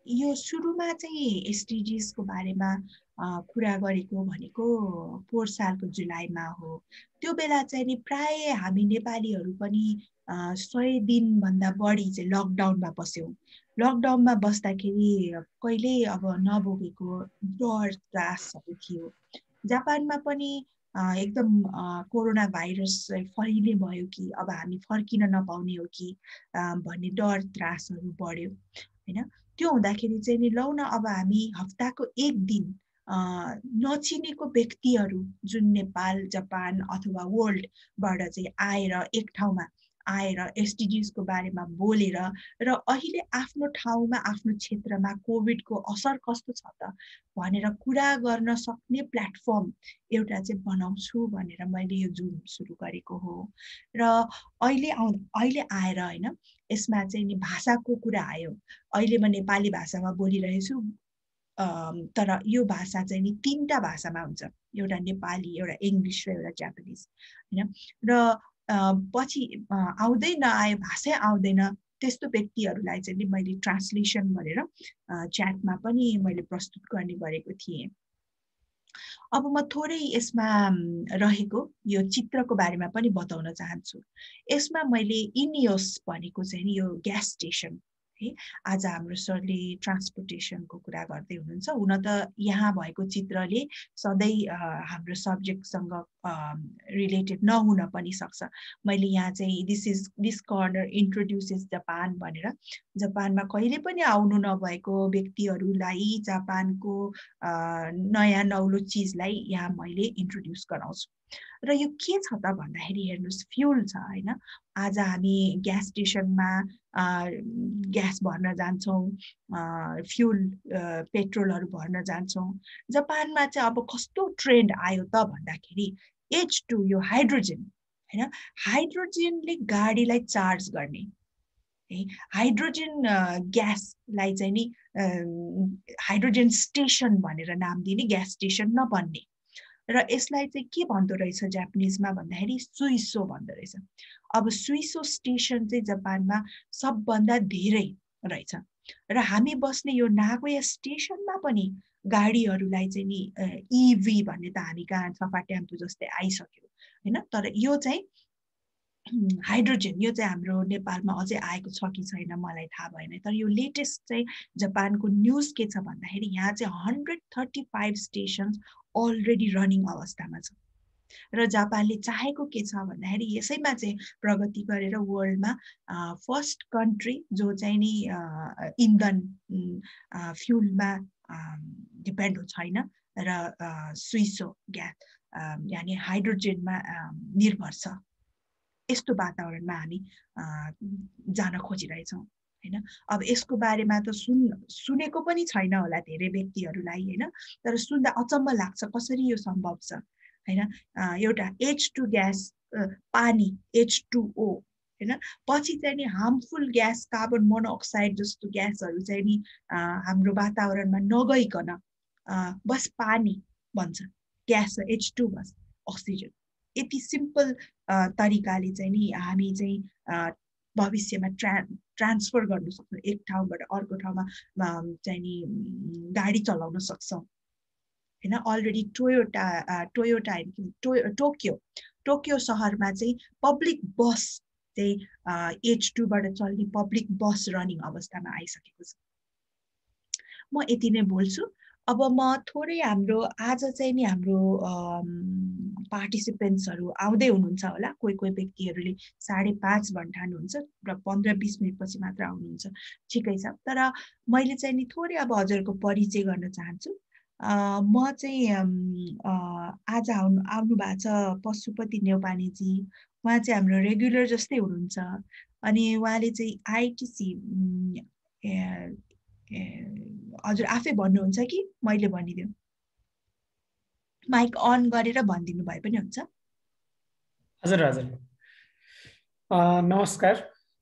यो सुरुमा चाहिँ SDGs को बारेमा कुरा गरेको भनेको पोहोर सालको जुलाईमा हो। त्यो बेला चाहिँ नि प्राय हामी नेपालीहरू पनि 100 दिनभन्दा बढी चाहिँ लकडाउनमा बस्यौँ। लकडाउनमा बस्दाखेरि कहिल्यै अब नभोगेको डर त्रासहरू थियो। जापानमा पनि एकदम कोरोना भाइरस फैलिने भयो कि अब हामी फर्किन नपाउने हो कि भन्ने डर त्रासहरू बढ्यो हैन। त्यो हुँदाखेरि चाहिँ नि लौ न अब हामी हप्ताको एक दिन नचिनेको व्यक्तिहरू जुन नेपाल, जापान अथवा वर्ल्डबाट चाहिँ आएर एक ठाउँमा आएर SDGs को बारेमा बोलेर र अहिले आफ्नो ठाउँमा आफ्नो क्षेत्रमा कोभिडको असर कस्तो छ त भनेर कुरा गर्न सक्ने प्लेटफर्म एउटा चाहिँ बनाउँछु भनेर मैले यो जुम सुरु गरेको हो। र अहिले आएर हैन यसमा चाहिँ नि भाषाको कुरा आयो। अहिले म नेपाली भाषामा बोलिरहेछु, तर यो भाषा चाहिँ नि 3टा भाषामा हुन्छ, एउटा नेपाली, एउटा इङ्ग्लिस र एउटा जापानिज हैन। र पछि आउँदै नआयो, भाषै आउँदैन त्यस्तो व्यक्तिहरूलाई चाहिँ नि मैले ट्रान्सलेसन गरेर च्याटमा पनि मैले प्रस्तुत गर्ने गरेको थिएँ। अब म थोरै यसमा रहेको यो चित्रको बारेमा पनि बताउन चाहन्छु। यसमा मैले इनियोस भनेको चाहिँ नि यो ग्यास स्टेसन है। आज हाम्रो सरले ट्रान्सपोर्टेसनको कुरा गर्दै हुनुहुन्छ। हुन त यहाँ भएको चित्रले सधैँ हाम्रो सब्जेक्टसँग रिलेटेड नहुन पनि सक्छ। मैले यहाँ चाहिँ दिस कर्नर इन्ट्रोड्युसेस जापान भनेर जापानमा कहिले पनि आउनु नभएको व्यक्तिहरूलाई जापानको नयाँ नौलो चिजलाई यहाँ मैले इन्ट्रोड्युस गराउँछु। र यो के छ त भन्दाखेरि हेर्नुस्, फ्युल छ हैन। आज हामी ग्यास स्टेसनमा ग्यास भर्न जान्छौँ, फ्युल पेट्रोलहरू भर्न जान्छौँ। जापानमा चाहिँ अब कस्तो ट्रेन्ड आयो त भन्दाखेरि H2 यो हाइड्रोजन हैन, हाइड्रोजनले गाडीलाई चार्ज गर्ने है। हाइड्रोजन ग्यासलाई चाहिँ नि हाइड्रोजन स्टेसन भनेर नाम दिने, ग्यास स्टेसन नभन्ने। र यसलाई चाहिँ के भन्दो रहेछ जापानिजमा भन्दाखेरि सुइसो भन्दो रहेछ। अब सुइसो स्टेसन चाहिँ जापानमा सबभन्दा धेरै रहेछ। र हामी बस्ने यो नागोया स्टेसनमा पनि गाडीहरूलाई चाहिँ नि EV भन्ने त हामी कहाँ सफा टेम्पो जस्तै आइसक्यो हैन। तर यो चाहिँ हाइड्रोजन, यो चाहिँ हाम्रो नेपालमा अझै आएको छ कि छैन मलाई थाहा भएन। तर यो लेटेस्ट चाहिँ जापानको न्युज के छ भन्दाखेरि यहाँ चाहिँ 135 स्टेशन्स अलरेडी रनिङ अवस्थामा छ। र जापानले चाहेको के छ भन्दाखेरि यसैमा चाहिँ प्रगति गरेर वर्ल्डमा फर्स्ट कन्ट्री जो चाहिँ नि इन्धन फ्युलमा डिपेन्ड छैन र सुइसो ग्यास यानि हाइड्रोजनमा निर्भर छ, यस्तो वातावरणमा हामी जान खोजिरहेछौँ हैन। अब यसको बारेमा त सुनेको पनि छैन होला धेरै व्यक्तिहरूलाई हैन, तर सुन्दा अचम्म लाग्छ कसरी यो सम्भव छ हैन। एउटा H2 ग्यास, पानी H2O हैन, पछि चाहिँ नि हार्मफुल ग्यास कार्बन मोनोअक्साइड जस्तो ग्यासहरू चाहिँ नि हाम्रो वातावरणमा नगइकन बस पानी बन्छ, ग्यास H2 बस अक्सिजन। यति सिम्पल तरिकाले चाहिँ नि हामी चाहिँ भविष्यमा ट्रान्सफर गर्न सक्छौँ, एक ठाउँबाट अर्को ठाउँमा चाहिँ नि गाडी चलाउन सक्छौँ हैन। अलरेडी टोकियो सहरमा चाहिँ पब्लिक बस चाहिँ H2 बाट चल्ने पब्लिक बस रनिङ अवस्थामा आइसकेको छ। म यति नै बोल्छु। अब म थोरै हाम्रो आज चाहिँ नि हाम्रो पार्टिसिपेन्ट्सहरू आउँदै हुनुहुन्छ होला, कोही व्यक्तिहरूले 5:30 भन्ठान्नुहुन्छ र 15-20 मिनटपछि मात्र आउनुहुन्छ, ठिकै छ। तर मैले चाहिँ नि थोरै अब हजुरको परिचय गर्न चाहन्छु। म चाहिँ आज आउनु भएको छ पशुपति नेउपानेजी। उहाँ चाहिँ हाम्रो रेगुलर जस्तै हुनुहुन्छ। अनि उहाँले चाहिँ आइटिसी हजुर आफै भन्नुहुन्छ कि मैले भनिदिउँ? माइक अन गरेर भनिदिनु भए पनि हुन्छ। हजुर हजुर, नमस्कार,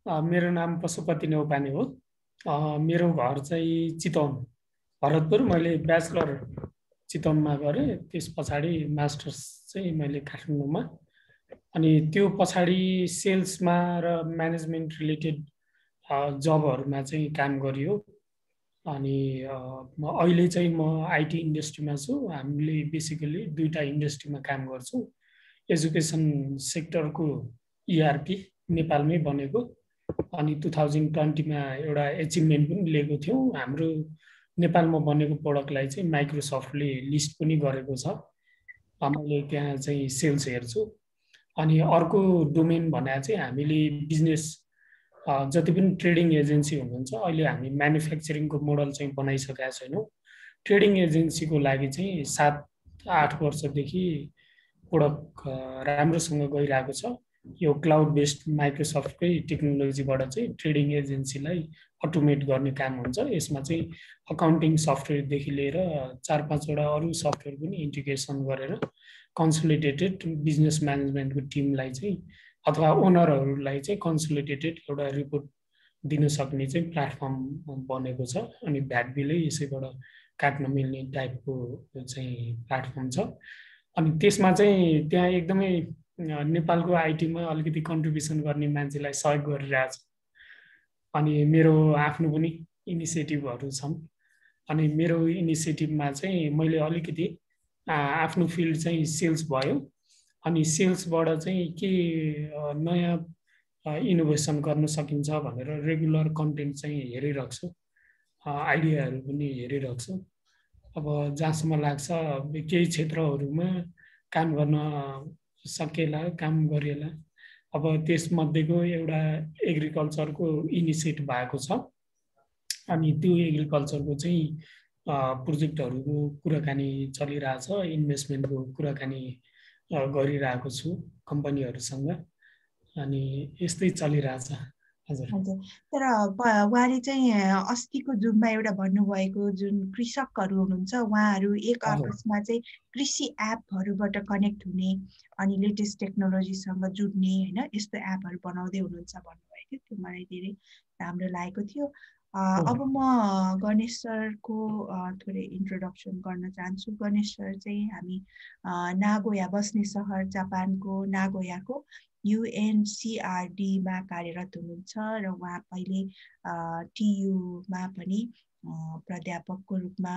मेरो नाम पशुपति नेउपाने हो। मेरो घर चाहिँ चितवन भरतपुर। मैले ब्याचलर चितवनमा गरेँ, त्यस पछाडि मास्टर्स चाहिँ मैले काठमाडौँमा, अनि त्यो पछाडि सेल्समा र म्यानेजमेन्ट रिलेटेड जबहरूमा चाहिँ काम गरियो। अनि अहिले चाहिँ म आइटी इन्डस्ट्रीमा छु। हामीले बेसिकली दुईटा इन्डस्ट्रीमा काम गर्छौँ। एजुकेसन सेक्टरको ERP नेपालमै बनेको, अनि 2020मा एउटा एचिभमेन्ट पनि लिएको थियौँ। हाम्रो नेपालमा बनेको प्रोडक्टलाई चाहिँ माइक्रोसफ्टले लिस्ट पनि गरेको छ। मैले त्यहाँ चाहिँ सेल्स हेर्छु। अनि अर्को डोमेन भने चाहिँ हामीले बिजनेस जति पनि ट्रेडिङ एजेन्सी हुनुहुन्छ, अहिले हामी म्यानुफ्याक्चरिङको मोडल चाहिँ बनाइसकेका छैनौँ। ट्रेडिङ एजेन्सीको लागि चाहिँ 7-8 वर्षदेखि प्रोडक्ट राम्रोसँग गइरहेको छ। यो क्लाउड बेस्ड माइक्रोसफ्टकै टेक्नोलोजीबाट चाहिँ ट्रेडिङ एजेन्सीलाई अटोमेट गर्ने काम हुन्छ। यसमा चाहिँ अकाउन्टिङ सफ्टवेयरदेखि लिएर 4-5वटा अरू सफ्टवेयर पनि इन्टिग्रेसन गरेर कन्सोलिडेटेड बिजनेस म्यानेजमेन्टको टिमलाई चाहिँ अथवा ओनरहरूलाई चाहिँ कन्सोलिडेटेड एउटा रिपोर्ट दिन सक्ने चाहिँ प्लेटफर्म बनेको छ। अनि भ्याट बिलै यसैबाट काट्न मिल्ने टाइपको चाहिँ प्लेटफर्म छ। अनि त्यसमा चाहिँ त्यहाँ एकदमै नेपालको आइटीमा अलिकति कन्ट्रिब्युसन गर्ने मान्छेलाई सहयोग गरिरहेछ। अनि मेरो आफ्नो पनि इनिसिएटिभहरू छन्। अनि मेरो इनिसिएटिभमा चाहिँ मैले अलिकति आफ्नो फिल्ड चाहिँ सेल्स भयो। अनि सेल्सबाट चाहिँ के नयाँ इनोभेसन गर्न सकिन्छ भनेर रेगुलर कन्टेन्ट चाहिँ हेरिरहेको छु, आइडियाहरू पनि हेरिरहेको छु। अब जहाँसम्म लाग्छ केही क्षेत्रहरूमा काम गर्न सकेला, काम गरिएला। अब त्यसमध्येको एउटा एग्रिकल्चरको इनिसिएट भएको छ। अनि त्यो एग्रिकल्चरको चाहिँ प्रोजेक्टहरूको कुराकानी चलिरहेछ, इन्भेस्टमेन्टको कुराकानी गरिरहेको छु कम्पनीहरूसँग। अनि यस्तै चलिरहेछ। हजुर। तर उहाँले चाहिँ अस्तिको जुममा एउटा भन्नुभएको जुन कृषकहरू हुनुहुन्छ उहाँहरू एक आपसमा चाहिँ कृषि एपहरूबाट कनेक्ट हुने अनि लेटेस्ट टेक्नोलोजीसँग जुड्ने होइन यस्तो एपहरू बनाउँदै हुनुहुन्छ भन्नुभएको थियो। त्यो मलाई धेरै राम्रो लागेको थियो। अब म गणेश सरको थोरै इन्ट्रोडक्सन गर्न चाहन्छु। गणेश सर चाहिँ हामी नागोया बस्ने सहर जापानको नागोयाको UNCRD मा कार्यरत हुनुहुन्छ र उहाँ पहिले TUमा पनि प्राध्यापकको रूपमा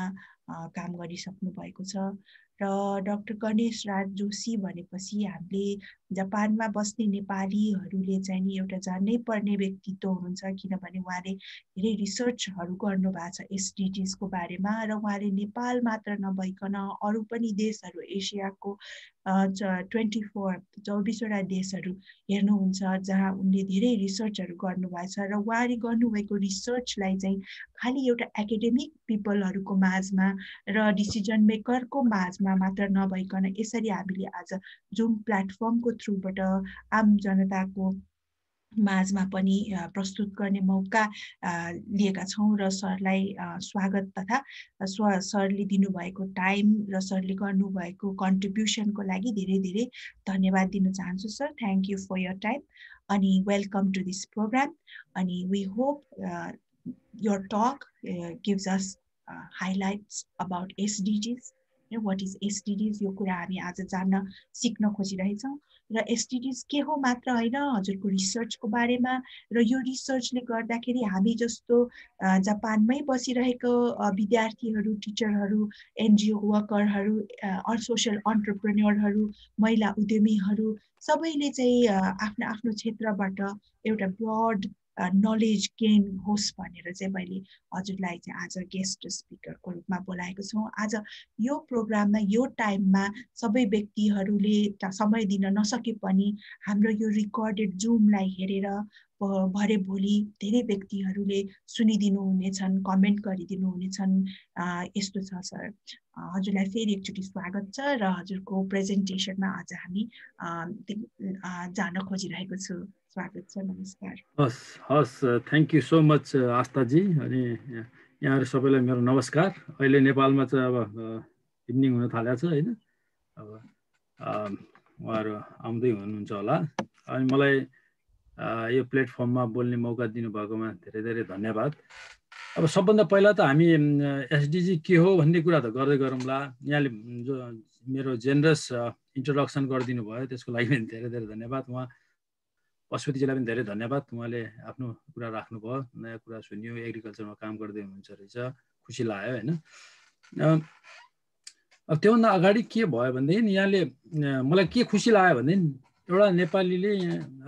काम गरिसक्नु भएको छ। र डाक्टर गणेश राज जोशी भनेपछि हामीले जापानमा बस्ने नेपालीहरूले चाहिँ नि एउटा जान्नै पर्ने व्यक्तित्व हुनुहुन्छ, किनभने उहाँले धेरै रिसर्चहरू गर्नुभएको छ SDGs को बारेमा। र उहाँले नेपाल मात्र नभइकन अरू पनि देशहरू एसियाको 24वटा देशहरू हेर्नुहुन्छ जहाँ उनले धेरै रिसर्चहरू गर्नुभएको छ। र उहाँले गर्नुभएको रिसर्चलाई चाहिँ खालि एउटा एकाडेमिक पिपलहरूको माझमा र डिसिजन मेकरको माझमा मात्र नभइकन यसरी हामीले आज जुम प्लेटफर्मको थ्रुबाट आम जनताको माझमा पनि प्रस्तुत गर्ने मौका लिएका छौँ। र सरलाई स्वागत तथा सरले दिनुभएको टाइम र सरले गर्नुभएको कन्ट्रिब्युसनको लागि धेरै धेरै धन्यवाद दिन चाहन्छु। Sir, thank you for your time अनि वेलकम टु दिस प्रोग्राम। अनि we hope your talk gives us highlights about SDGs. What is SDGs? यो कुरा हामी आज जान्न सिक्न खोजिरहेछौँ। र SDGs के हो मात्र होइन, हजुरको रिसर्चको बारेमा र यो रिसर्चले गर्दाखेरि हामी जस्तो जापानमै बसिरहेको विद्यार्थीहरू, टिचरहरू, NGO वर्करहरू, सोशल एन्टरप्रेन्योरहरू, महिला उद्यमीहरू सबैले चाहिँ आफ्नो आफ्नो क्षेत्रबाट एउटा ब्रड नलेज गेन होस् भनेर चाहिँ मैले हजुरलाई चाहिँ आज गेस्ट स्पिकरको रूपमा बोलाएको छौँ। आज यो प्रोग्राममा यो टाइममा सबै व्यक्तिहरूले समय दिन नसके पनि हाम्रो यो रिकर्डेड जुमलाई हेरेर भरे भोलि धेरै व्यक्तिहरूले सुनिदिनु हुनेछन्, कमेन्ट गरिदिनु हुनेछन्। यस्तो छ सर। हजुरलाई फेरि एकचोटि स्वागत छ र हजुरको प्रेजेन्टेसनमा आज हामी जान खोजिरहेको छु। स्वागत छ, नमस्कार। हस्, थ्याङ्क यू सो मच आस्थाजी। अनि यहाँहरू सबैलाई मेरो नमस्कार। अहिले नेपालमा चाहिँ अब इभिनिङ हुन थालेको छ होइन, अब उहाँहरू आउँदै हुनुहुन्छ होला। अनि मलाई यो प्लेटफर्ममा बोल्ने मौका दिनुभएकोमा धेरै धेरै धन्यवाद। अब सबभन्दा पहिला त हामी SDG के हो भन्ने कुरा त गर्दै गरौँला। यहाँले जो मेरो जेनरस इन्ट्रोडक्सन गरिदिनु भयो त्यसको लागि पनि धेरै धेरै धन्यवाद। पशुपतिजीलाई पनि धेरै धन्यवाद। उहाँले आफ्नो कुरा राख्नुभयो, नयाँ कुरा सुन्यो, एग्रिकल्चरमा काम गर्दै हुनुहुन्छ रहेछ, खुसी लाग्यो होइन। अब त्योभन्दा अगाडि के भयो भनेदेखि यहाँले मलाई के खुसी लाग्यो भनेदेखि एउटा नेपालीले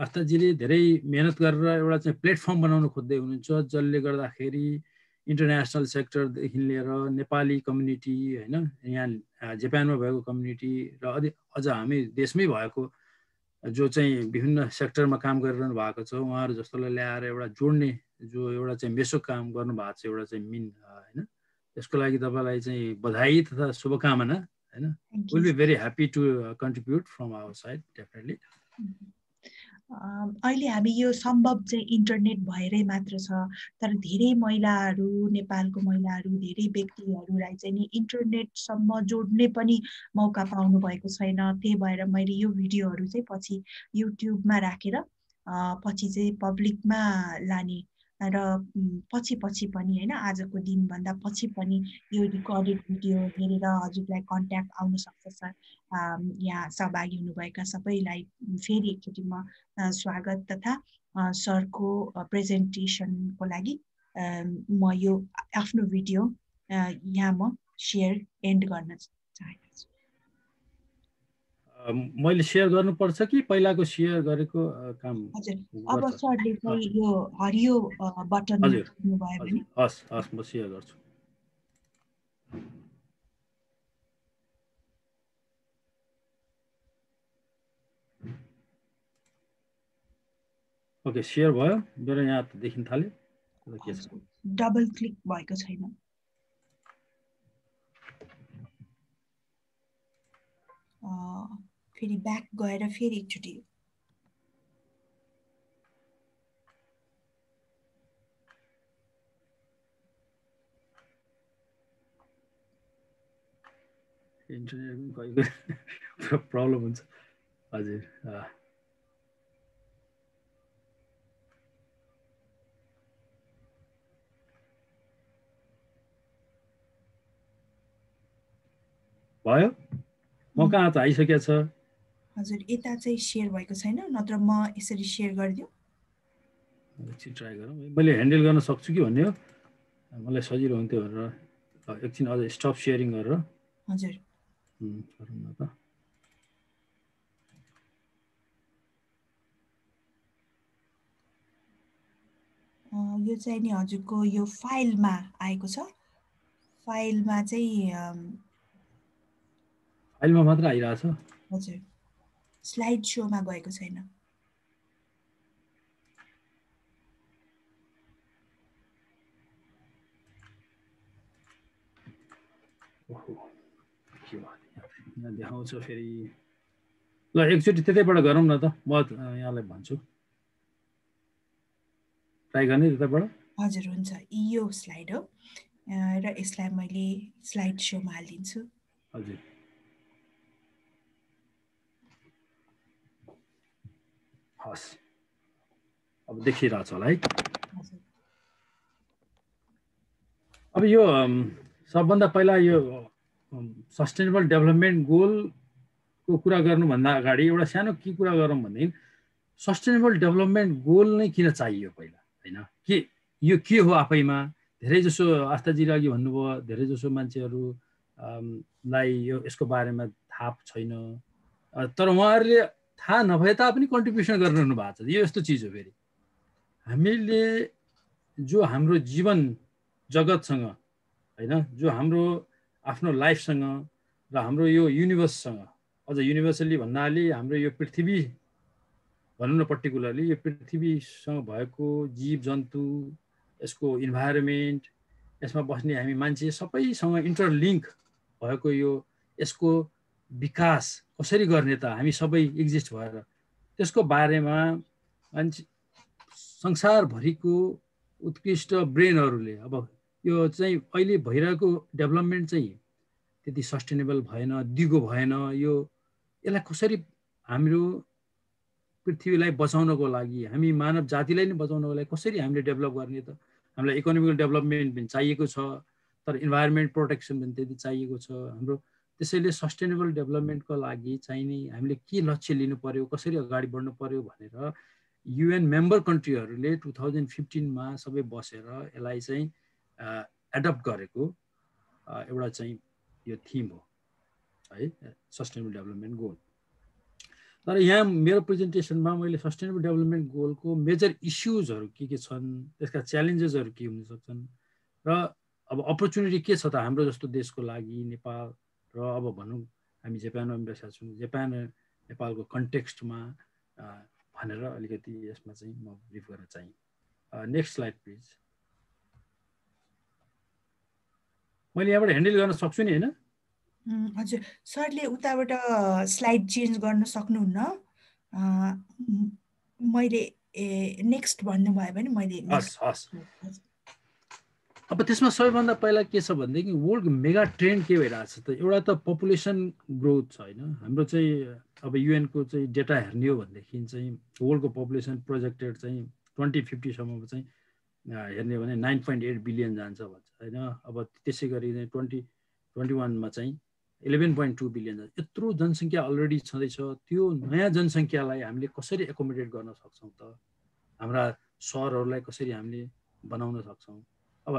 आस्थाजीले धेरै मेहनत गरेर एउटा चाहिँ प्लेटफर्म बनाउन खोज्दै हुनुहुन्छ, जसले गर्दाखेरि इन्टरनेसनल सेक्टरदेखि लिएर नेपाली कम्युनिटी होइन, यहाँ जापानमा भएको कम्युनिटी र अझ हामी देशमै भएको जो चाहिँ विभिन्न सेक्टरमा काम गरिरहनु भएको छ उहाँहरू जस्तोलाई ल्याएर एउटा जोड्ने जो एउटा चाहिँ मेसो काम गर्नुभएको छ एउटा चाहिँ मिन होइन, त्यसको लागि तपाईँलाई चाहिँ बधाई तथा शुभकामना होइन। Will be very happy to contribute from our side definitely. अहिले हामी यो सम्भव चाहिँ इन्टरनेट भएरै मात्र छ, तर धेरै महिलाहरू, नेपालको महिलाहरू, धेरै व्यक्तिहरूलाई चाहिँ नि इन्टरनेटसम्म जोड्ने पनि मौका पाउनु भएको छैन। त्यही भएर मैले यो भिडियोहरू चाहिँ पछि युट्युबमा राखेर पछि चाहिँ पब्लिकमा लाने र पछि पनि होइन, आजको दिनभन्दा पछि पनि यो रिकर्डेड भिडियो हेरेर हजुरलाई कन्ट्याक्ट आउन सक्छ सर। यहाँ सहभागी हुनुभएका सबैलाई फेरि एकचोटि म स्वागत तथा सरको प्रेजेन्टेसनको लागि म यो आफ्नो भिडियो यहाँ म सेयर एन्ड गर्न चाहेको छु। मैले सेयर गर्नुपर्छ कि पहिलाको सेयर गरेको काम? हजुर, अब सरले चाहिँ यो हरियो बटन दिनुभयो भने हस् हस् म सेयर गर्छु। ओके, सेयर भयो मेरो, यहाँ त देखिन थाल्यो। के छ, डबल क्लिक भएको छैन। फेरि ब्याक गएर फेरि एकचोटि इन्टरनेट कहिले प्रब्लम हुन्छ। हजुर भयो, म कहाँ त आइसकेको छ। हजुर, यता चाहिँ सेयर भएको छैन, नत्र म यसरी सेयर गरिदिउँ। एकछिन ट्राई गरौँ, मैले ह्यान्डल गर्न सक्छु कि भन्ने हो, मलाई सजिलो हुन्थ्यो भनेर एकछिन अझ स्टप सेयरिङ गरेर। हजुर गरौँ न त। यो चाहिँ नि हजुरको यो फाइलमा आएको छ, फाइलमा चाहिँ फाइलमा मात्र आइरहेछ। हजुर, स्लाइड सोमा गएको छैन। ओहो के भयो यहाँ देखाउँछ फेरि। ल एकचोटि त्यतैबाट गरौँ न त, म यहाँलाई भन्छु, ट्राई गर्ने त्यतैबाट। हजुर हुन्छ, यो स्लाइड हो र यसलाई मैले स्लाइड सोमा हालिदिन्छु। हजुर हस्, अब देखिरहेछ होला है। अब यो सबभन्दा पहिला यो सस्टेनेबल डेभलपमेन्ट गोलको कुरा गर्नुभन्दा अगाडि एउटा सानो के कुरा गरौँ भनेदेखि सस्टेनेबल डेभलपमेन्ट गोल नै किन चाहियो पहिला होइन, के यो के हो आफैमा। धेरै जसो आस्थाजीले अघि भन्नुभयो, धेरै जसो मान्छेहरू लाई यो यसको बारेमा थाहा छैन, तर उहाँहरूले थाहा नभए तापनि कन्ट्रिब्युसन गरिरहनु भएको छ। यो यस्तो चिज हो, फेरि हामीले जो हाम्रो जीवन जगतसँग होइन, जो हाम्रो आफ्नो लाइफसँग र हाम्रो यो युनिभर्ससँग, अझ युनिभर्सली भन्नाले हाम्रो यो पृथ्वी भनौँ न, पर्टिकुलरली यो पृथ्वीसँग भएको जीव जन्तु, यसको इन्भाइरोमेन्ट, यसमा बस्ने हामी मान्छे सबैसँग इन्टरलिङ्क भएको यो यसको विकास कसरी गर्ने त हामी सबै एक्जिस्ट भएर, त्यसको बारेमा मान्छे संसारभरिको उत्कृष्ट ब्रेनहरूले अब यो चाहिँ अहिले भइरहेको डेभलपमेन्ट चाहिँ त्यति सस्टेनेबल भएन, दिगो भएन, यो यसलाई कसरी हाम्रो पृथ्वीलाई बचाउनको लागि, हामी मानव जातिलाई नै बचाउनको लागि कसरी हामीले डेभलप गर्ने त। हामीलाई इकोनोमिकल डेभलपमेन्ट पनि चाहिएको छ, तर इन्भाइरोमेन्ट प्रोटेक्सन पनि त्यति चाहिएको छ हाम्रो। त्यसैले सस्टेनेबल डेभलपमेन्टको लागि चाहिने हामीले के लक्ष्य लिनु पर्यो, कसरी अगाडि बढ्नु पर्यो भनेर UN मेम्बर कन्ट्रीहरूले 2015 मा सबै बसेर यसलाई चाहिँ एडप्ट गरेको एउटा चाहिँ यो थिम हो है, सस्टेनेबल डेभलपमेन्ट गोल। तर यहाँ मेरो प्रेजेन्टेसनमा मैले सस्टेनेबल डेभलपमेन्ट गोलको मेजर इस्युजहरू के छन्, त्यसका च्यालेन्जेसहरू के हुन सक्छन् र अब अपर्च्युनिटी के छ त हाम्रो जस्तो देशको लागि, नेपाल र अब भनौँ हामी जापानमा बसेका छौँ, जापान र नेपालको कन्टेक्स्टमा भनेर अलिकति यसमा चाहिँ म ब्रिफ गर्न चाहेँ। Next slide please. मैले यहाँबाट ह्यान्डल गर्न सक्छु नि, होइन? हजुर, सरले उताबाट स्लाइड चेन्ज गर्न सक्नुहुन्न। मैले नेक्स्ट भन्नुभयो भने मैले हस्। अब त्यसमा सबैभन्दा पहिला के छ भनेदेखि वर्ल्डको मेगा ट्रेन्ड के भइरहेछ त, एउटा त पपुलेसन ग्रोथ छ होइन। हाम्रो चाहिँ अब युएनको चाहिँ डेटा हेर्ने हो भनेदेखि चाहिँ वर्ल्डको पपुलेसन प्रोजेक्टेड चाहिँ 2050सम्म चाहिँ हेर्ने हो भने 9.8 बिलियन जान्छ भन्छ होइन। अब त्यसै गरी चाहिँ 2021मा चाहिँ 11.2 बिलियन जान्छ। यत्रो जनसङ्ख्या अलरेडी छँदैछ। त्यो नयाँ जनसङ्ख्यालाई हामीले कसरी एकोमोडेट गर्न सक्छौँ त, हाम्रा सहरहरूलाई कसरी हामीले बनाउन सक्छौँ। अब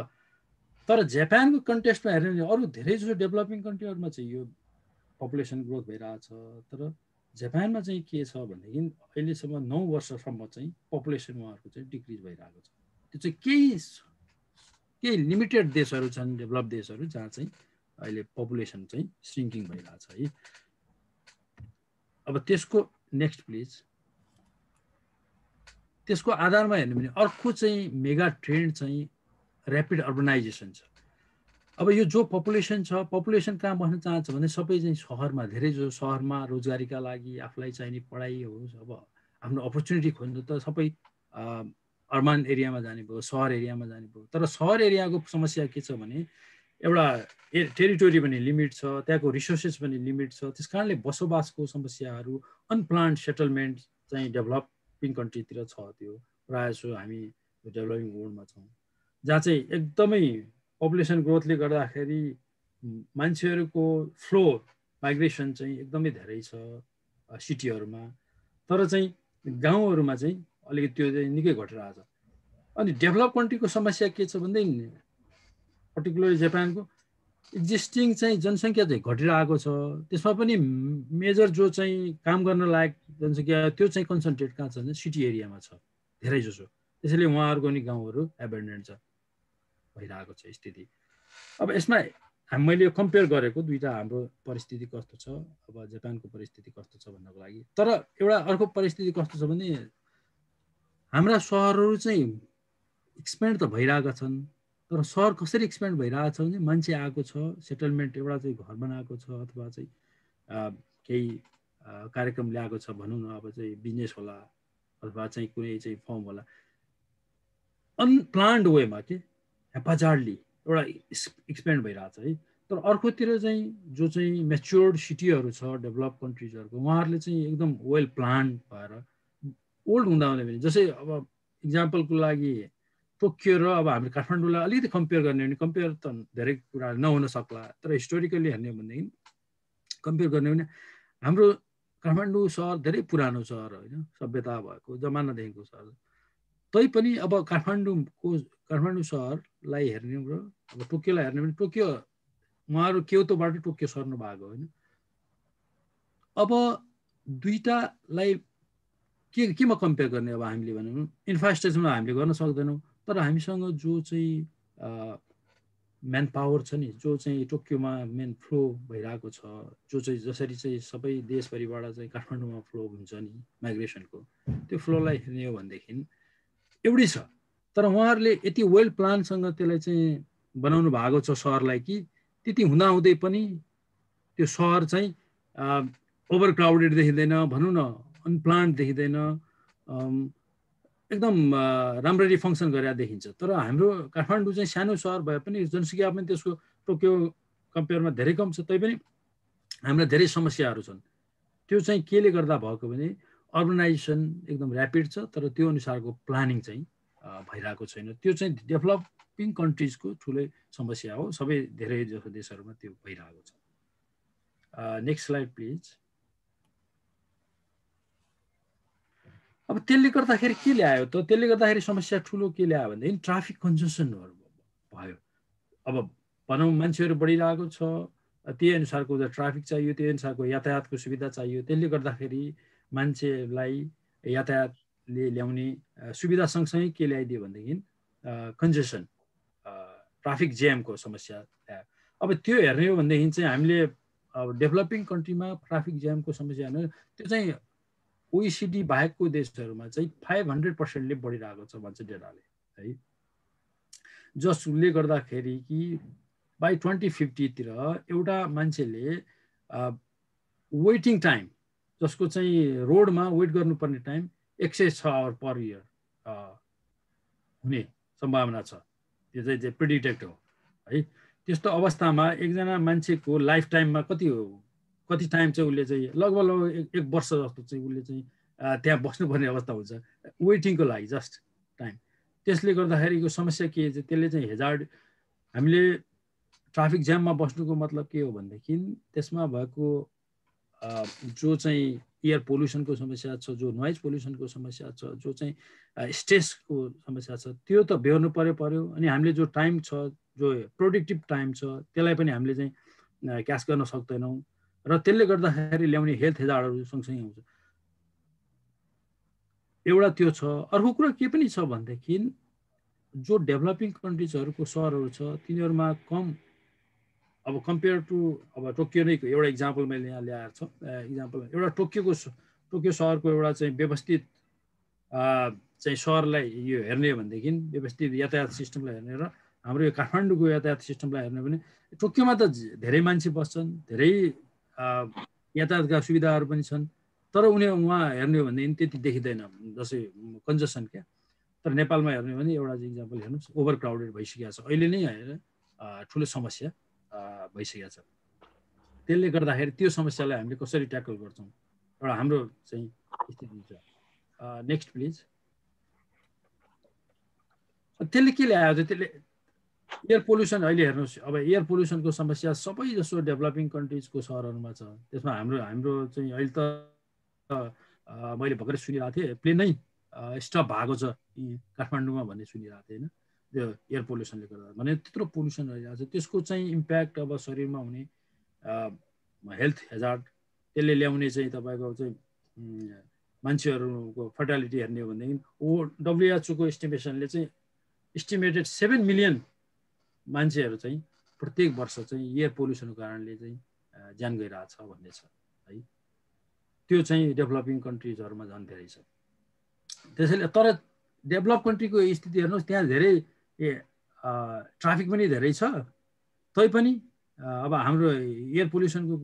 तर जापानको कन्टेक्स्टमा हेर्ने भने अरू धेरै जसो डेभलपिङ कन्ट्रीहरूमा चाहिँ यो पपुलेसन ग्रोथ भइरहेछ, तर जापानमा चाहिँ के छ भनेदेखि अहिलेसम्म 9 वर्षसम्म चाहिँ पपुलेसन उहाँहरूको चाहिँ डिक्रिज भइरहेको छ। त्यो चाहिँ केही लिमिटेड देशहरू छन्, डेभलप देशहरू, जहाँ चाहिँ अहिले पपुलेसन चाहिँ श्रिङ्किङ भइरहेछ है। अब त्यसको नेक्स्ट प्लिज। त्यसको आधारमा हेर्नु भने अर्को चाहिँ मेगा ट्रेन्ड चाहिँ ऱ्यापिड अर्बनाइजेसन छ। अब यो जो पपुलेसन छ, पपुलेसन कहाँ बस्न चाहन्छ भने सबै चाहिँ सहरमा, धेरै जो सहरमा रोजगारीका लागि आफूलाई चाहिने पढाइ होस्, अब आफ्नो अपर्च्युनिटी खोज्नु त सबै अर्बन एरियामा जाने भयो, सहर एरियामा जाने भयो। तर सहर एरियाको समस्या के छ भने एउटा टेरिटोरी पनि लिमिट छ, त्यहाँको रिसोर्सेस पनि लिमिट छ। त्यस कारणले बसोबासको समस्याहरू, अनप्लान्ड सेटलमेन्ट चाहिँ डेभलपिङ कन्ट्रीतिर छ। त्यो प्रायः जसो हामी डेभलपिङ वर्ल्डमा छौँ, जहाँ चाहिँ एकदमै पपुलेसन ग्रोथले गर्दाखेरि मान्छेहरूको फ्लो माइग्रेसन चाहिँ एकदमै धेरै छ सिटीहरूमा। तर चाहिँ गाउँहरूमा चाहिँ अलिकति त्यो चाहिँ निकै घटिरहेछ। अनि डेभलप कन्ट्रीको समस्या के छ भनेदेखि पर्टिकुलरली जापानको एक्जिस्टिङ चाहिँ जनसङ्ख्या चाहिँ घटिरहेको छ। त्यसमा पनि मेजर जो चाहिँ काम गर्न लायक जनसङ्ख्या त्यो चाहिँ कन्सन्ट्रेट कहाँ छ भने सिटी एरियामा छ धेरै जसो। त्यसैले उहाँहरूको नि गाउँहरू एबेन्डेन्ट छ भइरहेको छ स्थिति। अब यसमा मैले कम्पेयर गरेको दुईवटा हाम्रो परिस्थिति कस्तो छ, अब जापानको परिस्थिति कस्तो छ भन्नको लागि। तर एउटा अर्को परिस्थिति कस्तो छ भने हाम्रा सहरहरू चाहिँ एक्सपेन्ड त भइरहेका छन्, तर सहर कसरी एक्सपेन्ड भइरहेको छ भने मान्छे आएको छ, सेटलमेन्ट एउटा चाहिँ घर बनाएको छ अथवा चाहिँ केही कार्यक्रम ल्याएको छ भनौँ न, अब चाहिँ बिजनेस होला अथवा चाहिँ कुनै चाहिँ फर्म होला, अनप्लान्ड वेमा के हेपाजार्डली एउटा एक्सपेन्ड भइरहेछ है। तर अर्कोतिर चाहिँ जो चाहिँ मेच्योर्ड सिटीहरू छ डेभलप कन्ट्रिजहरूको, उहाँहरूले चाहिँ एकदम वेल प्लान्ड भएर ओल्ड हुँदा हुँदै पनि, जस्तै अब इक्जाम्पलको लागि टोकियो र अब हामीले काठमाडौँलाई अलिकति कम्पेयर गर्ने भने कम्पेयर त धेरै कुरा नहुन सक्ला, तर हिस्टोरिकली हेर्ने भनेदेखि कम्पेयर गर्ने भने हाम्रो काठमाडौँ सहर धेरै पुरानो सहर होइन, सभ्यता भएको जमानादेखिको सहर। तैपनि अब काठमाडौँ सहरलाई हेर्ने र अब टोकियोलाई हेर्ने भने टोकियो उहाँहरू क्योतोबाट टोकियो सर्नु भएको होइन। अब दुईटालाई केमा कम्पेयर गर्ने अब हामीले भनौँ इन्फ्रास्ट्रक्चरमा हामीले गर्न सक्दैनौँ, तर हामीसँग जो चाहिँ म्यान पावर छ नि, जो चाहिँ टोकियोमा मेन फ्लो भइरहेको छ, जो चाहिँ जसरी चाहिँ सबै देशभरिबाट चाहिँ काठमाडौँमा फ्लो हुन्छ नि माइग्रेसनको, त्यो फ्लोलाई हेर्ने हो भनेदेखि एउटै छ। तर उहाँहरूले यति वेल प्लानसँग त्यसलाई चाहिँ बनाउनु भएको छ सहरलाई कि त्यति हुँदाहुँदै पनि त्यो सहर चाहिँ ओभर क्राउडेड देखिँदैन भनौँ न, अनप्लान्ड देखिँदैन, एकदम राम्ररी फङ्सन गरेर देखिन्छ। तर हाम्रो काठमाडौँ चाहिँ सानो सहर भए पनि जनसङ्ख्या पनि त्यसको टोकियो कम्पेयरमा धेरै कम छ, तैपनि हामीलाई धेरै समस्याहरू छन्। त्यो चाहिँ केले गर्दा भएको भने अर्बनाइजेसन एकदम ऱ्यापिड छ, तर त्यो अनुसारको प्लानिङ चाहिँ भइरहेको छैन। त्यो चाहिँ डेभलपिङ कन्ट्रिजको ठुलै समस्या हो, सबै धेरै जसो देशहरूमा त्यो भइरहेको छ। Next slide please. अब त्यसले गर्दाखेरि के ल्यायो त त्यसले गर्दाखेरि समस्या ठुलो के ल्यायो भनेदेखि ट्राफिक कन्जेसनहरू भयो। अब भनौँ मान्छेहरू बढिरहेको छ, त्यही अनुसारको ट्राफिक चाहियो, त्यही अनुसारको यातायातको सुविधा चाहियो। त्यसले गर्दाखेरि मान्छेलाई यातायातले ल्याउने सुविधा सँगसँगै के ल्याइदियो भनेदेखि कन्जेसन, ट्राफिक ज्यामको समस्या ल्यायो। अब त्यो हेर्ने हो भनेदेखि चाहिँ हामीले अब डेभलपिङ कन्ट्रीमा ट्राफिक ज्यामको समस्या हेर्नु, त्यो चाहिँ OECD बाहेकको देशहरूमा चाहिँ 500%ले बढिरहेको छ भन्छ डेटाले है। जसले गर्दाखेरि कि बाई 2050 एउटा मान्छेले वेटिङ टाइम, जसको चाहिँ रोडमा वेट गर्नुपर्ने टाइम 106 आवर पर इयर हुने सम्भावना छ। त्यो चाहिँ प्रिडिक्टेड हो है। त्यस्तो अवस्थामा एकजना मान्छेको लाइफ टाइममा कति टाइम चाहिँ उसले चाहिँ लगभग एक वर्ष जस्तो चाहिँ उसले चाहिँ त्यहाँ बस्नुपर्ने अवस्था हुन्छ वेटिङको लागि, जस्ट टाइम। त्यसले गर्दाखेरिको समस्या के छ, त्यसले चाहिँ हेजार्ड, हामीले ट्राफिक ज्याममा बस्नुको मतलब के हो भनेदेखि त्यसमा भएको जो चाहिँ एयर पोल्युसनको समस्या छ, जो नोइज पोल्युसनको समस्या छ, जो चाहिँ स्ट्रेसको समस्या छ, त्यो त बेहोर्नु पर्यो। अनि हामीले जो टाइम छ, जो प्रोडक्टिभ टाइम छ, त्यसलाई पनि हामीले चाहिँ क्याच गर्न सक्दैनौँ र त्यसले गर्दाखेरि ल्याउने हेल्थ हेजार्डहरू सँगसँगै आउँछ। एउटा त्यो छ। अर्को कुरा के पनि छ भनेदेखि जो डेभलपिङ कन्ट्रिजहरूको सहरहरू छ तिनीहरूमा कम, अब कम्पेयर टु अब टोकियो नै एउटा इक्जाम्पल मैले यहाँ ल्याएको छ। इक्जाम्पल एउटा टोकियो सहरको एउटा चाहिँ व्यवस्थित चाहिँ सहरलाई यो हेर्ने हो भनेदेखि व्यवस्थित यातायात सिस्टमलाई हेर्ने र हाम्रो यो काठमाडौँको यातायात सिस्टमलाई हेर्ने भने टोकियोमा त धेरै मान्छे बस्छन्, धेरै यातायातका सुविधाहरू पनि छन्, तर उहाँ हेर्ने हो भनेदेखि त्यति देखिँदैन जसै कन्जेसन क्या। तर नेपालमा हेर्ने हो भने एउटा इक्जाम्पल हेर्नुहोस्, ओभर क्राउडेड भइसकेको छ, अहिले नै हेरेर ठुलो समस्या भइसकेको छ। त्यसले गर्दाखेरि त्यो समस्यालाई हामीले कसरी ट्याकल गर्छौँ एउटा हाम्रो चाहिँ स्थिति छ। Next please. त्यसले के ल्यायो त, त्यसले एयर पोल्युसन, अहिले हेर्नुहोस् अब एयर पोल्युसनको समस्या सबै जसो डेभलपिङ कन्ट्रिजको सहरहरूमा छ। त्यसमा हाम्रो चाहिँ अहिले त मैले भर्खरै सुनिरहेको थिएँ प्लेनै स्टप भएको छ काठमाडौँमा भन्ने सुनिरहेको थिएँ होइन, त्यो एयर पोल्युसनले गर्दा। भने त्यत्रो पोल्युसन भइरहेको छ, त्यसको चाहिँ इम्प्याक्ट अब शरीरमा हुने हेल्थ हेजार्ड, त्यसले ल्याउने चाहिँ तपाईँको चाहिँ मान्छेहरूको फर्टालिटी हेर्ने हो भनेदेखि WHO को एस्टिमेसनले चाहिँ एस्टिमेटेड 7 मिलियन मान्छेहरू चाहिँ प्रत्येक वर्ष चाहिँ एयर पोल्युसनको कारणले चाहिँ ज्यान गइरहेछ भन्ने छ है। त्यो चाहिँ डेभलपिङ कन्ट्रिजहरूमा झन् धेरै छ। त्यसैले तर डेभलप कन्ट्रीको स्थिति हेर्नुहोस्, त्यहाँ धेरै ट्राफिक पनि धेरै छ, तैपनि अब हाम्रो एयर पोल्युसनको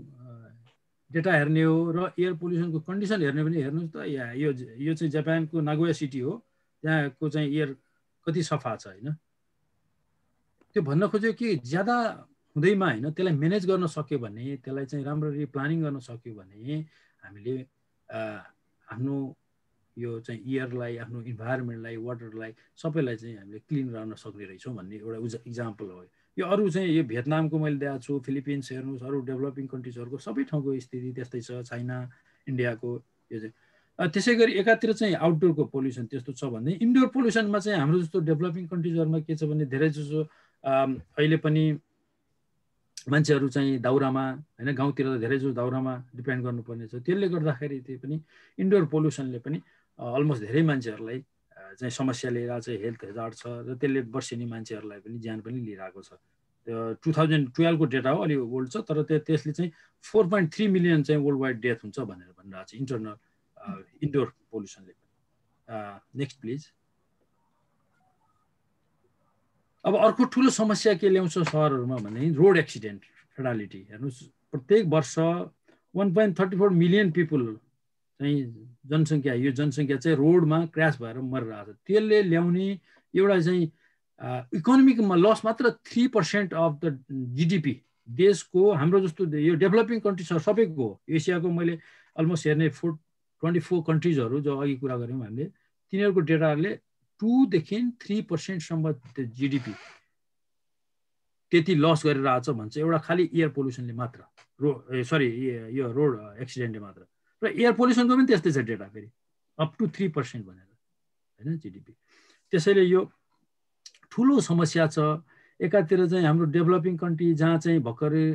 डेटा हेर्ने हो र एयर पोल्युसनको कन्डिसन हेर्ने पनि हेर्नुहोस् त, यो चाहिँ जापानको नागोया सिटी हो, त्यहाँको चाहिँ एयर कति सफा छ होइन। त्यो भन्न खोज्यो कि ज्यादा हुँदैमा होइन, त्यसलाई म्यानेज गर्न सक्यो भने, त्यसलाई चाहिँ राम्ररी प्लानिङ गर्न सक्यो भने हामीले आफ्नो यो चाहिँ एयरलाई, आफ्नो इन्भाइरोमेन्टलाई, वाटरलाई सबैलाई चाहिँ हामीले क्लिन राख्न सक्ने रहेछौँ भन्ने एउटा इक्जाम्पल हो यो। अरू चाहिँ यो भियतनामको मैले दिएको छु, फिलिपिन्स हेर्नुहोस्, अरू डेभलपिङ कन्ट्रिजहरूको सबै ठाउँको स्थिति त्यस्तै छ, चाइना, इन्डियाको यो चाहिँ। त्यसै गरी एकातिर चाहिँ आउटडोरको पोल्युसन त्यस्तो छ भने इन्डोर पोल्युसनमा चाहिँ हाम्रो जस्तो डेभलपिङ कन्ट्रिजहरूमा के छ भने धेरै जसो अहिले पनि मान्छेहरू चाहिँ दाउरामा होइन, गाउँतिर त धेरै जसो दाउरामा डिपेन्ड गर्नुपर्ने छ। त्यसले गर्दाखेरि त्यो पनि इन्डोर पोल्युसनले पनि अलमोस्ट धेरै मान्छेहरूलाई चाहिँ समस्या लिएर चाहिँ हेल्थ हेजार्ड छ र त्यसले वर्षेनी मान्छेहरूलाई पनि ज्यान पनि लिइरहेको छ। 2012 को डेटा हो, अलि ओल्ड छ, तर त्यसले चाहिँ 4.3 मिलियन चाहिँ वर्ल्ड वाइड डेथ हुन्छ भनेर भनिरहेको छ इन्टरनल इन्डोर पोल्युसनले। Next please. अब अर्को ठुलो समस्या के ल्याउँछ सहरहरूमा भने रोड एक्सिडेन्ट फेटालिटी। हेर्नुहोस् प्रत्येक वर्ष 1.34 मिलियन पिपुल चाहिँ जनसङ्ख्या, यो जनसङ्ख्या चाहिँ रोडमा क्रास भएर मरिरहेको छ। त्यसले ल्याउने एउटा चाहिँ इकोनोमिकमा लस मात्र 3% अफ द GDP देशको, हाम्रो जस्तो यो डेभलपिङ कन्ट्रिज सबैको हो। एसियाको मैले अलमोस्ट हेर्ने 24 कन्ट्रिजहरू जो अघि कुरा गऱ्यौँ हामीले, तिनीहरूको डेटाले 2 देखि 3% सम्म GDP त्यति लस गरिरहेछ भन्छ एउटा खालि एयर पोल्युसनले मात्र, यो रोड एक्सिडेन्टले मात्र। र एयर पोल्युसनको पनि त्यस्तै छ डेटा फेरि। अप टु 3% भनेर हैन जीडीपी। त्यसैले यो ठुलो समस्या छ। एकातिर चाहिँ हाम्रो डेभलपिङ कन्ट्री जहाँ चाहिँ भर्खरै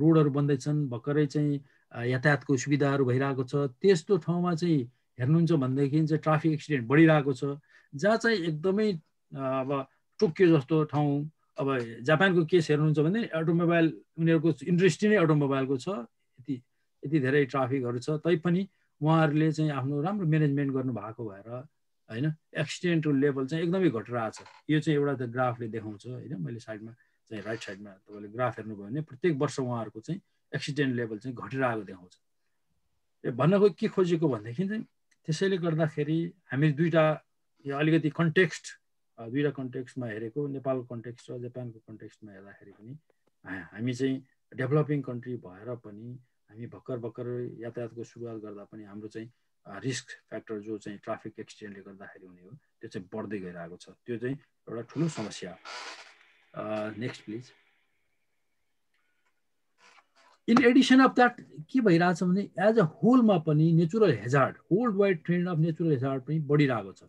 रोडहरू बन्दैछन्, भर्खरै चाहिँ यातायातको सुविधाहरू भइरहेको छ, त्यस्तो ठाउँमा चाहिँ हेर्नुहुन्छ भनेदेखि चाहिँ ट्राफिक एक्सिडेन्ट बढिरहेको छ। जहाँ चाहिँ एकदमै अब टोकियो जस्तो ठाउँ, अब जापानको केस हेर्नुहुन्छ भने अटोमोबाइल उनीहरूको इन्डस्ट्री नै अटोमोबाइलको छ, यति धेरै ट्राफिकहरू छ, तैपनि उहाँहरूले चाहिँ आफ्नो राम्रो म्यानेजमेन्ट गर्नु भएको भएर हैन एक्सिडेन्टको लेभल चाहिँ एकदमै घटिरहेको छ। यो चाहिँ एउटा त ग्राफले देखाउँछ हैन। मैले साइडमा चाहिँ राइट साइडमा तपाईँले ग्राफ हेर्नुभयो भने प्रत्येक वर्ष उहाँहरूको चाहिँ एक्सिडेन्ट लेभल चाहिँ घटिरहेको देखाउँछ। भन्नको के खोजेको भनेदेखि चाहिँ त्यसैले गर्दाखेरि हामी दुईटा यो अलिकति दुईटा कन्टेक्स्टमा हेरेको, नेपालको कन्टेक्स्ट र जापानको कन्टेक्स्टमा हेर्दाखेरि पनि हामी चाहिँ डेभलपिङ कन्ट्री भएर पनि हामी भर्खर यातायातको सुरुवात गर्दा पनि हाम्रो चाहिँ रिस्क फ्याक्टर जो चाहिँ ट्राफिक एक्सिडेन्टले गर्दाखेरि हुने हो त्यो चाहिँ बढ्दै गइरहेको छ। त्यो चाहिँ एउटा ठुलो समस्या। Next please. In addition of that के भइरहेछ भने एज अ होलमा पनि natural hazard, worldwide trend of natural hazard पनि बढिरहेको छ।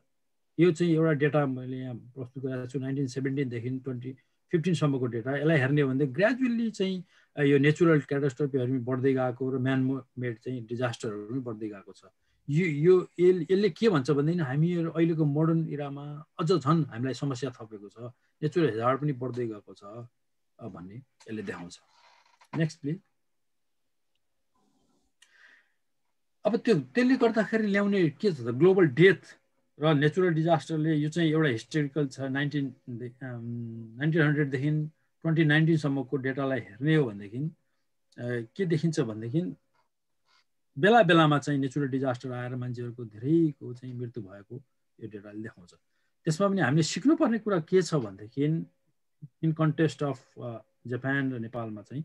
यो चाहिँ एउटा डेटा मैले यहाँ प्रस्तुत गरेको छु 1917 देखि 2015 सम्मको डेटा। यसलाई हेर्ने हो भने ग्रेजुअली चाहिँ यो नेचुरल क्याटास्ट्रोफीहरू पनि बढ्दै गएको र म्यान मेड चाहिँ डिजास्टरहरू पनि बढ्दै गएको छ। यसले के भन्छ भनेदेखि हामी अहिलेको मोडर्न इरामा अझ झन् हामीलाई समस्या थपेको छ, नेचुरल हेजार्ड पनि बढ्दै गएको छ भन्ने यसले देखाउँछ। Next please. अब त्यसले गर्दाखेरि ल्याउने के छ त ग्लोबल डेथ र नेचुरल डिजास्टरले यो चाहिँ एउटा हिस्टोरिकल छ 1900देखि 2019 सम्मको डेटालाई हेर्ने हो भनेदेखि के देखिन्छ भनेदेखि बेला बेलामा चाहिँ नेचुरल डिजास्टर आएर मान्छेहरूको धेरैको चाहिँ मृत्यु भएको यो डेटाले देखाउँछ। त्यसमा पनि हामीले सिक्नुपर्ने कुरा के छ भनेदेखि इन कन्टेक्स्ट अफ जापान र नेपालमा चाहिँ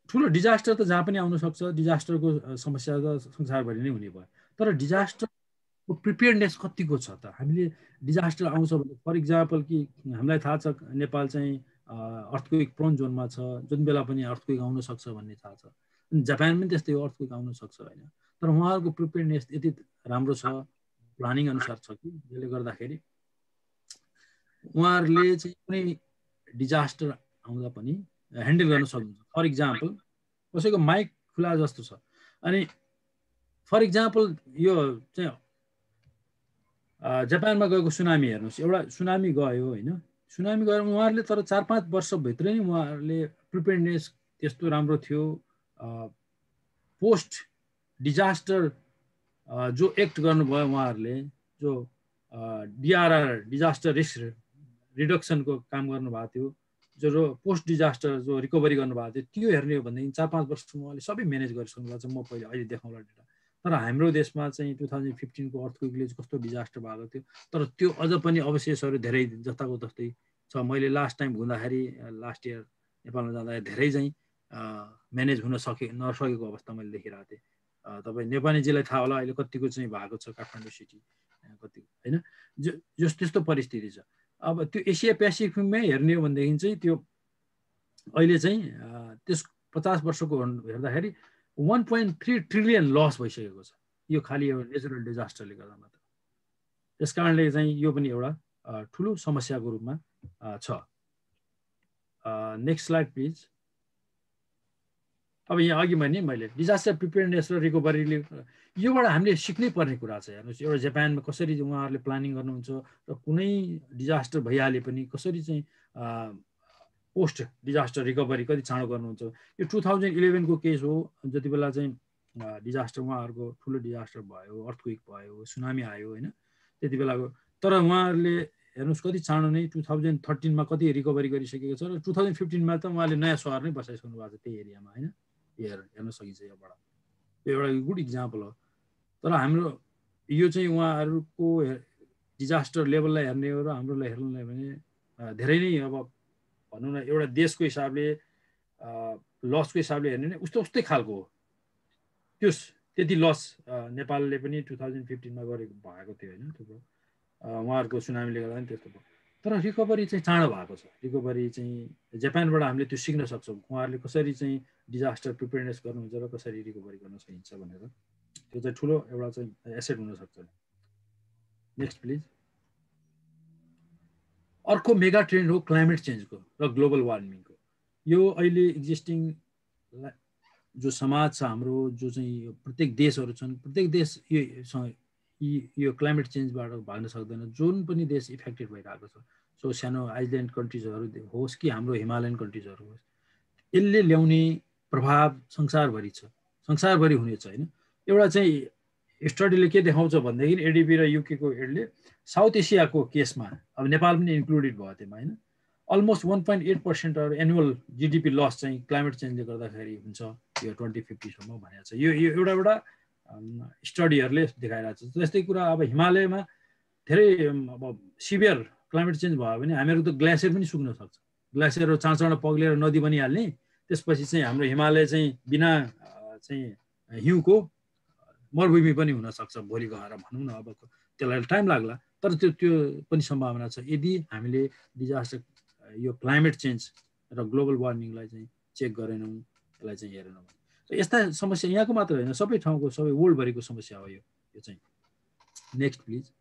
ठुलो डिजास्टर त जहाँ पनि आउन सक्छ, डिजास्टरको समस्या त संसारभरि नै हुने भयो, तर डिजास्टरको प्रिपेयर्डनेस कतिको छ त? हामीले डिजास्टर आउँछ भने फर इक्जाम्पल कि हामीलाई थाहा छ नेपाल चाहिँ अर्थक्वेक प्रोन जोनमा छ, जुन बेला पनि अर्थक्वेक आउन सक्छ भन्ने थाहा छ। जापान पनि त्यस्तै हो, अर्थक्वेक आउन सक्छ होइन, तर उहाँहरूको प्रिपेयर्डनेस यति राम्रो छ, प्लानिङ अनुसार छ कि जसले गर्दाखेरि उहाँहरूले चाहिँ कुनै डिजास्टर आउँदा पनि ह्यान्डल गर्न सक्नुहुन्छ। फर इक्जाम्पल कसैको माइक खुला जस्तो छ, अनि फर इक्जाम्पल यो चाहिँ जापानमा गएको सुनामी हेर्नुहोस्, एउटा सुनामी गयो होइन, सुनामी गएर उहाँहरूले तर 4-5 वर्षभित्रै नै उहाँहरूले प्रिपेयर्डनेस त्यस्तो राम्रो थियो। पोस्ट डिजास्टर जो एक्ट गर्नुभयो उहाँहरूले, जो डिआरआर डिजास्टर रिस्क रिडक्सनको काम गर्नुभएको थियो, जो पोस्ट डिजास्टर जो रिकभरी गर्नुभएको थियो, त्यो हेर्ने हो भनेदेखि 4-5 वर्षमा उहाँले सबै म्यानेज गरिसक्नु भएको छ। म पहिले अहिले देखाउँला डेटा। तर हाम्रो देशमा चाहिँ 2015 को अर्थक्वेकले कस्तो डिजास्टर भएको थियो, तर त्यो अझ पनि अवशेषहरू धेरै जताको तस्तै छ। मैले लास्ट टाइम घुम्दाखेरि लास्ट इयर नेपालमा जाँदाखेरि धेरै चाहिँ म्यानेज हुन नसकेको अवस्था मैले देखिरहेको थिएँ। तपाईँ नेपालीजीलाई थाहा होला अहिले कतिको चाहिँ भएको छ काठमाडौँ सिटी कति होइन, जस त्यस्तो परिस्थिति छ। अब त्यो एसिया पेसिफिकमै हेर्ने हो भनेदेखि चाहिँ त्यो अहिले चाहिँ त्यस 50 वर्षको हेर्दाखेरि 1.3 ट्रिलियन लस भइसकेको छ, यो खालि एउटा नेचुरल डिजास्टरले गर्दा मात्र। त्यस कारणले चाहिँ यो पनि एउटा ठुलो समस्याको रूपमा छ। Next slide please. अब यहाँ अघि मैले डिजास्टर प्रिपेयर्डनेस र रिकभरीले योबाट हामीले सिक्नै पर्ने कुरा छ। हेर्नुहोस् एउटा जापानमा कसरी उहाँहरूले प्लानिङ गर्नुहुन्छ र कुनै डिजास्टर भइहाले पनि कसरी चाहिँ पोस्ट डिजास्टर रिकभरी कति चाँडो गर्नुहुन्छ। यो 2011 को केस हो, जति बेला चाहिँ डिजास्टर उहाँहरूको ठुलो डिजास्टर भयो, अर्थक्वेक भयो, सुनामी आयो होइन, त्यति बेलाको। तर उहाँहरूले हेर्नुहोस् कति चाँडो नै 2013 मा कति रिकभरी गरिसकेको छ र 2015 मा त उहाँले नयाँ सहर नै बसाइसक्नु भएको छ त्यही एरियामा होइन। हेर्न सकिन्छ योबाट, यो एउटा गुड इक्जाम्पल हो। तर हाम्रो यो चाहिँ उहाँहरूको डिजास्टर लेभललाई हेर्ने हो र हाम्रोलाई हेर्नुलाई भने धेरै नै अब भनौँ न एउटा देशको हिसाबले लसको हिसाबले हेर्ने नै उस्तै खालको हो। त्यति लस नेपालले पनि 2015 मा गरेको भएको थियो होइन, थुप्रो उहाँहरूको सुनामीले गर्दा पनि त्यस्तो भयो। तर रिकभरी चाहिँ चाँडो भएको छ। रिकभरी चाहिँ जापानबाट हामीले त्यो सिक्न सक्छौँ, उहाँहरूले कसरी चाहिँ डिजास्टर प्रिपेयर्डनेस गर्नुहुन्छ र कसरी रिकभरी गर्न सकिन्छ भनेर। त्यो चाहिँ ठुलो एउटा चाहिँ एसेट हुनसक्छ। Next please. अर्को मेगा ट्रेन्ड हो क्लाइमेट चेन्जको र ग्लोबल वार्मिङको। यो अहिले एक्जिस्टिङ जो समाज छ हाम्रो, जो चाहिँ प्रत्येक देशहरू छन्, प्रत्येक देश यो क्लाइमेट चेन्जबाट भाग्न सक्दैन। जुन पनि देश इफेक्टेड भइरहेको छ, सो सानो आइल्यान्ड कन्ट्रिजहरू होस् कि हाम्रो हिमालयन कन्ट्रिजहरू होस्, यसले ल्याउने प्रभाव संसारभरि छ, संसारभरि हुनेछ होइन। एउटा चाहिँ स्टडीले के देखाउँछ भनेदेखि एडिबी र युकेको एडले साउथ एसियाको केसमा, अब नेपाल पनि इन्क्लुडेड भयो त्यसमा होइन, अलमोस्ट 1.8% एनुअल जिडिपी लस चाहिँ क्लाइमेट चेन्जले गर्दाखेरि हुन्छ यो 2050 सम्म भनेको छ। यो एउटा स्टडीहरूले देखाइरहेको छ। जस्तै कुरा अब हिमालयमा धेरै अब सिभियर क्लाइमेट चेन्ज भयो भने हामीहरू त ग्लेसियर पनि सुक्न सक्छ, ग्लेसियरहरू चाँडो पग्लेर नदी बनिहाल्ने, त्यसपछि चाहिँ हाम्रो हिमालय चाहिँ बिना चाहिँ हिउँको मरुभूमि पनि हुनसक्छ भोलि गएर भनौँ न। अब त्यसलाई टाइम लाग्ला, तर त्यो पनि सम्भावना छ यदि हामीले डिजास्टर यो क्लाइमेट चेन्ज र ग्लोबल वार्मिङलाई चाहिँ चेक गरेनौँ, यसलाई चाहिँ हेरेनौँ। यस्ता समस्या यहाँको मात्र होइन, सबै ठाउँको, सबै वर्ल्डभरिको समस्या हो यो चाहिँ। Next please.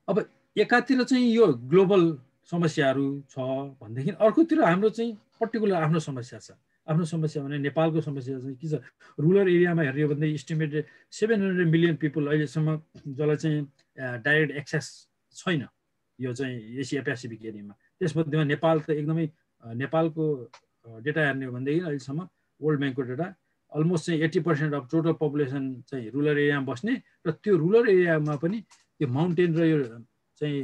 अब एकातिर चाहिँ यो ग्लोबल समस्याहरू छ भनेदेखि अर्कोतिर हाम्रो चाहिँ पर्टिकुलर आफ्नो समस्या छ। आफ्नो समस्या भने नेपालको समस्या चाहिँ के छ, रुरल एरियामा हेर्यो भने इस्टिमेटेड 700 मिलियन पिपल अहिलेसम्म जसलाई चाहिँ डाइरेक्ट एक्सेस छैन यो चाहिँ एसिया पेसिफिक एरियामा। त्यसमध्येमा नेपाल त एकदमै, नेपालको डेटा हेर्ने हो भनेदेखि अहिलेसम्म वर्ल्ड ब्याङ्कको डेटा अलमोस्ट चाहिँ 80% अफ टोटल पपुलेसन चाहिँ रुरल एरियामा बस्ने, र त्यो रुरल एरियामा पनि यो माउन्टेन र यो चाहिँ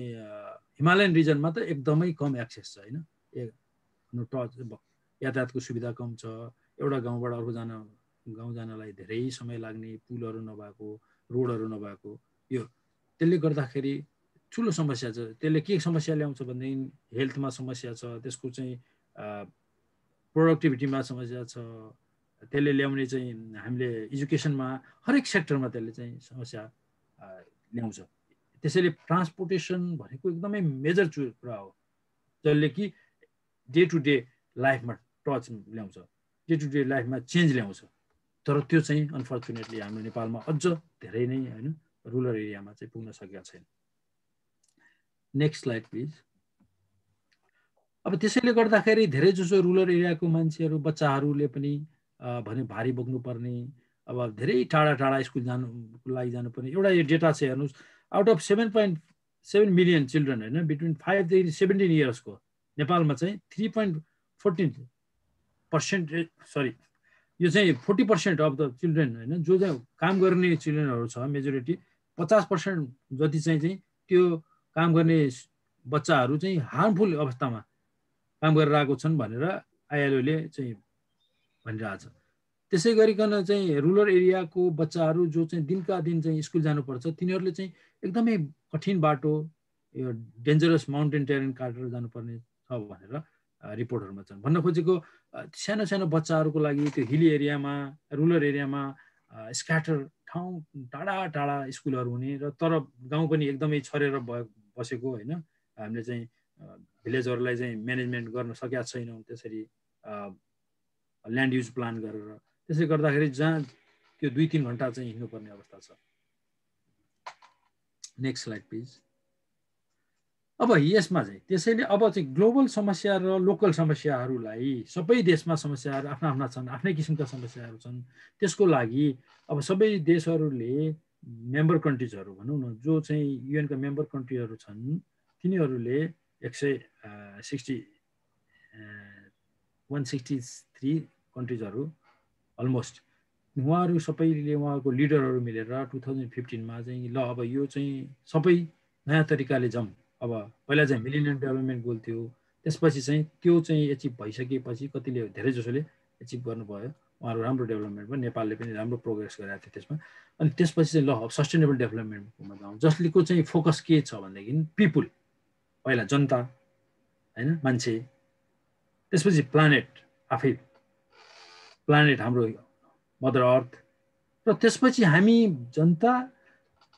हिमालयन रिजनमा त एकदमै कम एक्सेस छ होइन। यातायातको सुविधा कम छ, एउटा गाउँबाट अर्को गाउँ जानलाई धेरै समय लाग्ने, पुलहरू नभएको, रोडहरू नभएको, यो त्यसले गर्दाखेरि ठुलो समस्या छ। त्यसले के समस्या ल्याउँछ भनेदेखि हेल्थमा समस्या छ, त्यसको चाहिँ प्रोडक्टिभिटीमा समस्या छ, त्यसले ल्याउने चाहिँ हामीले एजुकेसनमा हरेक सेक्टरमा त्यसले चाहिँ समस्या ल्याउँछ। त्यसैले ट्रान्सपोर्टेसन भनेको एकदमै मेजर कुरा हो जसले कि डे टु डे लाइफमा टच ल्याउँछ, डे टु डे लाइफमा चेन्ज ल्याउँछ। तर त्यो चाहिँ अनफर्चुनेटली हाम्रो नेपालमा अझ धेरै नै होइन रुरल एरियामा चाहिँ पुग्न सकेका छैन। Next slide please. अब त्यसैले गर्दाखेरि धेरै जसो रुरल एरियाको मान्छेहरू, बच्चाहरूले पनि भने भारी बोक्नुपर्ने, अब धेरै टाढा टाढा स्कुल जानुको लागि जानुपर्ने। एउटा यो डेटा छ हेर्नुहोस्, आउट अफ 7.7 मिलियन चिल्ड्रेन होइन बिट्विन 5 देखि 17 इयर्सको नेपालमा चाहिँ 3.14% सरी यो चाहिँ 40% अफ द चिल्ड्रेन होइन जो चाहिँ काम गर्ने चिल्ड्रेनहरू छ, मेजोरिटी 50% जति चाहिँ त्यो काम गर्ने बच्चाहरू चाहिँ हार्मफुल अवस्थामा काम गरेर आएको छन् भनेर आइएलओले चाहिँ भनिरहेछ। त्यसै गरिकन चाहिँ रुरल एरियाको बच्चाहरू जो चाहिँ दिनका दिन चाहिँ स्कुल जानुपर्छ, तिनीहरूले चाहिँ एकदमै कठिन बाटो, यो डेन्जरस माउन्टेन टेरेन काटेर जानुपर्ने छ भनेर रिपोर्टहरूमा छन्। भन्न खोजेको सानो सानो बच्चाहरूको लागि त्यो हिली एरियामा, रुरल एरियामा स्क्याटर ठाउँ, टाढा टाढा स्कुलहरू हुने, र तर गाउँ पनि एकदमै छरेर बसेको होइन। हामीले चाहिँ भिलेजहरूलाई चाहिँ म्यानेजमेन्ट गर्न सकेका छैनौँ त्यसरी ल्यान्ड युज प्लान गरेर। त्यसले गर्दाखेरि जहाँ त्यो 2-3 घन्टा चाहिँ हिँड्नुपर्ने अवस्था छ। Next slide please. अब यसमा चाहिँ त्यसैले अब चाहिँ ग्लोबल समस्या र लोकल समस्याहरूलाई, सबै देशमा समस्याहरू आफ्ना आफ्ना छन्, आफ्नै किसिमका समस्याहरू छन्। त्यसको लागि अब सबै देशहरूले, मेम्बर कन्ट्रिजहरू भनौँ न, जो चाहिँ युएनका मेम्बर कन्ट्रीहरू छन्, तिनीहरूले 163 कन्ट्रिजहरू अलमोस्ट, उहाँहरू सबैले उहाँको लिडरहरू मिलेर 2015मा चाहिँ ल अब यो चाहिँ सबै नयाँ तरिकाले जाउँ। अब पहिला चाहिँ मिलेनियम डेभलपमेन्ट गोल थियो, त्यसपछि चाहिँ त्यो चाहिँ एचिभ भइसकेपछि कतिले धेरै जसोले एचिभ गर्नुभयो, उहाँहरू राम्रो डेभलपमेन्ट भयो, नेपालले पनि राम्रो प्रोग्रेस गरेको थियो त्यसमा। अनि त्यसपछि चाहिँ ल अब सस्टेनेबल डेभलपमेन्टमा जाउँ, जसलेको चाहिँ फोकस के छ भनेदेखि पिपुल, पहिला जनता होइन, मान्छे, त्यसपछि प्लानेट आफै, प्लानेट हाम्रो मदर अर्थ, र त्यसपछि हामी जनता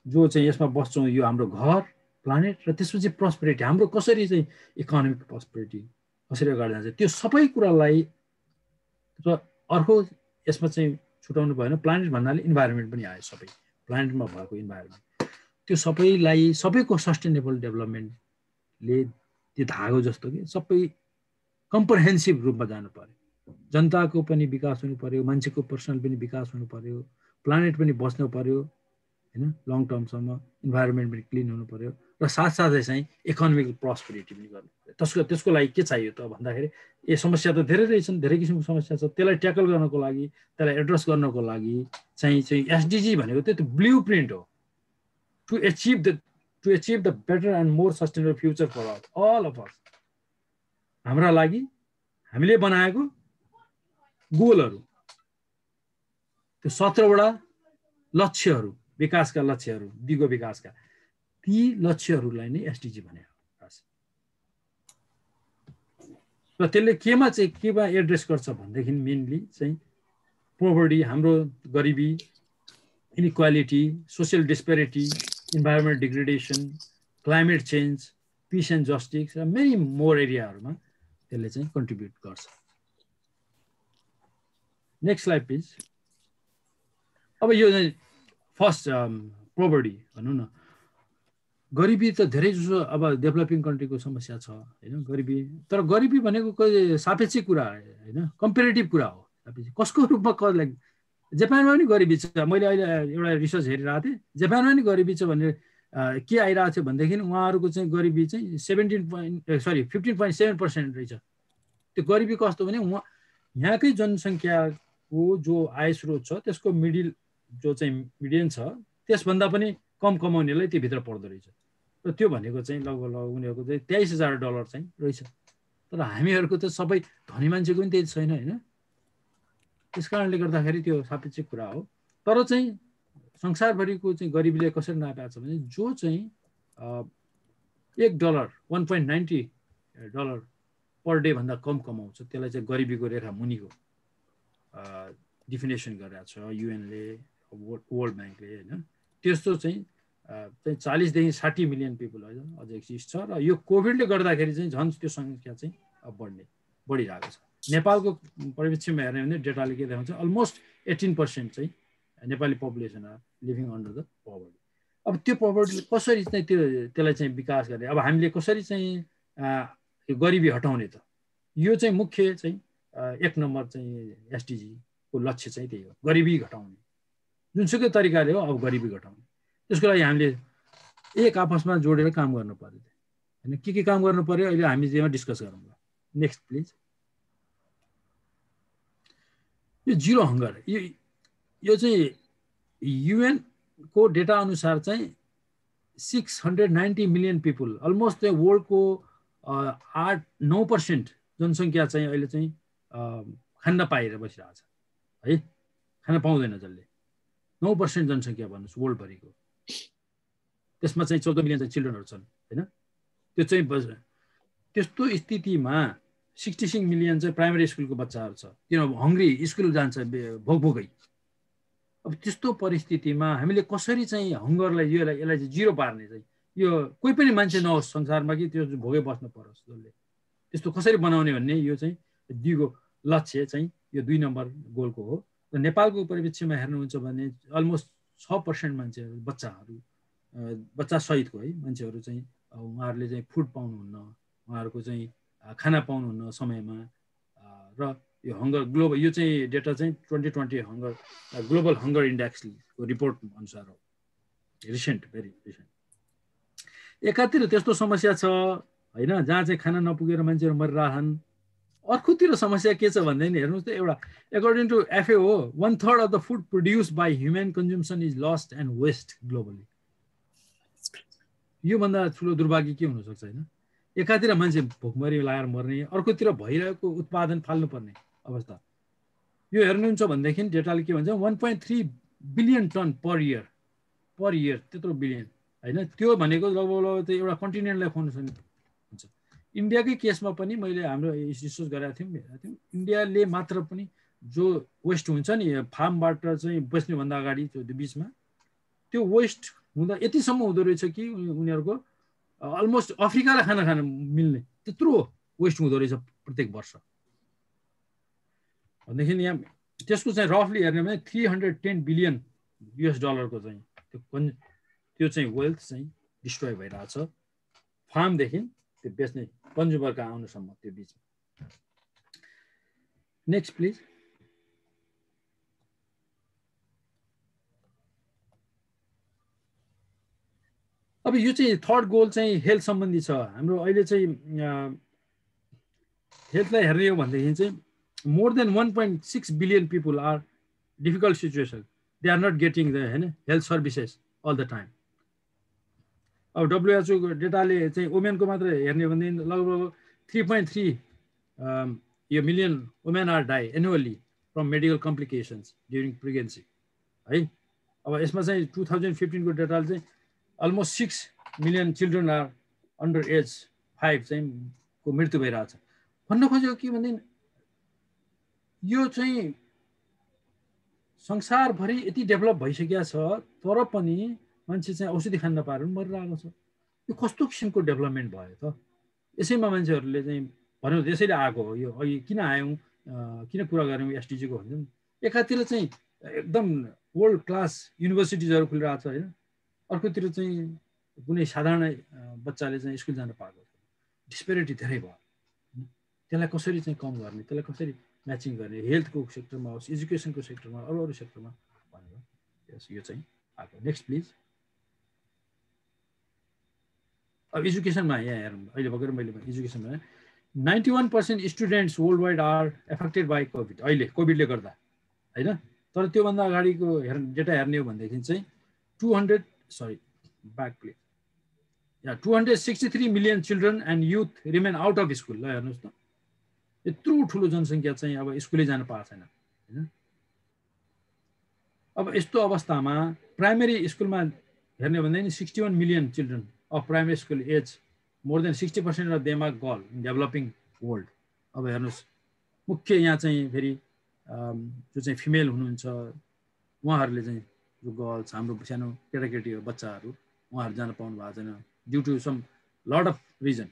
जो चाहिँ यसमा बस्छौँ, यो हाम्रो घर प्लानेट, र त्यसपछि प्रस्पेरिटी, हाम्रो कसरी चाहिँ इकोनोमिक प्रस्पेरिटी कसरी अगाडि जान्छ, त्यो सबै कुरालाई। र अर्को यसमा चाहिँ छुटाउनु भएन। प्लानेट भन्नाले इन्भाइरोमेन्ट पनि आयो, सबै प्लानेटमा भएको इन्भाइरोमेन्ट, त्यो सबैलाई सबैको सस्टेनेबल डेभलपमेन्टले त्यो धागो जस्तो कि सबै कम्प्रहेन्सिभ रूपमा जानु पर्यो। जनताको पनि विकास हुनु पर्यो, मान्छेको पर्सनल पनि विकास हुनु पर्यो, प्लानेट पनि बच्नु पर्यो हैन, लङ टर्मसम्म इन्भाइरोमेन्ट पनि क्लिन हुनु पर्यो, र साथसाथै चाहिँ इकोनोमिकल प्रस्पेरिटी पनि गर्नु पर्यो। त्यसको लागि के चाहियो त भन्दाखेरि समस्या त धेरै रहेछन्, धेरै किसिमको समस्या छ। त्यसलाई ट्याकल गर्नको लागि, त्यसलाई एड्रेस गर्नको लागि चाहिँ एसडिजी भनेको त्यो ब्लु प्रिन्ट हो to achieve the better and more sustainable future for all of us. हाम्रा लागि हामीले बनाएको गोलहरू, त्यो 17वटा लक्ष्यहरू, विकासका लक्ष्यहरू, दिगो विकासका, ती लक्ष्यहरूलाई नै एसडिजी भनेको। र त्यसले केमा एड्रेस गर्छ भनेदेखि मेनली चाहिँ पोभर्टी, हाम्रो गरिबी, inequality, social disparity, environment degradation, climate change, piece and justice र मेनी मोर एरियाहरूमा त्यसले चाहिँ कन्ट्रिब्युट गर्छ। Next slide please. अब यो चाहिँ फर्स्ट पोभर्टी भनौँ न, गरिबी त धेरै जसो अब डेभलपिङ कन्ट्रीको समस्या छ हैन, गरिबी। तर गरिबी भनेको सापेक्षिक कुरा हैन, कम्पेरेटिभ कुरा हो। कसको रूपमा कसलाई, जापानमा पनि गरिबी छ। मैले अहिले एउटा रिसर्च हेरिरहेको थिएँ, जापानमा पनि गरिबी छ भनेर के आइरहेको थियो भनेदेखि उहाँहरूको चाहिँ गरिबी चाहिँ 15.7% रहेछ। त्यो गरिबी कस्तो भने यहाँकै जनसङ्ख्याको जो आय स्रोत छ त्यसको जो चाहिँ मिडियन छ त्यसभन्दा पनि कम कमाउनेलाई त्योभित्र पर्दो रहेछ। र त्यो भनेको चाहिँ लगभग उनीहरूको चाहिँ $23,000 चाहिँ रहेछ। तर हामीहरूको त सबै धनी मान्छेको पनि त्यति छैन हैन। त्यस कारणले गर्दाखेरि त्यो सापेक्षिक कुरा हो। तर चाहिँ संसारभरिको चाहिँ गरिबीले कसरी नापेको छ भने जो चाहिँ $1.90 पर डे भन्दा कम कमाउँछ त्यसलाई चाहिँ गरिबीको रेखा मुनिको डिफिनेसन गरेको छ युएनले, वर्ल्ड ब्याङ्कले हैन। त्यस्तो चाहिँ 40 देखि 60 मिलियन पिपल अझ एक्जिस्ट छ। र यो कोभिडले गर्दाखेरि चाहिँ झन् त्यो सङ्ख्या चाहिँ बढिरहेको छ। नेपालको परिप्रेक्ष्यमा हेर्ने भने डेटाले के देखाउँछ, अलमोस्ट 18% चाहिँ Nepali population are living under the poverty. अब त्यो पवर्टीले कसरी चाहिँ त्यसलाई चाहिँ विकास गर्ने, अब हामीले कसरी चाहिँ यो गरिबी हटाउने त, यो चाहिँ मुख्य चाहिँ 1 नम्बर चाहिँ एसडिजी को लक्ष्य चाहिँ त्यही हो, गरिबी घटाउने। जुनसुकै तरिकाले हो अब गरिबी घटाउने। त्यसको लागि हामीले एक आपसमा जोडेर काम गर्नु पर्यो हैन। के काम गर्नु पर्यो अहिले हामी जेमा डिस्कस गरौँ। Next please. यो जिरो हङ्गर, यो चाहिँ युएन को डेटा अनुसार चाहिँ 690 मिलियन पिपल, अलमोस्ट चाहिँ वर्ल्डको 8-9% जनसङ्ख्या चाहिँ अहिले चाहिँ खान पाएर बसिरहेको छ है, खान पाउँदैन जसले। 9% जनसङ्ख्या भन्नुहोस् वर्ल्डभरिको। त्यसमा चाहिँ 14 मिलियन चाहिँ चिल्ड्रनहरू छन् हैन। त्यो चाहिँ त्यस्तो स्थितिमा 66 मिलियन चाहिँ प्राइमेरी स्कुलको बच्चाहरू छ, किनभने हङ्ग्री स्कुल जान्छ भोकभोकै। अब त्यस्तो परिस्थितिमा हामीले कसरी चाहिँ हङ्गरलाई यसलाई चाहिँ जिरो पार्ने चाहिँ, यो कोही पनि मान्छे नहोस् संसारमा कि त्यो भोगै बस्नु परोस् जसले, त्यस्तो कसरी बनाउने भन्ने यो चाहिँ दिगो लक्ष्य चाहिँ यो 2 नम्बर गोलको हो। र नेपालको परिप्रेक्ष्यमा हेर्नुहुन्छ भने अलमोस्ट 6% मान्छेहरू, बच्चा सहितको है मान्छेहरू चाहिँ उहाँहरूले चाहिँ फुड पाउनुहुन्न, उहाँहरूको चाहिँ खाना पाउनुहुन्न समयमा। र यो हङ्गर ग्लोबल, यो चाहिँ डेटा चाहिँ 2020 हङ्गर ग्लोबल हङ्गर इन्डेक्सको रिपोर्ट अनुसार हो, रिसेन्ट, भेरी रिसेन्ट। एकातिर त्यस्तो समस्या छ हैन, जहाँ चाहिँ खाना नपुगेर मान्छेहरू मरिरहन्। अर्कोतिर समस्या के छ भन्दाखेरि हेर्नुहोस् त, एउटा according to FAO 1/3 of the food produced by human consumption is lost and waste globally. योभन्दा ठुलो दुर्भाग्य के हुनसक्छ हैन। एकातिर मान्छे भोकमरी लगाएर मर्ने, अर्कोतिर भइरहेको उत्पादन फाल्नुपर्ने अवस्था। यो हेर्नुहुन्छ भनेदेखि डेटाले के भन्छ, 1.3 बिलियन टन पर इयर, त्यत्रो बिलियन हैन। त्यो भनेको लगभग त एउटा कन्टिनेन्टलाई खुवाउनु हुन्छ। इन्डियाकै केसमा पनि मैले हाम्रो रिसर्च गरेका थियौँ, इन्डियाले मात्र पनि जो वेस्ट हुन्छ नि फार्मबाट चाहिँ बेच्नुभन्दा अगाडि त्यो बिचमा, त्यो वेस्ट हुँदा यतिसम्म हुँदो रहेछ कि उनीहरूको अलमोस्ट अफ्रिकालाई खाना खान मिल्ने त्यत्रो वेस्ट हुँदो रहेछ प्रत्येक वर्ष। भनेदेखि यहाँ त्यसको चाहिँ रफली हेर्ने भने 310 बिलियन US डलरको चाहिँ त्यो चाहिँ वेल्थ चाहिँ डिस्ट्रोय भइरहेछ फार्मदेखि त्यो बेच्ने कन्ज्युमरको आउनुसम्म त्यो बिचमा। Next please. अब यो चाहिँ थर्ड गोल चाहिँ हेल्थ सम्बन्धी छ हाम्रो। अहिले चाहिँ हेल्थलाई हेर्ने हो भनेदेखि चाहिँ more than 1.6 billion people are difficult situation, they are not getting the होइन health services all the time. अब WHO को डेटाले चाहिँ वुमेनको मात्र हेर्ने हो भनेदेखि लगभग 3.3 यो million women are die annually from medical complications during pregnancy है। अब यसमा चाहिँ 2015 को डेटाले चाहिँ almost 6 million children are under age 5 चाहिँ को मृत्यु भइरहेछ। भन्न खोजेको के भनेदेखि यो चाहिँ संसारभरि यति डेभलप भइसकेको छ तर पनि मान्छे चाहिँ औषधि खान नपाएर मरिरहेको छ। यो कस्तो किसिमको डेभलपमेन्ट भयो त? यसैमा मान्छेहरूले चाहिँ भन्यो यसैले आएको हो। यो अघि किन आयौँ किन कुरा गऱ्यौँ SDG को भन्छौँ। एकातिर चाहिँ एकदम वर्ल्ड क्लास युनिभर्सिटिजहरू खुलिरहेको छ होइन, अर्कोतिर चाहिँ कुनै साधारण बच्चाले चाहिँ स्कुल जान पाएको छ। डिस्पेरिटी धेरै भयो। त्यसलाई कसरी चाहिँ कम गर्ने, त्यसलाई कसरी म्याचिङ गर्ने, हेल्थको सेक्टरमा होस् एजुकेसनको सेक्टरमा अरू सेक्टरमा भनेर यो चाहिँ आएको। Next please. अब एजुकेसनमा यहाँ हेरौँ, अहिले भर्खर मैले एजुकेसनमा 91% students worldwide are affected by COVID. अहिले कोभिडले गर्दा होइन, तर त्योभन्दा अगाडिको डेटा हेर्ने हो भनेदेखि चाहिँ 263 million children and youth remain out of school. ल हेर्नुहोस् त, यत्रो ठुलो जनसङ्ख्या चाहिँ अब स्कुलै जान पाएको छैन होइन। अब यस्तो अवस्थामा प्राइमेरी स्कुलमा हेर्ने हो भनेदेखि 61 million children of primary school age more than 60% of them are girl in developing world. अब हेर्नुहोस् मुख्य यहाँ चाहिँ फेरि जो चाहिँ फिमेल हुनुहुन्छ उहाँहरूले चाहिँ जो गर्ल्स हाम्रो सानो केटाकेटी बच्चाहरू उहाँहरू जान पाउनु भएको छैन due to some lot of reason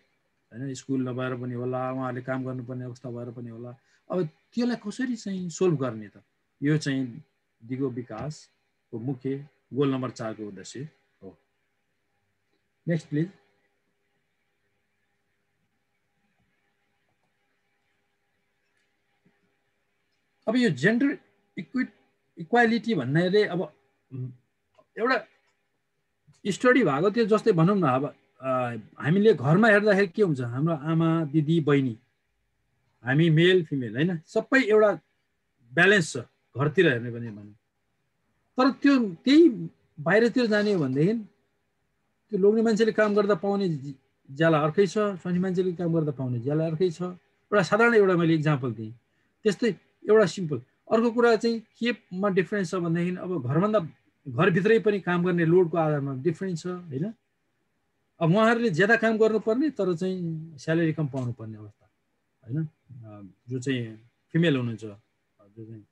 होइन। स्कुल नभएर पनि होला, उहाँहरूले काम गर्नुपर्ने अवस्था भएर पनि होला। अब त्यसलाई कसरी चाहिँ सोल्भ गर्ने त? यो चाहिँ दिगो विकासको मुख्य गोल नम्बर 4 को उद्देश्य हो। Next please. अब यो जेन्डर इक्वालिटी भन्नाले अब एउटा स्टडी भएको थियो जस्तै भनौँ न। अब हामीले घरमा हेर्दाखेरि के हुन्छ, हाम्रो आमा दिदी बहिनी हामी मेल फिमेल होइन सबै एउटा ब्यालेन्स छ घरतिर हेर्ने पनि भनौँ। तर त्यो त्यही बाहिरतिर जाने हो भनेदेखि त्यो लोग्ने मान्छेले काम गर्दा पाउने ज्याला अर्कै छ, स्वास्नी मान्छेले काम गर्दा पाउने ज्याला अर्कै छ। एउटा साधारण एउटा मैले इक्जाम्पल दिएँ। त्यस्तै एउटा सिम्पल अर्को कुरा चाहिँ केमा डिफ्रेन्स छ भनेदेखि अब घरभित्रै पनि काम गर्ने लोडको आधारमा डिफ्रेन्स छ होइन। अब उहाँहरूले ज्यादा काम गर्नुपर्ने तर चाहिँ स्यालेरी कम पाउनुपर्ने अवस्था होइन। जो चाहिँ फिमेल हुनुहुन्छ, जो चाहिँ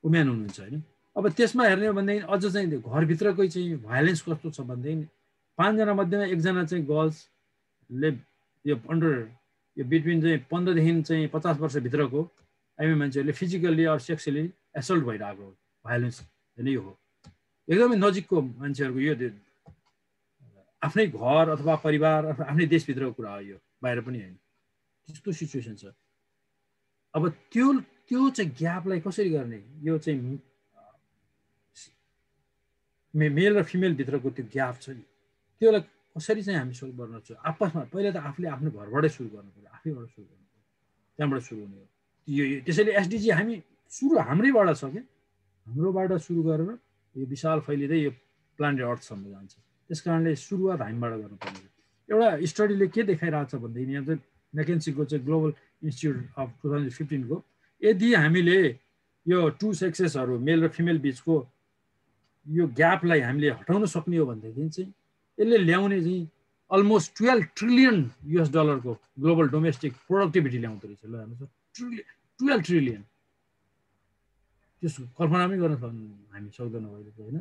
वुमेन हुनुहुन्छ होइन। अब त्यसमा हेर्ने हो भनेदेखि अझ चाहिँ घरभित्रकै चाहिँ भाइलेन्स कस्तो छ भनेदेखि 5 जना मध्येमा 1 जना चाहिँ गर्ल्सले यो अन्डर यो बिट्विन चाहिँ 15 देखि चाहिँ 50 वर्षभित्रको आइमी मान्छेहरूले फिजिकल्ली अर सेक्सुअली एसल्ट भइरहेको भाइलेन्स होइन। यो हो एकदमै नजिकको मान्छेहरूको यो आफ्नै घर अथवा परिवार अथवा आफ्नै देशभित्रको कुरा हो, यो बाहिर पनि होइन। त्यस्तो सिचुएसन छ। अब त्यो चाहिँ ग्यापलाई कसरी गर्ने, यो चाहिँ मेल र फिमेल भित्रको त्यो ग्याप छ नि, त्यसलाई कसरी चाहिँ हामी सोल्भ गर्न सक्छौँ? आपसमा पहिला त आफूले आफ्नो घरबाटै सुरु गर्नु पऱ्यो, आफैबाट सुरु गर्नु पऱ्यो, त्यहाँबाट सुरु हुने हो। त्यसैले SDG हामी सुरु हाम्रैबाट छ क्या, हाम्रोबाट सुरु गरेर यो विशाल फैलिँदै यो प्लानेट अर्थसम्म जान्छ। त्यस कारणले सुरुवात हामीबाट गर्नुपर्ने। एउटा स्टडीले के देखाइरहेको छ भनेदेखि यहाँ चाहिँ मेकेन्सीको चाहिँ ग्लोबल इन्स्टिट्युट अफ 2015 को यदि हामीले यो 2 सेक्सेसहरू मेल र फिमेल बिचको यो ग्यापलाई हामीले हटाउन सक्ने हो भनेदेखि चाहिँ यसले ल्याउने चाहिँ अलमोस्ट 12 ट्रिलियन US डलरको ग्लोबल डोमेस्टिक प्रोडक्टिभिटी ल्याउँदो रहेछ। ल हेर्नुहोस् 12 ट्रिलियन, त्यसको कल्पना पनि गर्न हामी सक्दैनौँ अहिले होइन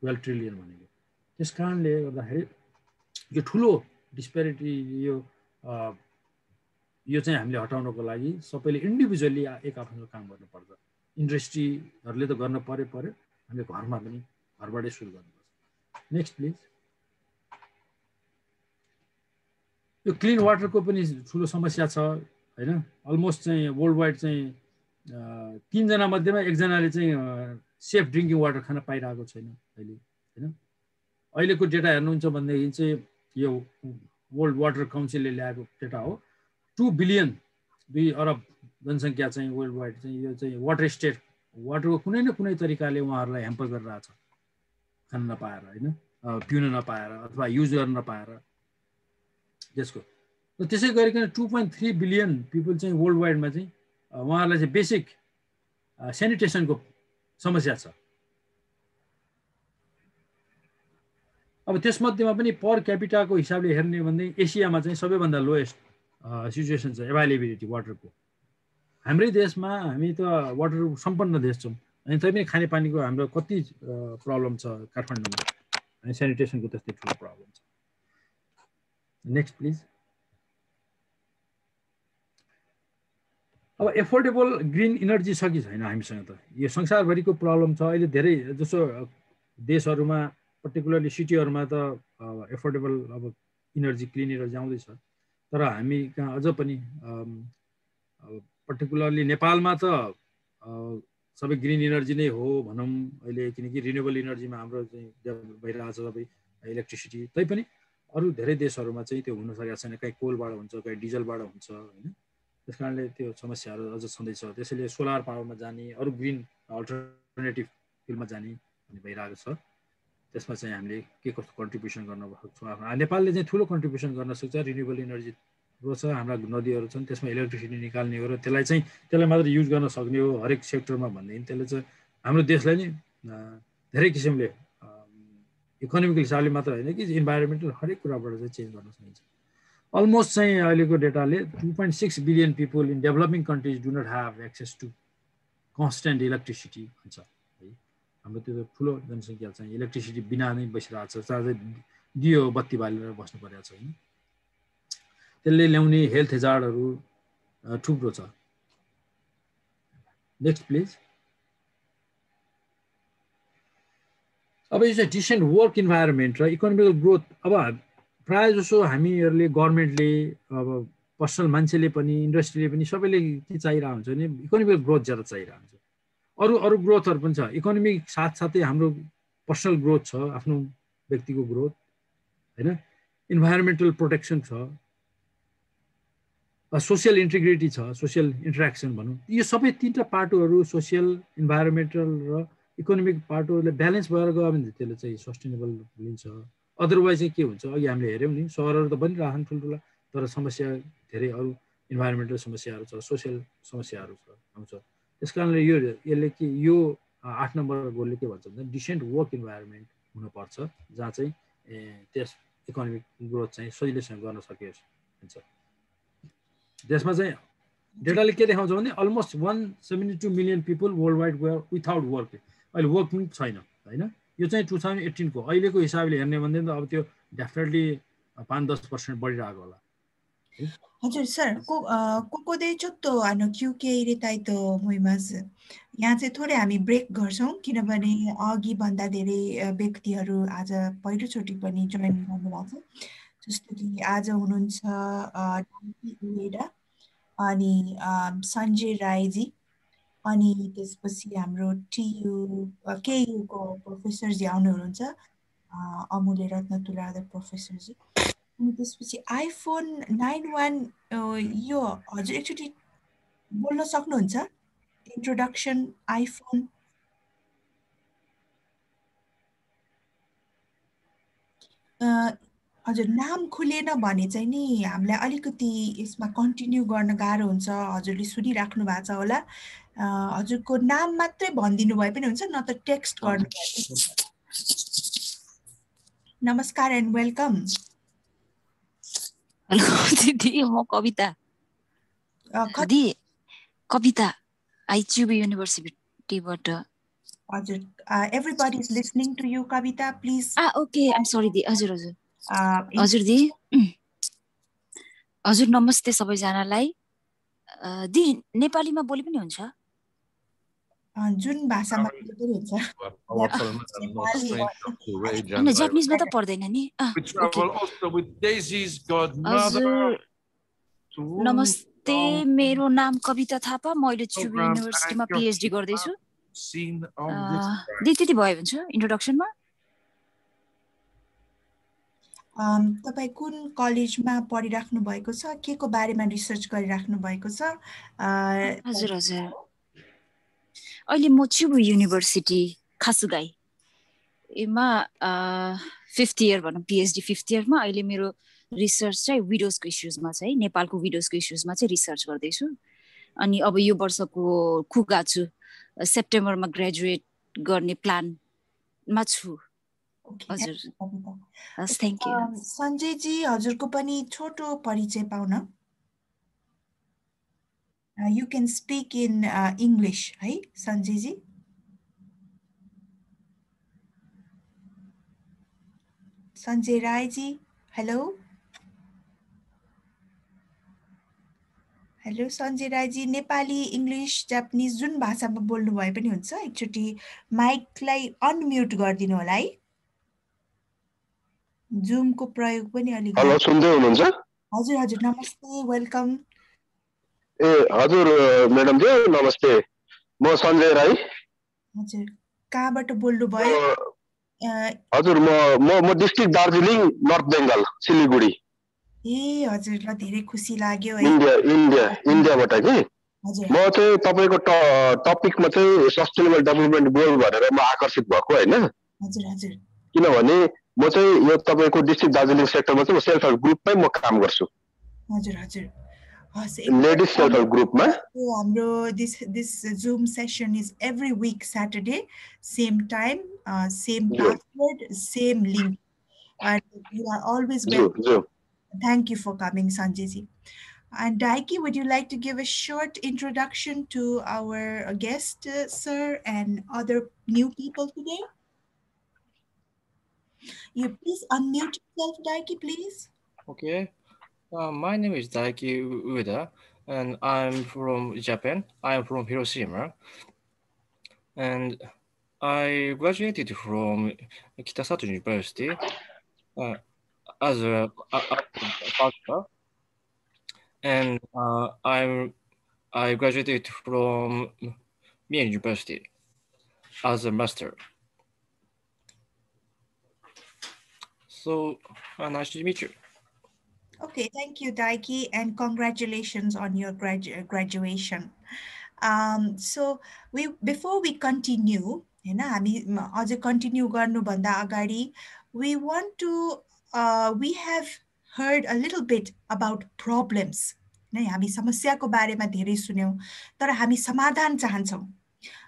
12 ट्रिलियन भनेको। त्यस कारणले गर्दाखेरि यो ठुलो डिस्पेरिटी यो यो चाहिँ हामीले हटाउनको लागि सबैले इन्डिभिजुअली एक आफ्नो काम गर्नुपर्छ। इन्डस्ट्रीहरूले त गर्न पर्यो, हामीले घरमा पनि घरबाटै सुरु गर्नुपर्छ। Next please. यो क्लिन वाटरको पनि ठुलो समस्या छ हैन। अलमोस्ट चाहिँ वर्ल्ड वाइड चाहिँ 3 जना मध्येमा 1 जनाले चाहिँ सेफ ड्रिङ्किङ वाटर खान पाइरहेको छैन अहिले हैन। अहिलेको डेटा हेर्नुहुन्छ भनेदेखि चाहिँ यो वर्ल्ड वाटर काउन्सिलले ल्याएको डेटा हो। 2 बिलियन 2 अरब जनसङ्ख्या चाहिँ वर्ल्ड वाइड चाहिँ यो चाहिँ वाटर स्टेट, वाटरको कुनै न कुनै तरिकाले उहाँहरूलाई ह्याम्पर गरिरहेछ, खान नपाएर हैन, पिउन नपाएर अथवा युज गर्न नपाएर त्यसको। र त्यसै गरिकन 2.3 बिलियन पिपल चाहिँ वर्ल्ड वाइडमा चाहिँ उहाँहरूलाई चाहिँ बेसिक सेनिटेसनको समस्या छ। अब त्यसमध्येमा पनि पर क्यापिटाको हिसाबले हेर्ने भने एसियामा चाहिँ सबैभन्दा लोएस्ट सिचुएसन छ एभाइलेबिलिटी वाटरको। हाम्रै देशमा हामी त वाटर सम्पन्न देश छौँ अनि तैपनि खानेपानीको हाम्रो कति प्रब्लम छ काठमाडौँमा, अनि सेनिटेसनको त्यस्तै ठुलो प्रब्लम छ। Next please. अब एफोर्डेबल ग्रिन इनर्जी छ कि छैन हामीसँग त, यो संसारभरिको प्रब्लम छ। अहिले धेरै जसो देशहरूमा पर्टिकुलरली सिटीहरूमा त एफोर्डेबल अब इनर्जी, क्लिन इनर्जी आउँदैछ, तर हामी कहाँ अझ पनि पर्टिकुलरली नेपालमा त सबै ग्रिन इनर्जी नै हो भनौँ अहिले, किनकि रिन्युएबल इनर्जीमा हाम्रो चाहिँ डेभलप भइरहेको छ सबै इलेक्ट्रिसिटी। तैपनि अरू धेरै देशहरूमा चाहिँ त्यो हुन सकेको छैन, कहीँ कोलबाट हुन्छ, कहीँ डिजलबाट हुन्छ होइन। त्यस कारणले त्यो समस्याहरू अझ छँदैछ। त्यसैले सोलर पावरमा जाने, अरू ग्रिन अल्टरनेटिभ फिल्डमा जाने भन्ने भइरहेको छ। त्यसमा चाहिँ हामीले के कस्तो कन्ट्रिब्युसन गर्न सक्छौँ। नेपालले चाहिँ ठुलो कन्ट्रिब्युसन गर्न सक्छ। रिन्युएबल इनर्जी छ, हाम्रा नदीहरू छन्, त्यसमा इलेक्ट्रिसिटी निकाल्ने हो र त्यसलाई मात्र युज गर्न सक्ने हो हरेक सेक्टरमा भनेदेखि त्यसले चाहिँ हाम्रो देशलाई नै धेरै किसिमले इकोनोमिकल हिसाबले मात्र होइन कि इन्भाइरोमेन्टल हरेक कुराबाट चाहिँ चेन्ज गर्न सकिन्छ। अलमोस्ट चाहिँ अहिलेको डेटाले 2.6 billion people in developing countries do not have access to constant electricity भन्छ है। हाम्रो त्यो ठुलो जनसङ्ख्या चाहिँ इलेक्ट्रिसिटी बिना नै बसिरहेको छ, चाहे दियो बत्ती बालेर बस्नु परेको छ होइन। त्यसले ल्याउने हेल्थ हेजार्डहरू थुप्रो छ। Next please. अब यो चाहिँ डिसेन्ट वर्क इन्भाइरोमेन्ट र इकोनोमिकल ग्रोथ। अब प्रायः जसो हामीहरूले गभर्मेन्टले अब पर्सनल मान्छेले पनि इन्डस्ट्रीले पनि सबैले के चाहिरहेको हुन्छ भने इकोनोमिकल ग्रोथ ज्यादा चाहिरहेको हुन्छ। अरू ग्रोथहरू पनि छ, इकोनोमिक साथसाथै हाम्रो पर्सनल ग्रोथ छ, आफ्नो व्यक्तिको ग्रोथ होइन, इन्भाइरोमेन्टल प्रोटेक्सन छ, सोसियल इन्टिग्रिटी छ, सोसियल इन्टरेक्सन भनौँ। यो सबै 3टा पाटोहरू सोसियल, इन्भाइरोमेन्टल र इकोनोमिक पाटोहरूले ब्यालेन्स भएर गयो भने त्यसले चाहिँ सस्टेनेबल लिन्छ। अदरवाइज चाहिँ के हुन्छ, अघि हामीले हेऱ्यौँ नि सहरहरू त बनिरहेछन् ठुल्ठुला, तर समस्या धेरै अरू इन्भाइरोमेन्टल समस्याहरू छ, सोसियल समस्याहरू छ आउँछ। त्यस कारणले यसले के यो 8 नम्बर गोलले के भन्छ भने डिसेन्ट वर्क इन्भाइरोमेन्ट हुनुपर्छ, जहाँ चाहिँ त्यस इकोनोमिक ग्रोथ चाहिँ सजिलैसँग गर्न सकियोस् हुन्छ। त्यसमा चाहिँ डेटाले के देखाउँछ भने almost 172 million people worldwide were without work. अहिले वर्क पनि छैन होइन। यो चाहिँ 2018 को अहिलेको हिसाबले हेर्ने भने त अब त्यो डेफिनेटली 5-10% बढिरहेको होला। हजुर सर, को दे चोत्तो क्युके इरेताइतो मुइमास यहाँ चाहिँ थोरै हामी ब्रेक गर्छौँ, किनभने अघि भन्दा धेरै व्यक्तिहरू आज पहिलोचोटि पनि जोइन गर्नुभएको छ। जस्तो कि आज हुनुहुन्छ अनि सञ्जय राईजी, अनि त्यसपछि हाम्रो केयुको प्रोफेसरजी आउनुहुन्छ, अमूल्य रत्न तुलाधर प्रोफेसरजी। अनि त्यसपछि आइफोन 91 यो हजुर एकचोटि बोल्न सक्नुहुन्छ? Introduction iPhone. हजुर नाम खुलेन भने चाहिँ नि हामीलाई अलिकति यसमा कन्टिन्यू गर्न गाह्रो हुन्छ। हजुरले सुनिराख्नु भएको छ होला। हजुरको नाम मात्रै भनिदिनु भए पनि हुन्छ, न त टेक्स्ट गर्नु भए पनि हुन्छ। नमस्कार एन्ड वेलकम। हेलो दिदी, म कविता दिदी, कविता आइचिबी युनिभर्सिटीबाट। हजुर, everybody is listening to you Kavita, please. Okay, I am sorry दी। हजुर दी। हजुर नमस्ते सबैजनालाई। दि नेपालीमा बोले पनि हुन्छ? जुन भाषामा बोले पनि हुन्छ। होइन, जापानिजमा त पर्दैन नि? We travel also with Daisy's godmother. नमस्ते, मेरो नाम कविता थापा, म अहिले चुबी युनिभर्सिटीमा PhD गर्दैछु। दि त्यति भयो भन्छ इन्ट्रोडक्सनमा? तपाईँ कुन कलेजमा पढिराख्नु भएको छ, के को बारेमा रिसर्च गरिराख्नु भएको छ? हजुर हजुर, अहिले म चुबी युनिभर्सिटी खासुगाईमा 5th इयर भनौँ, PhD 5th इयरमा। अहिले मेरो रिसर्च चाहिँ विडोजको इस्युजमा छ है, नेपालको विडोजको इस्युजमा चाहिँ रिसर्च गर्दैछु। अनि अब यो वर्षको खुगाछु, सेप्टेम्बरमा ग्रेजुएट गर्ने प्लानमा छु। हजुर, हस्, थ्याङ्क यू। सञ्जयजी, हजुरको पनि छोटो परिचय पाउन? You can speak in English, है सञ्जयजी? सञ्जय रायजी, हेलो। हेलो सञ्जय रायजी, नेपाली, इङ्ग्लिस, जापानिज जुन भाषामा बोल्नु भए पनि हुन्छ। एकचोटि माइकलाई अनम्युट गरिदिनु होला है। जुमको प्रयोग पनि अलि। हेलो, सुन्दै हुनुहुन्छ? हजुर हजुर, नमस्ते, वेलकम। ए हजुर म्याडम जी, नमस्ते, म सञ्जय राई। हजुर, कहाँबाट बोल्नु भयो? हजुर, म डिस्ट्रिक्ट दार्जिलिङ, नर्थ बेङ्गाल, सिलिगुडी। ए हजुर, ल धेरै खुसी लाग्यो है। इन्डियाबाट कि म चाहिँ तपाईँको टपिकमा चाहिँ सस्टेनेबल डेभलपमेन्ट गोल भनेर म आकर्षित भएको होइन। हजुर हजुर, किनभने म चाहिँ यो तपाईँको डिस्ट्रिक्ट दार्जिलिङ सेक्टरमा चाहिँ सेल्फ हेल्प ग्रुपमै म काम गर्छु। हजुर हजुर, लेडिज सेल्फ हेल्प ग्रुपमा। हाम्रो this Zoom session is every week Saturday, same time, same password, same link, and you are always welcome. Thank you for coming, Sanjayji. And Daiki, would you like to give a short introduction to our guest, sir, and other new people today? You please unmute yourself, Daiki, please. Okay. My name is Daiki Ueda, and I'm from Japan. I'm from Hiroshima. And I graduated from Kitasato University as a bachelor. And I graduated from Mie University as a master. So nice to meet you. Okay, thank you, Daiki, and congratulations on your graduation. So before we continue, continue गर्नुभन्दा अगाडि, we want to we have heard a little bit about problems. नै हामी समस्याको बारेमा धेरै सुन्यौं, तर हामी समाधान चाहन्छौं।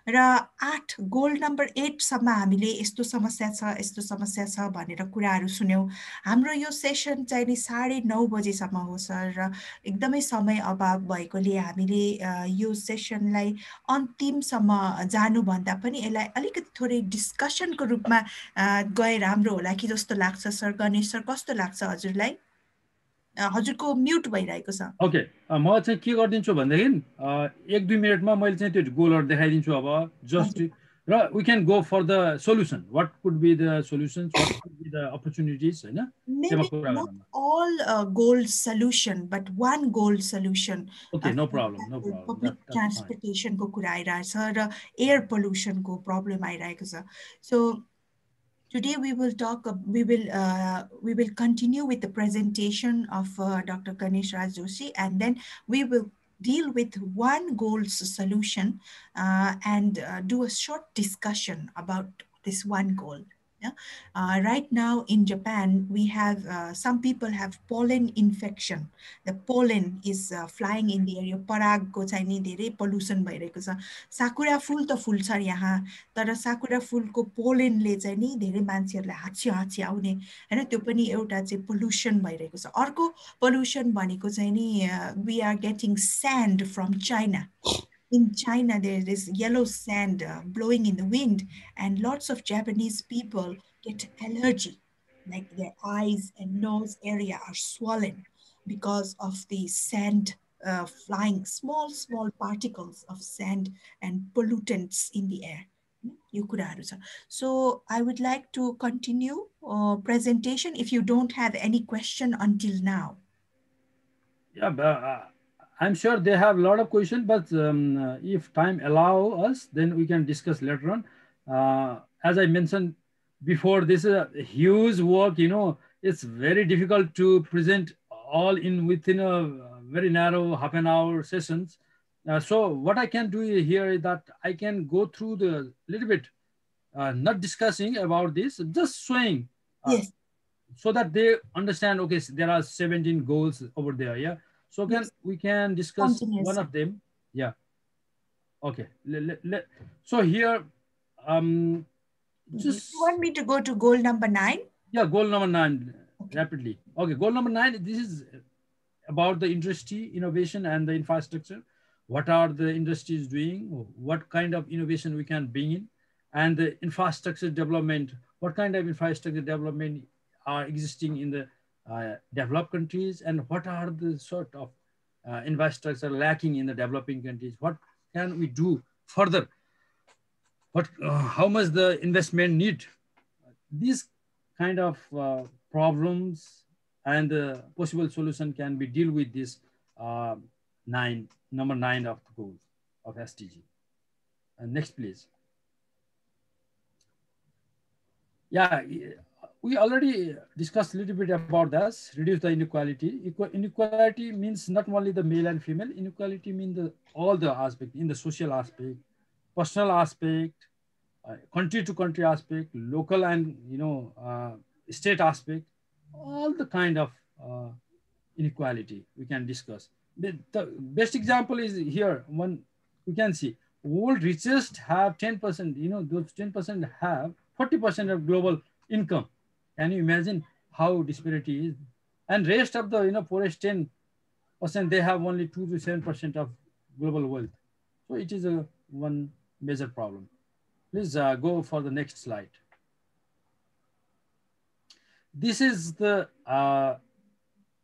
र 8 गोल नम्बर 8 सम्म हामीले यस्तो समस्या छ भनेर कुराहरू सुन्यौं। हाम्रो यो सेसन चाहिँ नि 9:30 बजेसम्म हो सर, र एकदमै समय अभाव भएकोले हामीले यो सेसनलाई अन्तिमसम्म जानुभन्दा पनि यसलाई अलिकति थोरै डिस्कसनको रूपमा गए राम्रो होला कि जस्तो लाग्छ सर। गणेश सर, कस्तो लाग्छ हजुरलाई? हजुरको म्युट भइरहेको छ। ओके, म चाहिँ के गरिदिन्छु भन्दाखेरि 1-2 मिनेटमा मैले चाहिँ त्यो गोलहरु देखाइदिन्छु। अब जस्ट र we can go for the solution. What could be the solutions? What could be the opportunities? हैन, maybe not all goal solution, but one goal solution. Okay, no problem. Public transportation को कुरा आइरहेछ र air pollution को problem आइरहेको छ। So today we will talk. We will continue with the presentation of Dr. Ganesh Joshi, and then we will deal with one goals solution and do a short discussion about this one goal. Yeah? Right now in Japan, we have some people have pollen infection. The pollen is flying in the air. Parag ko चाहिँ नि धेरै pollution भइरहेको छ। साकुरा फूल त फुल्छ यहाँ, तर साकुरा फूलको पोलेनले चाहिँ नि धेरै मान्छेहरूलाई हाछी आउने हैन, त्यो पनि एउटा चाहिँ pollution भइरहेको छ। अर्को pollution भनेको चाहिँ नि we are getting sand from China. In China, there is yellow sand blowing in the wind, and lots of Japanese people get allergy, like their eyes and nose area are swollen because of the sand flying small particles of sand and pollutants in the air. यो कुराहरू छ. So I would like to continue presentation if you don't have any question until now. Yeah, but, I'm sure they have a lot of questions, but if time allow us, then we can discuss later on. As I mentioned before, this is a huge work. It's very difficult to present all in within a very narrow half an hour sessions. So what I can do here is that I can go through the little bit, not discussing about this, just showing. Yes. So that they understand, okay, there are 17 goals over there. Yeah. So we can discuss one of them. Yeah. Okay. So here, just you want me to go to goal number 9? Yeah, goal number 9 rapidly. Okay, goal number 9. This is about the industry, innovation, and the infrastructure. What are the industries doing? What kind of innovation we can bring in, and the infrastructure development. What kind of infrastructure development are existing in the developed countries, and what are the sort of infrastructure lacking in the developing countries? What can we do further? How much the investment need? These kind of problems and possible solution can be deal with this number 9 of the goals of SDG. Next, please. Yeah, we already discussed a little bit about this. Reduce the inequality. Inequality means not only the male and female. Inequality means all the aspect, in the social aspect, personal aspect, country to country aspect, local and state aspect, all the kind of inequality we can discuss. The best example is here. One we can see world richest have 10%. Those 10% have 40% of global income. Can you imagine how disparity is? And rest of the poorest 10%, they have only 2 to 7% of global wealth. So it is a one major problem. Please go for the next slide. This is the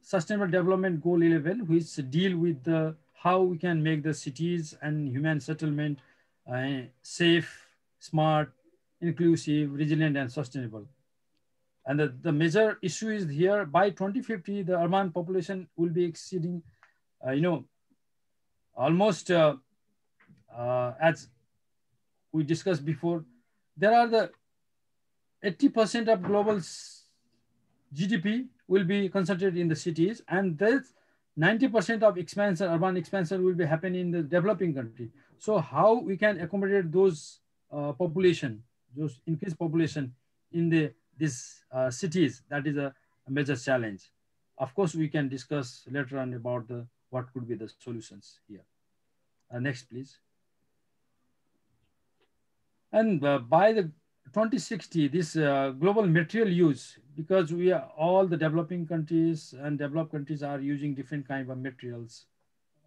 Sustainable Development Goal 11, which deal with how we can make the cities and human settlement safe, smart, inclusive, resilient, and sustainable. And the major issue is here, by 2050, the urban population will be exceeding, almost as we discussed before, there are the 80% of global GDP will be concentrated in the cities, and that's 90% of expansion, urban expansion will be happening in the developing country. So how we can accommodate those population, those increased population in these cities, that is a major challenge. Of course, we can discuss later on about what could be the solutions here. Next, please. And by the 2060, this global material use, because we are all the developing countries and developed countries are using different kind of materials.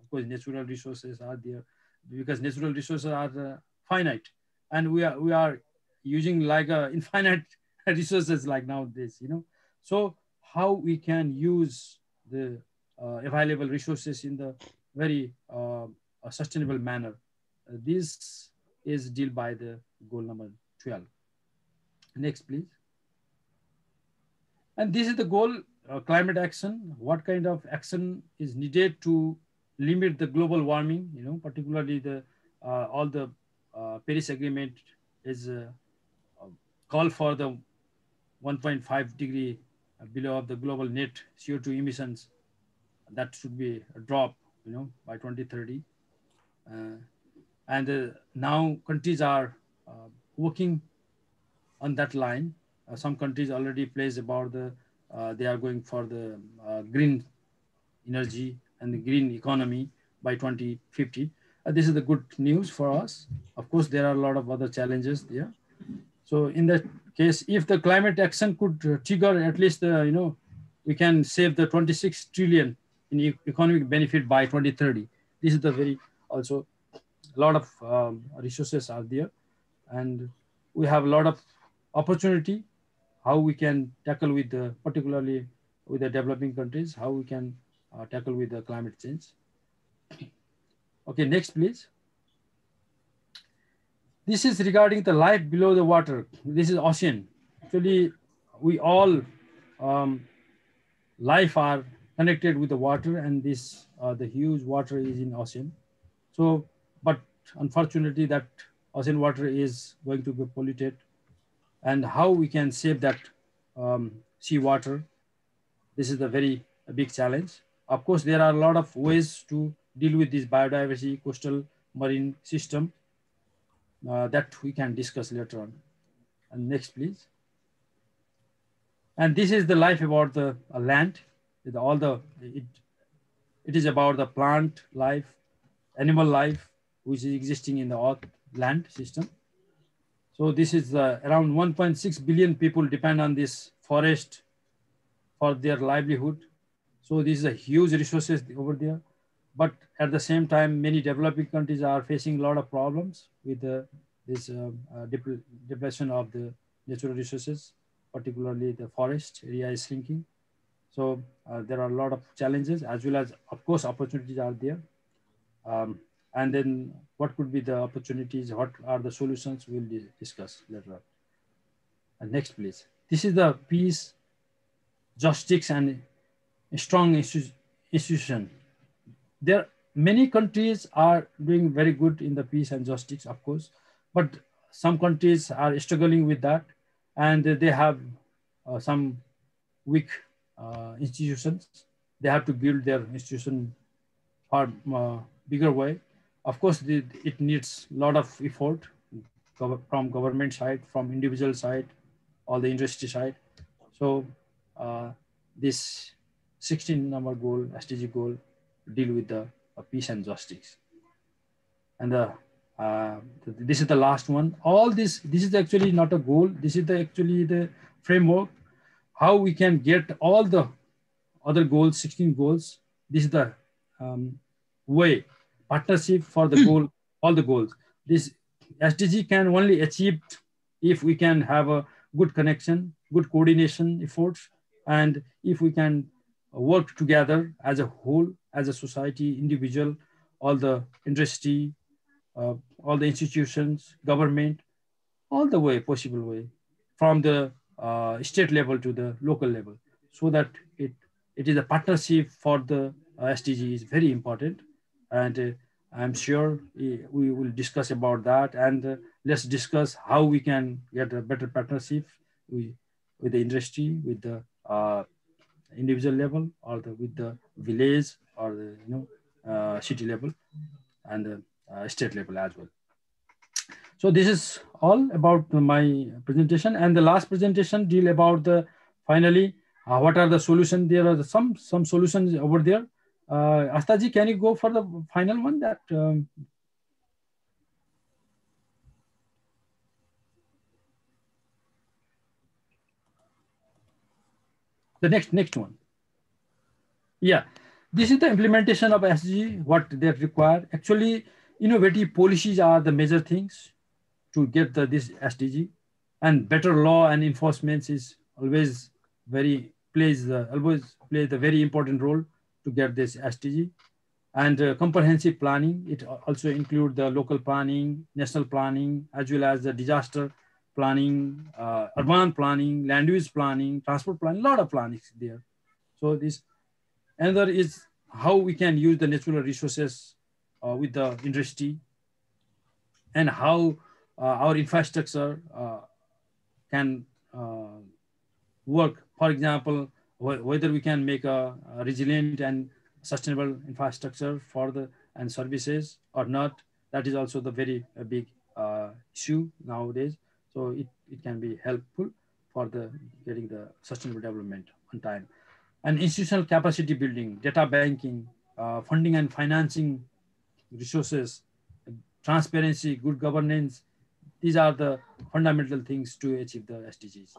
Of course, natural resources are there, because natural resources are finite, and we are using like infinite resources like nowadays. So how we can use the available resources in the very sustainable manner. This is deal by the goal number 12. Next, please. And this is the goal, climate action. What kind of action is needed to limit the global warming? Particularly all the Paris Agreement is call for the 1.5 degree below of the global net CO2 emissions. That should be a drop, by 2030. And now countries are working on that line. Some countries already placed about they are going for the green energy and the green economy by 2050. This is the good news for us. Of course, there are a lot of other challenges there. So in that case, if the climate action could trigger at least we can save the 26 trillion in economic benefit by 2030. This is the very also a lot of resources are there, and we have a lot of opportunity how we can tackle with particularly with the developing countries, how we can tackle with the climate change. Okay, next please. This is regarding the life below the water. This is ocean. Actually, we all life are connected with the water, and this the huge water is in ocean. So, but unfortunately, that ocean water is going to be polluted, and how we can save that sea water? This is a very big challenge. Of course, there are a lot of ways to deal with this biodiversity, coastal marine system that we can discuss later on. And next, please. And this is the life about the land. It is about the plant life, animal life, which is existing in the earth land system. So this is around 1.6 billion people depend on this forest for their livelihood. So this is a huge resources over there. But at the same time, many developing countries are facing a lot of problems with this depletion of the natural resources, particularly the forest area is shrinking. So there are a lot of challenges, as well as, of course, opportunities are there. And then what could be the opportunities? What are the solutions? We'll discuss later on. And next, please. This is the peace, justice, and strong institution. There many countries are doing very good in the peace and justice, of course, but some countries are struggling with that, and they have some weak institutions. They have to build their institution far bigger way. Of course, it needs a lot of effort from government side, from individual side, or the industry side. So this 16 number goal, SDG goal, deal with the peace and justice. And this is the last one. All this is actually not a goal. This is actually the framework, how we can get all the other goals, 16 goals. This is the way, partnership for the goal, all the goals. This SDG can only achieve if we can have a good connection, good coordination efforts, and if we can work together as a whole, as a society, individual, all the industry, all the institutions, government, all the way, possible way, from the state level to the local level, so that it is a partnership for the SDG is very important. And I'm sure we will discuss about that, and let's discuss how we can get a better partnership with the industry, with the individual level, or with the village, or the city level, and the state level as well. So this is all about my presentation, and the last presentation deal about the finally what are the solutions. There are some solutions over there. Astaji, can you go for the final one? That the next one. Yeah, this is the implementation of SDG, what they require. Actually, innovative policies are the major things to get this SDG, and better law and enforcement is always plays the very important role to get this SDG. And comprehensive planning, it also include the local planning, national planning, as well as the disaster planning, urban planning, land use planning, transport planning, a lot of planning there. So this another is how we can use the natural resources with the industry, and how our infrastructure can work. For example, whether we can make a resilient and sustainable infrastructure for the and services or not. That is also the very big issue nowadays. So it can be helpful for the getting the sustainable development on time. And institutional capacity building, data banking, funding and financing resources, transparency, good governance. These are the fundamental things to achieve the SDGs.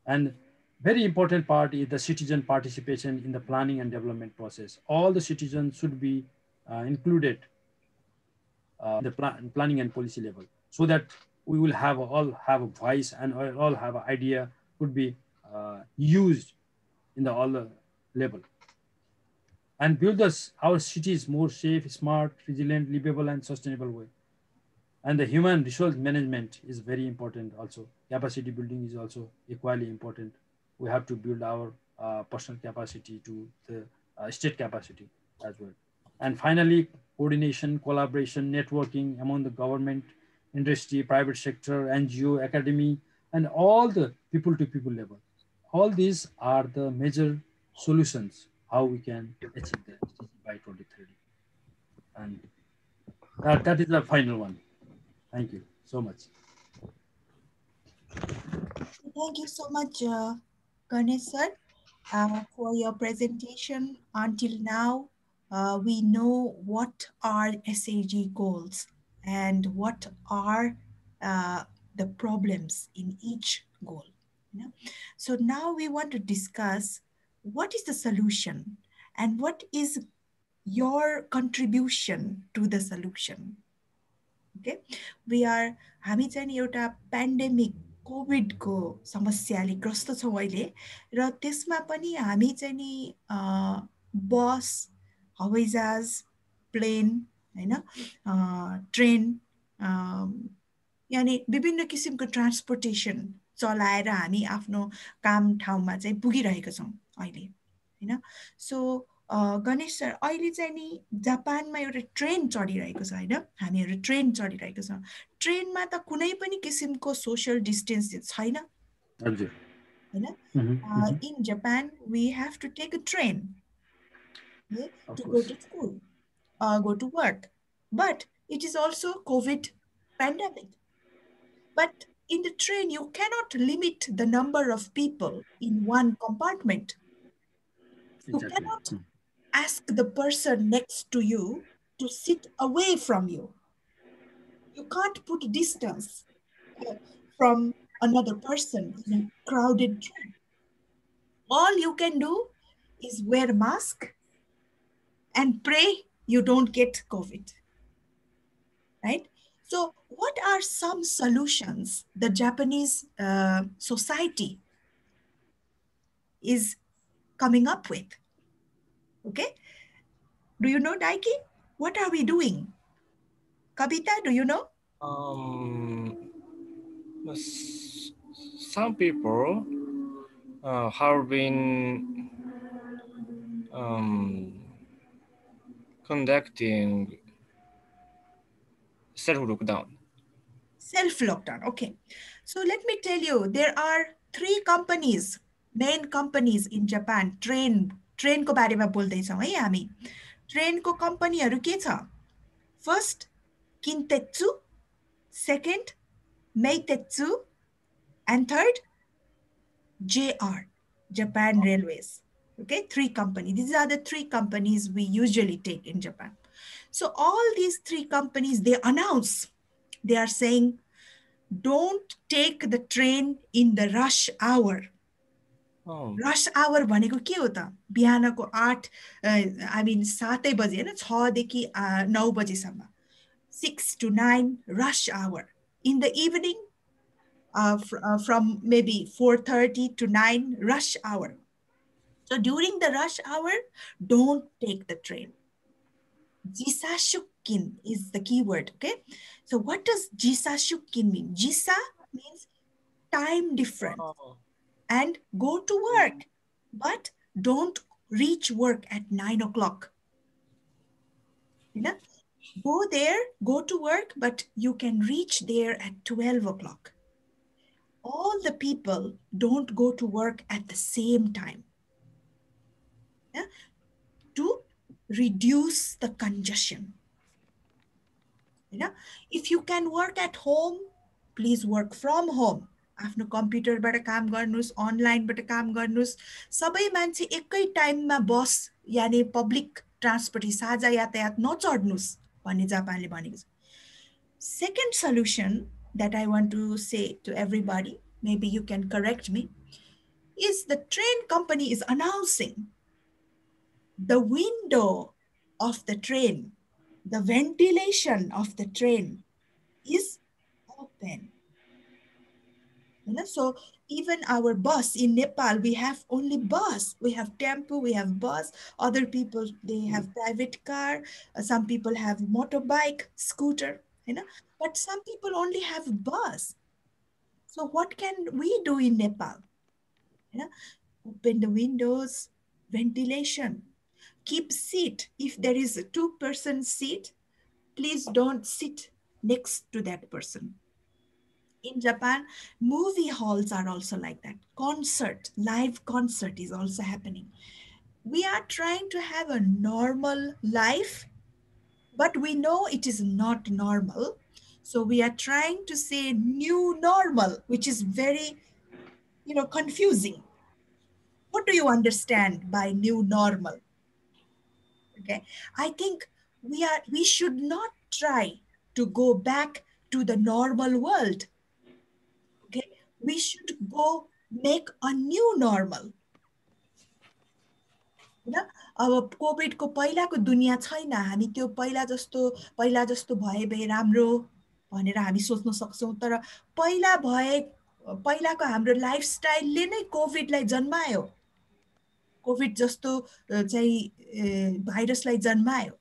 And very important part is the citizen participation in the planning and development process. All the citizens should be included in the planning and policy level, so that we will all have a voice, and all have an idea could be used in the all level. and build our cities more safe, smart, resilient, livable, and sustainable way. And the human resource management is very important also. Capacity building is also equally important. We have to build our personal capacity to the state capacity as well. And finally, coordination, collaboration, networking among the government, industry, private sector, NGO, academy, and all the people to people level. All these are the major solutions how we can achieve the SDG by 2030. And that is the final one. Thank you so much. Thank you so much, Ganesh sir, for your presentation. Until now, we know what are SAG goals and what are the problems in each goal. You know? So now we want to discuss what is the solution and what is your contribution to the solution. Okay, हामी चाहिँ नि एउटा pandemic कोभिडको समस्याले ग्रस्त छौँ अहिले, र त्यसमा पनि हामी चाहिँ नि बस, हवाईजहाज, प्लेन, हैन, ट्रेन, यानी विभिन्न किसिमको ट्रान्सपोर्टेसन चलाएर हामी आफ्नो काम ठाउँमा चाहिँ पुगिरहेका छौँ अहिले, हैन। सो गणेश सर, अहिले चाहिँ नि जापानमा एउटा ट्रेन चढिरहेको छ, हैन, हामीहरू ट्रेन चढिरहेको छ। ट्रेनमा त कुनै पनि किसिमको सोशल डिस्टेन्स छैन, हजुर, हैन। In Japan we have to take a train to go to school, go to work, but it is also COVID pandemic. But in the train, you cannot limit the number of people in one compartment. You cannot ask the person next to you to sit away from you. You can't put distance from another person in a crowded train. All you can do is wear a mask and pray you don't get COVID, right? So what are some solutions the Japanese society is coming up with? Okay. Do you know, Daiki? What are we doing? Kavita, do you know? Some people have been conducting self-lockdown. Self-lockdown, okay. So let me tell you, there are 3 companies, main companies in Japan, train को बारेमा बोल्दैछौँ है हामी। ट्रेनको कम्पनीहरू के छ? First, Kintetsu, second, Meitetsu, and third, JR, Japan Railways. Okay, 3 companies. These are the 3 companies we usually take in Japan. So all these 3 companies, they announce, they are saying, don't take the train in the rush hour. Rush hour भनेको के हो त? बिहानको 8, I mean 7 बजे हैन, 6 देखि 9 बजेसम्म. 6 to 9 rush hour. In the evening, from maybe 4:30 to 9 rush hour. So during the rush hour, don't take the train. Jisashukin is the keyword, okay? So what does Jisashukin mean? Jisa means time difference. And go to work, but don't reach work at 9 o'clock. You know? Go there, go to work, but you can reach there at 12 o'clock. All the people don't go to work at the same time. Yeah? To reduce the congestion. You know? If you can work at home, please work from home. आफ्नो कम्प्युटरबाट काम गर्नुस्, अनलाइनबाट काम गर्नुस्, सबै मान्छे एकै टाइममा बस यानी पब्लिक ट्रान्सपोर्ट साझा यातायात नचढ्नुस् भन्ने जापानले भनेको छ। Second solution that I want to say to everybody, maybe you can correct me, is the train company is announcing the window of the train, the ventilation of the train is open. So even our bus in Nepal, we have only bus. We have tempo, we have bus. Other people, they have private car. Some people have motorbike, scooter. But some people only have bus. So what can we do in Nepal? Open the windows, ventilation, keep seat. If there is a 2-person seat, please don't sit next to that person. In Japan, movie halls are also like that. Live concert is also happening. We are trying to have a normal life, but we know it is not normal. So we are trying to say new normal, which is very, confusing. What do you understand by new normal? Okay, I think we should not try to go back to the normal world. Okay, we should go make a new normal. अब कोभिडको पहिलाको दुनियाँ छैन, हामी त्यो पहिला जस्तो भए राम्रो भनेर हामी सोच्न सक्छौँ, तर पहिलाको हाम्रो लाइफस्टाइलले नै कोभिडलाई जन्मायो, कोभिड जस्तो चाहिँ भाइरसलाई जन्मायो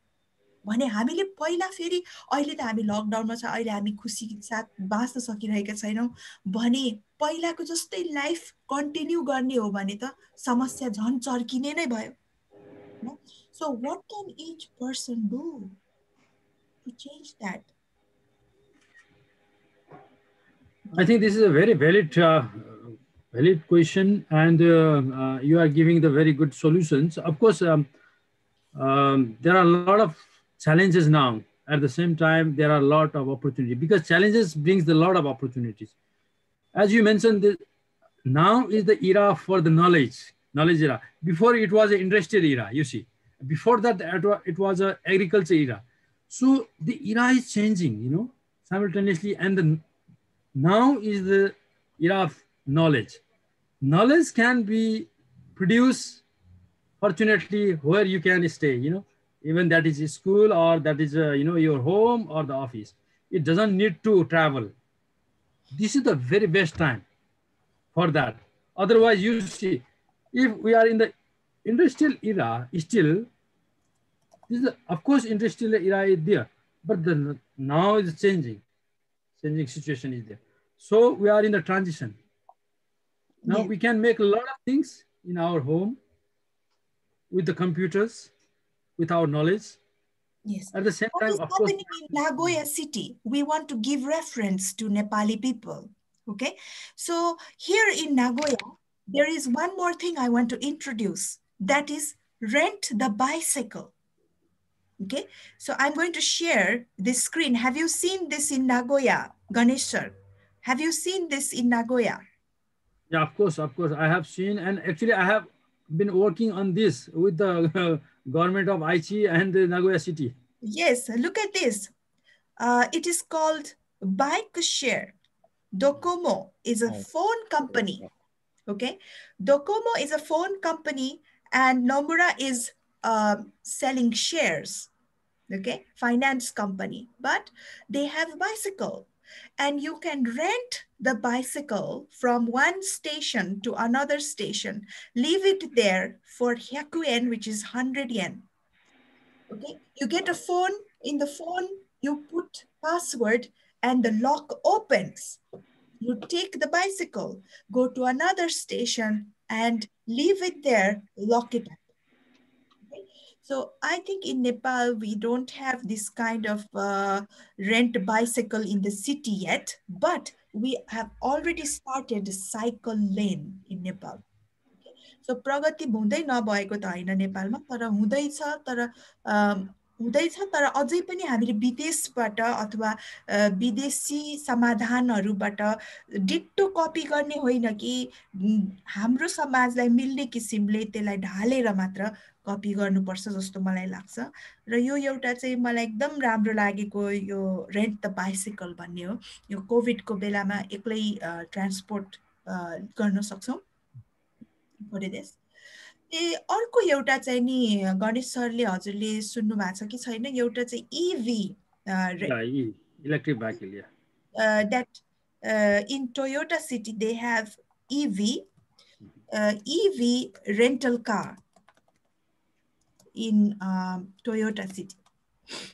भने हामीले पहिला फेरि अहिले त हामी लकडाउनमा छ, अहिले हामी खुसी साथ बाँच्न सकिरहेका छैनौँ भने पहिलाको जस्तै लाइफ कन्टिन्यू गर्ने हो भने त समस्या झन् चर्किने नै भयो. So what can each person do to change that? I think this is a very valid question, and you are giving the very good solutions. Of course, there are a lot of challenges now. At the same time, there are a lot of opportunities, because challenges brings a lot of opportunities. As you mentioned, now is the era for the knowledge era. Before it was an industrial era, you see. Before that, it was an agriculture era. So the era is changing, simultaneously, and now is the era of knowledge. Knowledge can be produced, fortunately, where you can stay, even that is a school, or that is, your home or the office. It doesn't need to travel. This is the very best time for that. Otherwise, you see, if we are in the industrial era, still, this is, of course, industrial era is there, but now is changing situation is there. So we are in the transition. Now we can make a lot of things in our home with the computers, with our knowledge. Yes. At the same time, of course, happening in Nagoya city, we want to give reference to Nepali people. Okay, so here in Nagoya, there is one more thing I want to introduce. That is rent the bicycle. Okay, so I'm going to share this screen. Have you seen this in Nagoya, Ganesh sir? Have you seen this in Nagoya? Yeah, of course, I have seen, and actually I have been working on this with the government of Aichi and the Nagoya city. Yes, look at this. It is called Bike Share. Docomo is a phone company. Okay, Docomo is a phone company, and Nomura is selling shares. Okay, finance company, but they have bicycle, and you can rent the bicycle from one station to another station, leave it there for hyaku yen, which is 100 yen. Okay, you get a phone. In the phone, you put password and the lock opens. You take the bicycle, go to another station and leave it there, lock it up. Okay? So I think in Nepal, we don't have this kind of rent bicycle in the city yet, but we have already started cycle lane in Nepal. So प्रगति हुँदै नभएको त हैन नेपालमा, तर हुँदैछ, तर अझै पनि हामीले विदेशबाट अथवा विदेशी समाधानहरूबाट डिट्टो कपी गर्ने होइन कि हाम्रो समाजलाई मिल्ने किसिमले त्यसलाई ढालेर मात्र कपी गर्नुपर्छ जस्तो मलाई लाग्छ. र यो एउटा चाहिँ मलाई एकदम राम्रो लागेको यो रेन्ट द बाइसिकल भन्ने हो. यो कोभिडको बेलामा एक्लै ट्रान्सपोर्ट गर्न सक्छौँ. अर्को एउटा चाहिँ नि गणेश सरले हजुरले सुन्नु भएको छ कि छैन, एउटा चाहिँ इभी electric Baikal, that in Toyota City, they have EV rental car in Toyota City.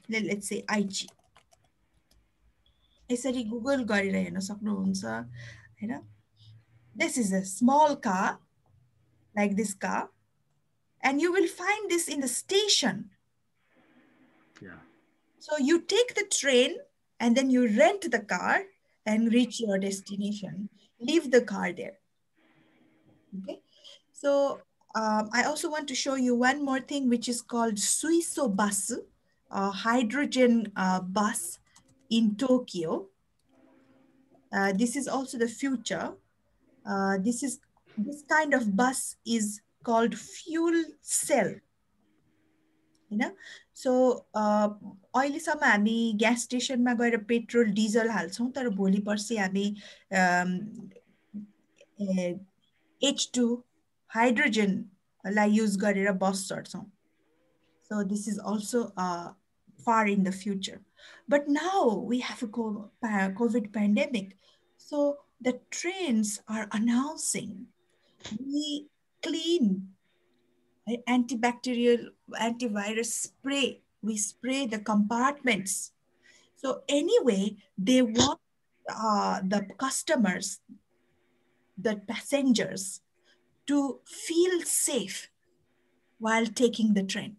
Let's say IG. यसरी Google गरेर हेर्न सक्नुहुन्छ हैन. This is a small car, like this car, and you will find this in the station. Yeah. So you take the train and then you rent the car and reach your destination. Leave the car there. Okay. So I also want to show you one more thing, which is called Suiso bus, hydrogen bus in Tokyo. This is also the future. This kind of bus is called fuel cell. So अहिलेसम्म हामी gas स्टेसनमा गएर petrol diesel हाल्छौँ, तर भोलि पर्सि हामी H2 हाइड्रोजनलाई use गरेर बस चढ्छौँ. So this is also far in the future. But now we have a COVID pandemic. So the trains are announcing we clean antibacterial, antivirus spray. We spray the compartments. So anyway, they want the customers, the passengers, to feel safe while taking the train.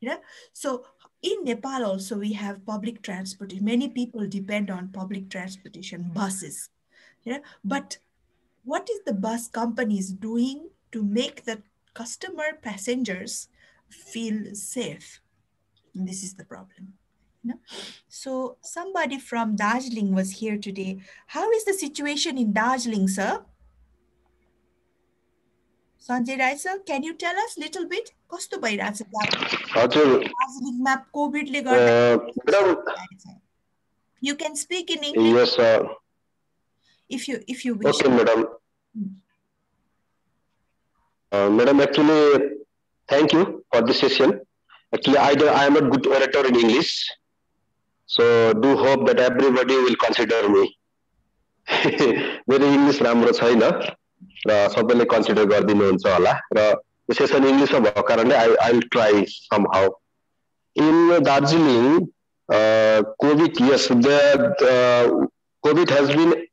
Yeah. So in Nepal also we have public transport. Many people depend on public transportation, buses. Yeah. But what is the bus companies doing to make the customer passengers feel safe? And this is the problem. Yeah. So somebody from Darjeeling was here today. How is the situation in Darjeeling, sir? Sanjay Rai sir, can you tell us a little bit? Kasto bhairachha Darjeelingma COVID le garda. You can speak in English. Yes, sir. If you wish. Okay, madam. Madam, actually, thank you for this session. Actually, I am a good orator in English, so do hope that everybody will consider me. Very English राम्रो छैन र सबैले consider गरिदिनुहुन्छ होला र यो session English मा भएको कारणले I will try somehow. In Darjeeling, COVID, yes, COVID has been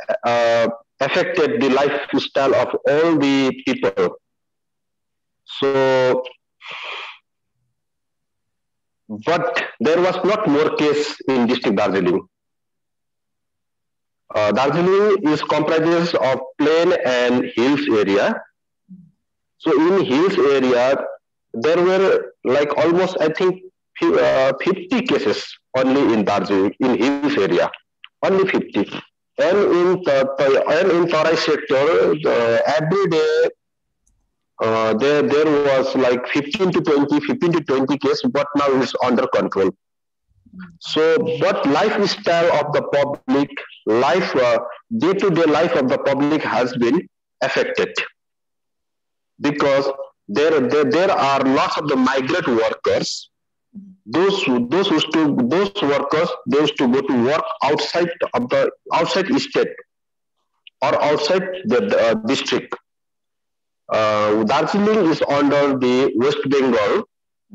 affected the lifestyle of all the people. So, but there was not more case in district Darjeeling. Darjeeling is comprises of plain and hills area. So in hills area, there were like almost, I think, 50 cases only in Darjeeling, in hills area, only 50. And in Tarai sector, every day there was like 15 to 20 cases, but now it's under control. So, but lifestyle of the public, day-to-day life of the public has been affected because there are lots of the migrant workers. Those workers, they used to go to work outside state or outside the district. Darjeeling is under the West Bengal,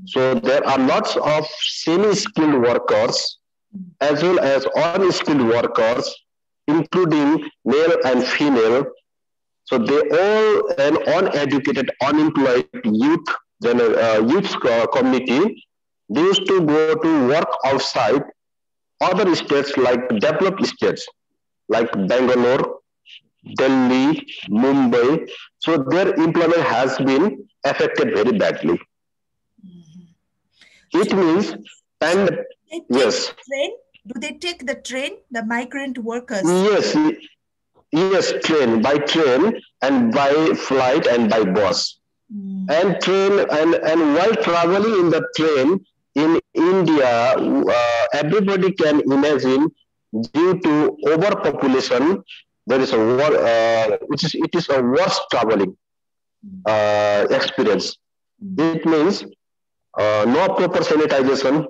so there are lots of semi-skilled workers as well as unskilled workers, including male and female. So they all an uneducated, unemployed youth community. They used to go to work outside other states like developed states like Bangalore, Delhi, Mumbai. So their employment has been affected very badly. It means, and yes. Do they take the train, the migrant workers? Yes, by train and by flight and by bus. And train and while traveling in the train in India, everybody can imagine due to overpopulation, there is a it is a worse traveling experience. It means no proper sanitization,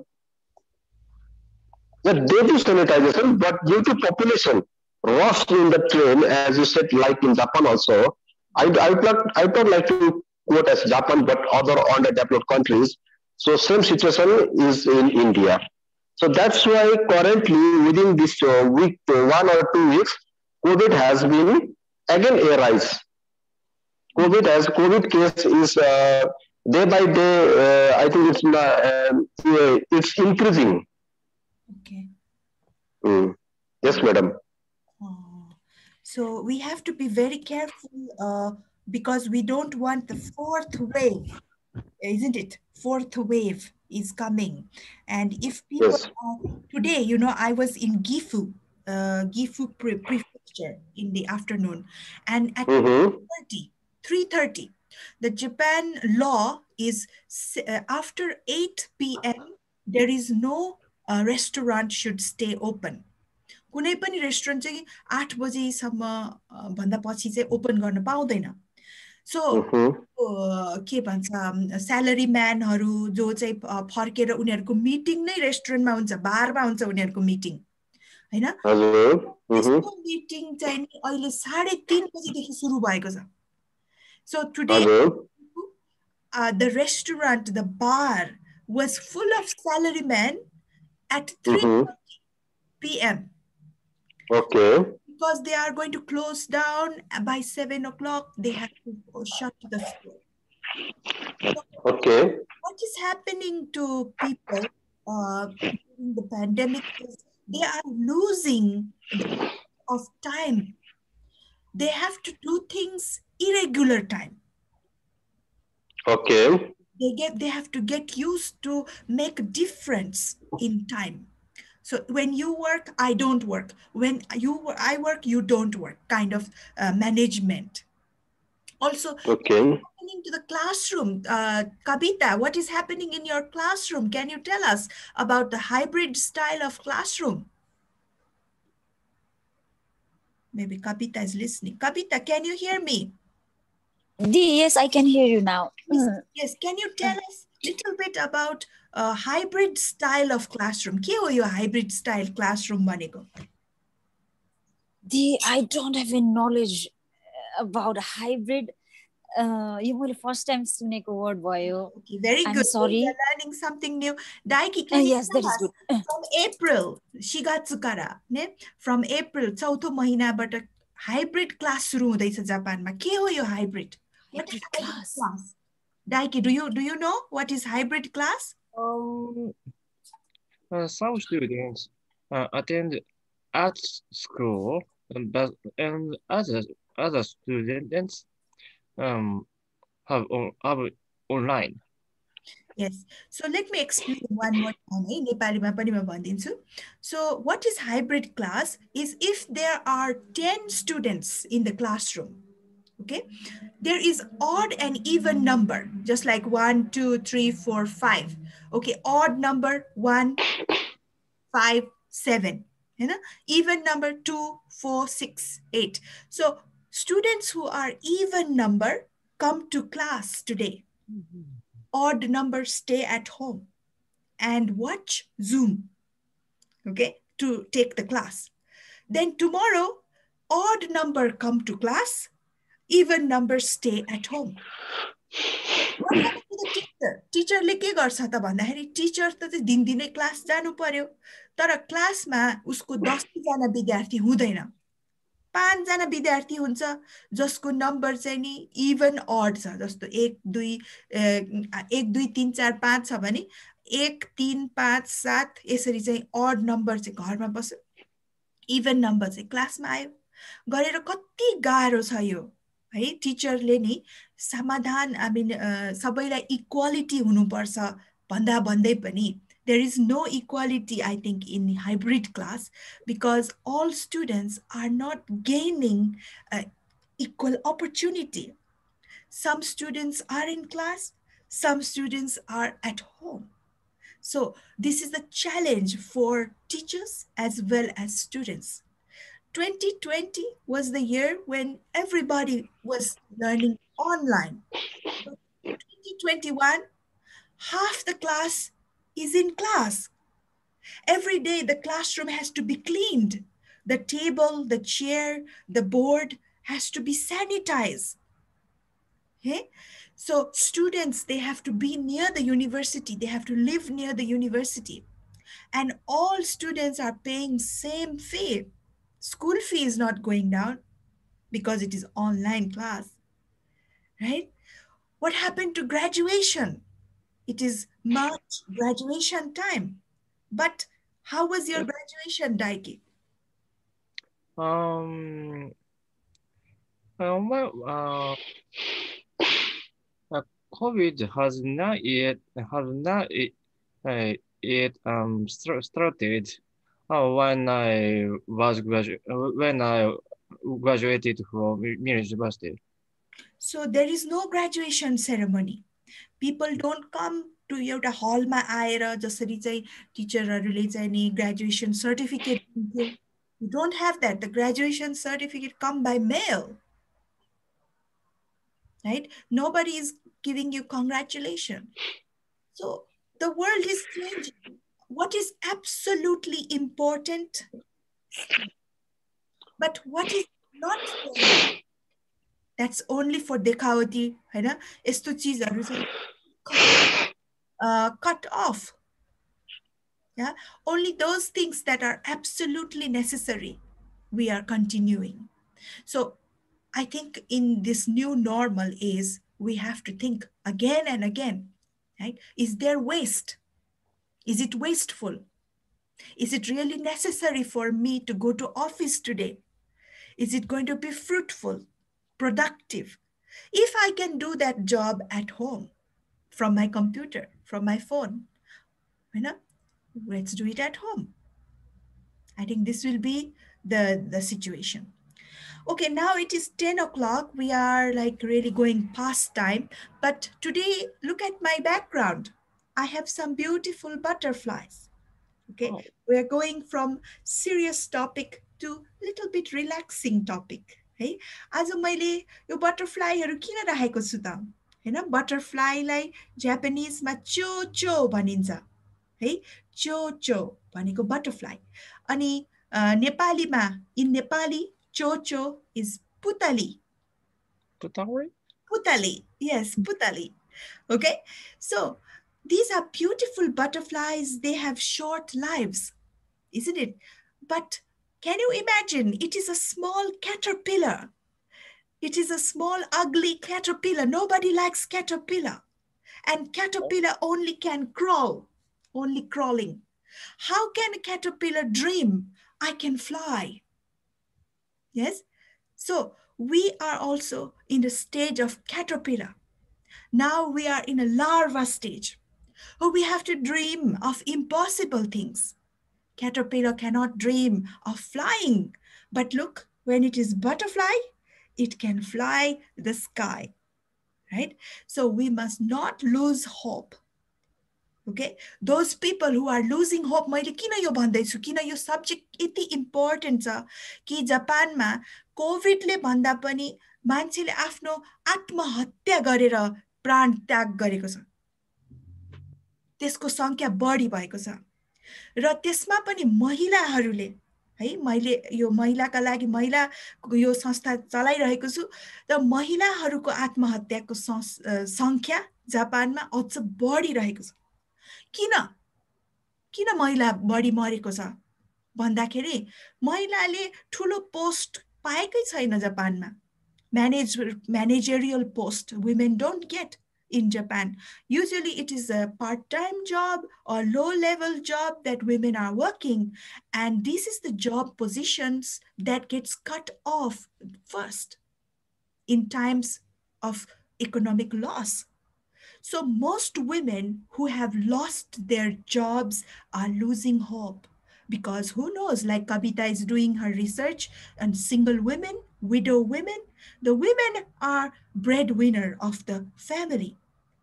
Yeah, they do sanitization, but due to population rush in the train, as you said, like in Japan also, I would not like to quote as Japan, but other underdeveloped countries. So same situation is in India. So that's why currently within this week, 1 or 2 weeks, COVID has been again a rise. COVID case is day by day. I think it's increasing. Okay. Yes, madam. So we have to be very careful because we don't want the fourth wave, isn't it? Fourth wave is coming. And if people Yes. today, you know, I was in Gifu, Gifu prefecture in the afternoon, and at 3:30, the Japan law is after 8 p.m. there is no restaurant should stay open. कुनै पनि restaurant चाहिँ 8 बजेसम्म भन्दा पछि चाहिँ open गर्न पाउँदैन. So के भन्छ स्यालेरी म्यानहरू जो चाहिँ फर्केर उनीहरूको मिटिङ नै रेस्टुरेन्टमा हुन्छ, बारमा हुन्छ उनीहरूको मिटिङ हैन. त्यस्तो मिटिङ चाहिँ नि अहिले 3:30 बजेदेखि सुरु भएको छ. So today the restaurant, the bar was full of salarymen at 3:30 p.m. Okay. Because they are going to close down by 7 o'clock, they have to shut the store. So Okay. what is happening to people during the pandemic is they are losing the of time. They have to do things irregular time. Okay. They have to get used to make a difference in time. So when you work, I don't work. When I work, you don't work, kind of management. Also, okay. Happening to the classroom. Kavita, what is happening in your classroom? Can you tell us about the hybrid style of classroom? Maybe Kavita is listening. Kavita, can you hear me? Yes, I can hear you now. Yes, can you tell us a little bit about hybrid style of classroom? के हो यो hybrid style classroom भनेको? I don't have any knowledge about hybrid. You will first time सुनेको word भयो. Okay, very good. I'm sorry. We are learning something new. Daiki, can you yes, tell that is us, good. From April, Shigatsukara, from April, चौथो महिनाबाट hybrid class सुरु हुँदैछ जापानमा. के हो यो hybrid? What is hybrid class? Daiki, do you know what is hybrid class? Some students attend at school, and other students have online. Yes. So let me explain one more time. नेपालीमा पनि म भनिदिन्छु. So what is hybrid class is if there are 10 students in the classroom. Okay, there is odd and even number, just like 1, 2, 3, 4, 5. Okay, odd number 1, 5, 7. You know? Even number 2, 4, 6, 8. So students who are even number come to class today. Odd numbers stay at home and watch Zoom, okay, to take the class. Then tomorrow, odd number come to class, even numbers stay at home. What happened to the teacher? Teacherले के गर्छ त भन्दाखेरि teacher त चाहिँ दिनदिनै class जानु पर्यो, तर क्लासमा उसको 10 जना विद्यार्थी हुँदैन, 5 जना विद्यार्थी हुन्छ जसको नम्बर चाहिँ नि इभन अड छ, जस्तो 1 2 3 4 5 छ भने 1 3 5 7 यसरी चाहिँ अड नम्बर चाहिँ घरमा बस्यो, इभन नम्बर चाहिँ क्लासमा आयो. गरेर कति गाह्रो छ यो है. टिचरले नि समाधान सबैलाई इक्वालिटी हुनुपर्छ भन्दा भन्दै पनि there is no equality, I think, in hybrid class because all students are not gaining equal opportunity. Some students are in class, some students are at home. So this is the challenge for teachers as well as students. 2020 was the year when everybody was learning online. 2021, half the class is in class. Every day the classroom has to be cleaned. The table, the chair, the board has to be sanitized. Okay? So students, they have to be near the university. They have to live near the university. And all students are paying same fee. School fee is not going down because it is online class, right? What happened to graduation? It is March, graduation time. But how was your graduation, Daiki? Well, COVID has not yet started when I graduated from university. So there is no graduation ceremony. People don't come to एउटा हलमा आएर जसरी चाहिँ टिचरहरूले चाहिँ नि graduation certificate दिन्थ्यो. You don't have that. The graduation certificate come by mail. Right? Nobody is giving you congratulations. So the world is changing. What is absolutely important, but what is not changing? That's only for देखावटी, हैन? यस्तो चीजहरु चाहिँ cut off. Yeah, only those things that are absolutely necessary, we are continuing. So I think in this new normal is we have to think again and again, right? Is there waste? Is it wasteful? Is it really necessary for me to go to office today? Is it going to be fruitful, productive? If I can do that job at home, from my computer, from my phone, you know, let's do it at home. I think this will be the situation. Okay, now it is 10 o'clock. We are like really going past time. But today, look at my background. I have some beautiful butterflies. Okay, Oh. we're going from serious topic to little bit relaxing topic. है आज मैले यो बटरफ्लाईहरु किन राखेको छु त हैन बटरफ्लाईलाई जापानिजमा Cho Cho भनिन्छ है चोचो भनेको बटरफ्लाई अनि नेपालीमा in Nepali chocho is putali. Putali? Putali, yes, putali. Okay, so these are beautiful butterflies. They have short lives, isn't it? But can you imagine? It is a small caterpillar. It is a small, ugly caterpillar. Nobody likes caterpillar. And caterpillar only can crawl, only crawling. How can a caterpillar dream? I can fly. Yes, so we are also in the stage of caterpillar. Now we are in a larva stage. Oh, we have to dream of impossible things. Caterpillar cannot dream of flying, but look, when it is butterfly, it can fly the sky, right? So we must not lose hope. Okay, those people who are losing hope, मैले किन यो भन्दैछु किन यो subject यति important छ कि जापानमा कोभिडले भन्दा पनि मान्छेले आफ्नो आत्महत्या गरेर प्राण त्याग गरेको छ त्यसको संख्या बढी भएको छ र त्यसमा पनि महिलाहरूले है मैले यो महिलाका लागि महिला यो संस्था चलाइरहेको छु र महिलाहरूको आत्महत्याको संख्या जापानमा अझ बढिरहेको छ किन महिला बढी मरेको छ भन्दाखेरि महिलाले ठुलो पोस्ट पाएकै छैन जापानमा managerial post women don't get in Japan. Usually it is a part-time job or low-level job that women are working, and this is the job positions that gets cut off first in times of economic loss. So most women who have lost their jobs are losing hope because who knows, like Kavita is doing her research on single women, widow women. The women are breadwinner of the family.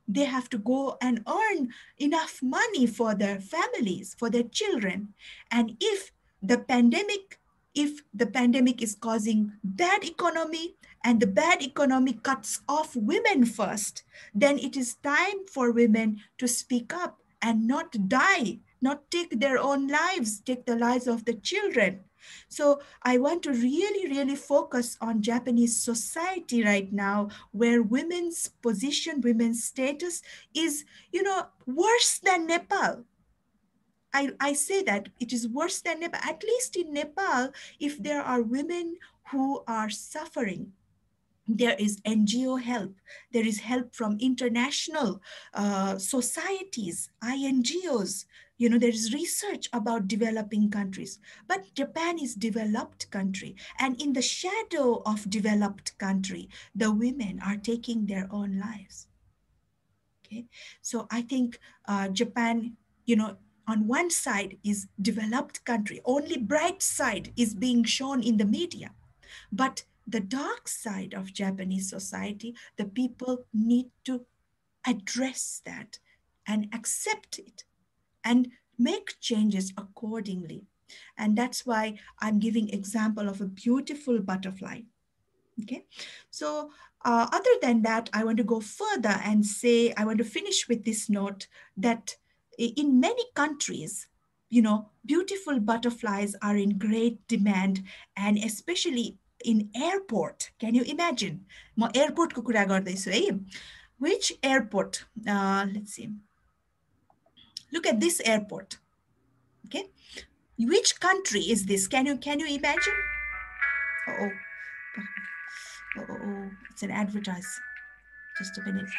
They have to go and earn enough money for their families, for their children. And if the pandemic is causing bad economy, and the bad economy cuts off women first, then it is time for women to speak up and not die not take their own lives, take the lives of the children. So I want to really, really focus on Japanese society right now, where women's position, women's status is, worse than Nepal. I say that it is worse than Nepal. At least in Nepal, if there are women who are suffering, there is NGO help. There is help from international societies, INGOs. There is research about developing countries. But Japan is developed country. And in the shadow of developed country, the women are taking their own lives. Okay, so I think Japan, on one side is developed country, only bright side is being shown in the media. But the dark side of Japanese society, the people need to address that and accept it and make changes accordingly. And that's why I'm giving example of a beautiful butterfly. Okay, so other than that, I want to go further and say, I want to finish with this note that in many countries, beautiful butterflies are in great demand, and especially in airport. Can you imagine? म airport को कुरा गर्दैछु है. Which airport? Let's see. Look at this airport. Okay, which country is this? Can you imagine? Oh. Oh, it's an advertise. Just a minute.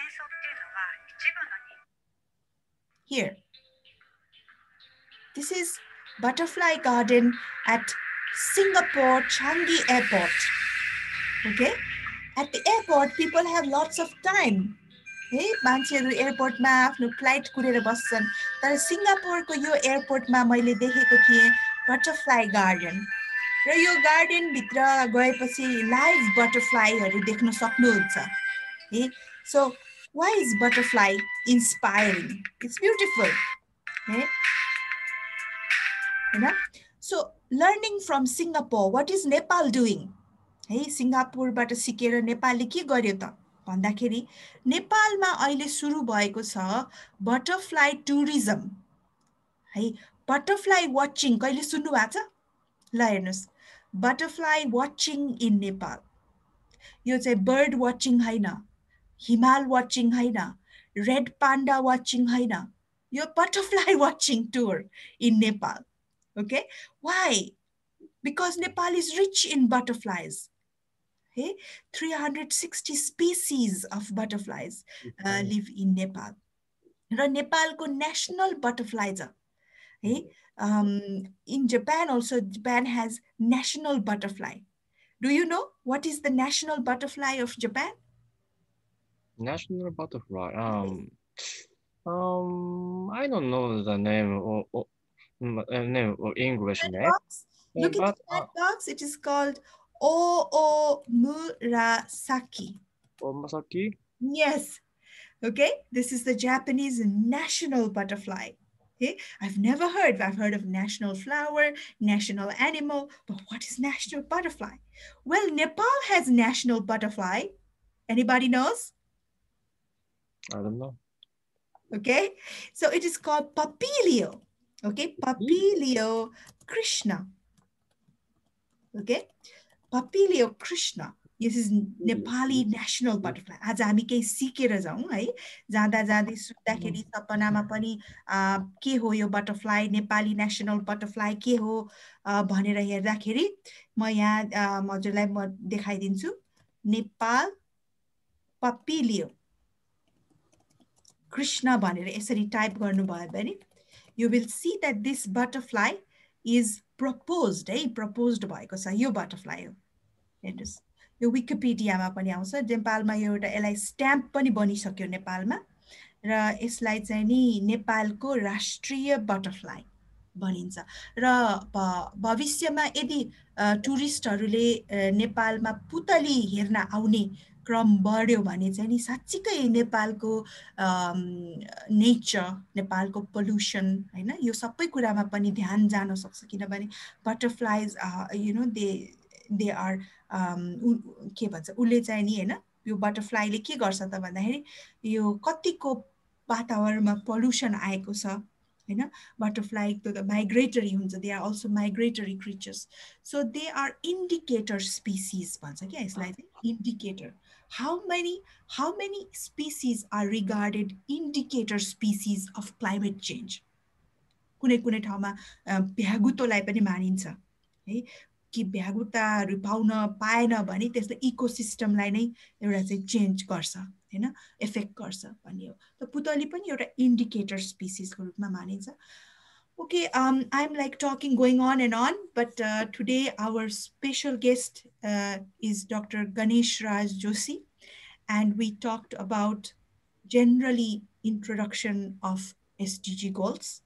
Here. This is butterfly garden at Singapore Changi Airport. Okay? At the airport, people have lots of time. Hey, मान्छेहरु एयरपोर्टमा आफ्नो flight कुरेर बस्छन्. तर सिंगापुरको यो एयरपोर्टमा मैले देखेको थिएँ butterfly garden. र यो गार्डन भित्र गएपछि लाइभ बटरफ्लाईहरु देख्न सक्नुहुन्छ. Okay? So why is butterfly inspiring? It's beautiful. Okay? So learning from Singapore, what is Nepal doing? Hey, Singapore बाट सिकेर नेपालले के गर्यो त भन्दाखेरि नेपालमा अहिले सुरु भएको छ बटरफ्लाई टुरिज्म. है, बटरफ्लाई वाचिङ कहिले सुन्नु भएको छ? ल हेर्नुस्, बटरफ्लाई वाचिङ इन नेपाल. यो चाहिँ बर्ड वाचिङ हैन, हिमाल वाचिङ हैन, रेड पान्डा वाचिङ हैन. यो butterfly watching tour in Nepal. Okay, why? Because Nepal is rich in butterflies. Okay, 360 species of butterflies live in Nepal. र नेपालको national butterfly छ. Hey, in Japan also, Japan has national butterfly. Do you know what is the national butterfly of Japan? National butterfly. I don't know the name or name or English name. Look at that box. It is called Omurasaki. Omurasaki? Yes. Okay. This is the Japanese national butterfly. Okay. I've never heard. I've heard of national flower, national animal, but what is national butterfly? Well, Nepal has national butterfly. Anybody knows? I don't know. Okay. So it is called Papilio. Okay. Papilio Krishna. Okay. Papilio Krishna. This is Nepali national butterfly. आज हामी केही सिकेर जाउँ है. जाँदा जाँदै सुत्दाखेरि सपनामा पनि के हो यो बटरफ्लाई, नेपाली नेशनल बटरफ्लाई के हो भनेर हेर्दाखेरि म यहाँ हजुरलाई म देखाइदिन्छु. नेपाल Papilio Krishna भनेर यसरी टाइप गर्नुभयो भने you will see that this butterfly is proposed. Proposed भएको छ यो बटरफ्लाई हो. हेर्नुस्, यो विकिपीडियामा पनि आउँछ. नेपालमा यो एउटा यसलाई स्ट्याम्प पनि बनिसक्यो नेपालमा र यसलाई चाहिँ नि नेपालको राष्ट्रिय बटरफ्लाई भनिन्छ. र भविष्यमा यदि टुरिस्टहरूले नेपालमा पुतली हेर्न आउने क्रम बढ्यो भने चाहिँ नि साच्चीकै नेपालको नेचर, नेपालको पोल्युसन हैन, यो सबै कुरामा पनि ध्यान जान सक्छ. किनभने बटरफ्लाइज दे आर के भन्छ उसले चाहिँ नि हैन, यो बटरफ्लाईले के गर्छ त भन्दाखेरि यो कतिको वातावरणमा पोल्युसन आएको छ हैन बटरफ्लाई त माइग्रेटरी हुन्छ they are also migratory creatures so they are indicator species भन्छ क्या यसलाई चाहिँ indicator how many species are regarded indicator species of climate change कुनै कुनै ठाउँमा भ्यागुतोलाई पनि मानिन्छ है कि भ्यागुताहरू पाउन पाएन भने त्यसले इकोसिस्टमलाई नै एउटा चाहिँ चेन्ज गर्छ हैन इफेक्ट गर्छ भन्ने हो त पुतली पनि एउटा इन्डिकेटर स्पिसिसको रूपमा मानिन्छ Okay, I'm like talking, going on and on, but today our special guest is Dr. Ganesh Joshi, and we talked about generally introduction of SDG goals,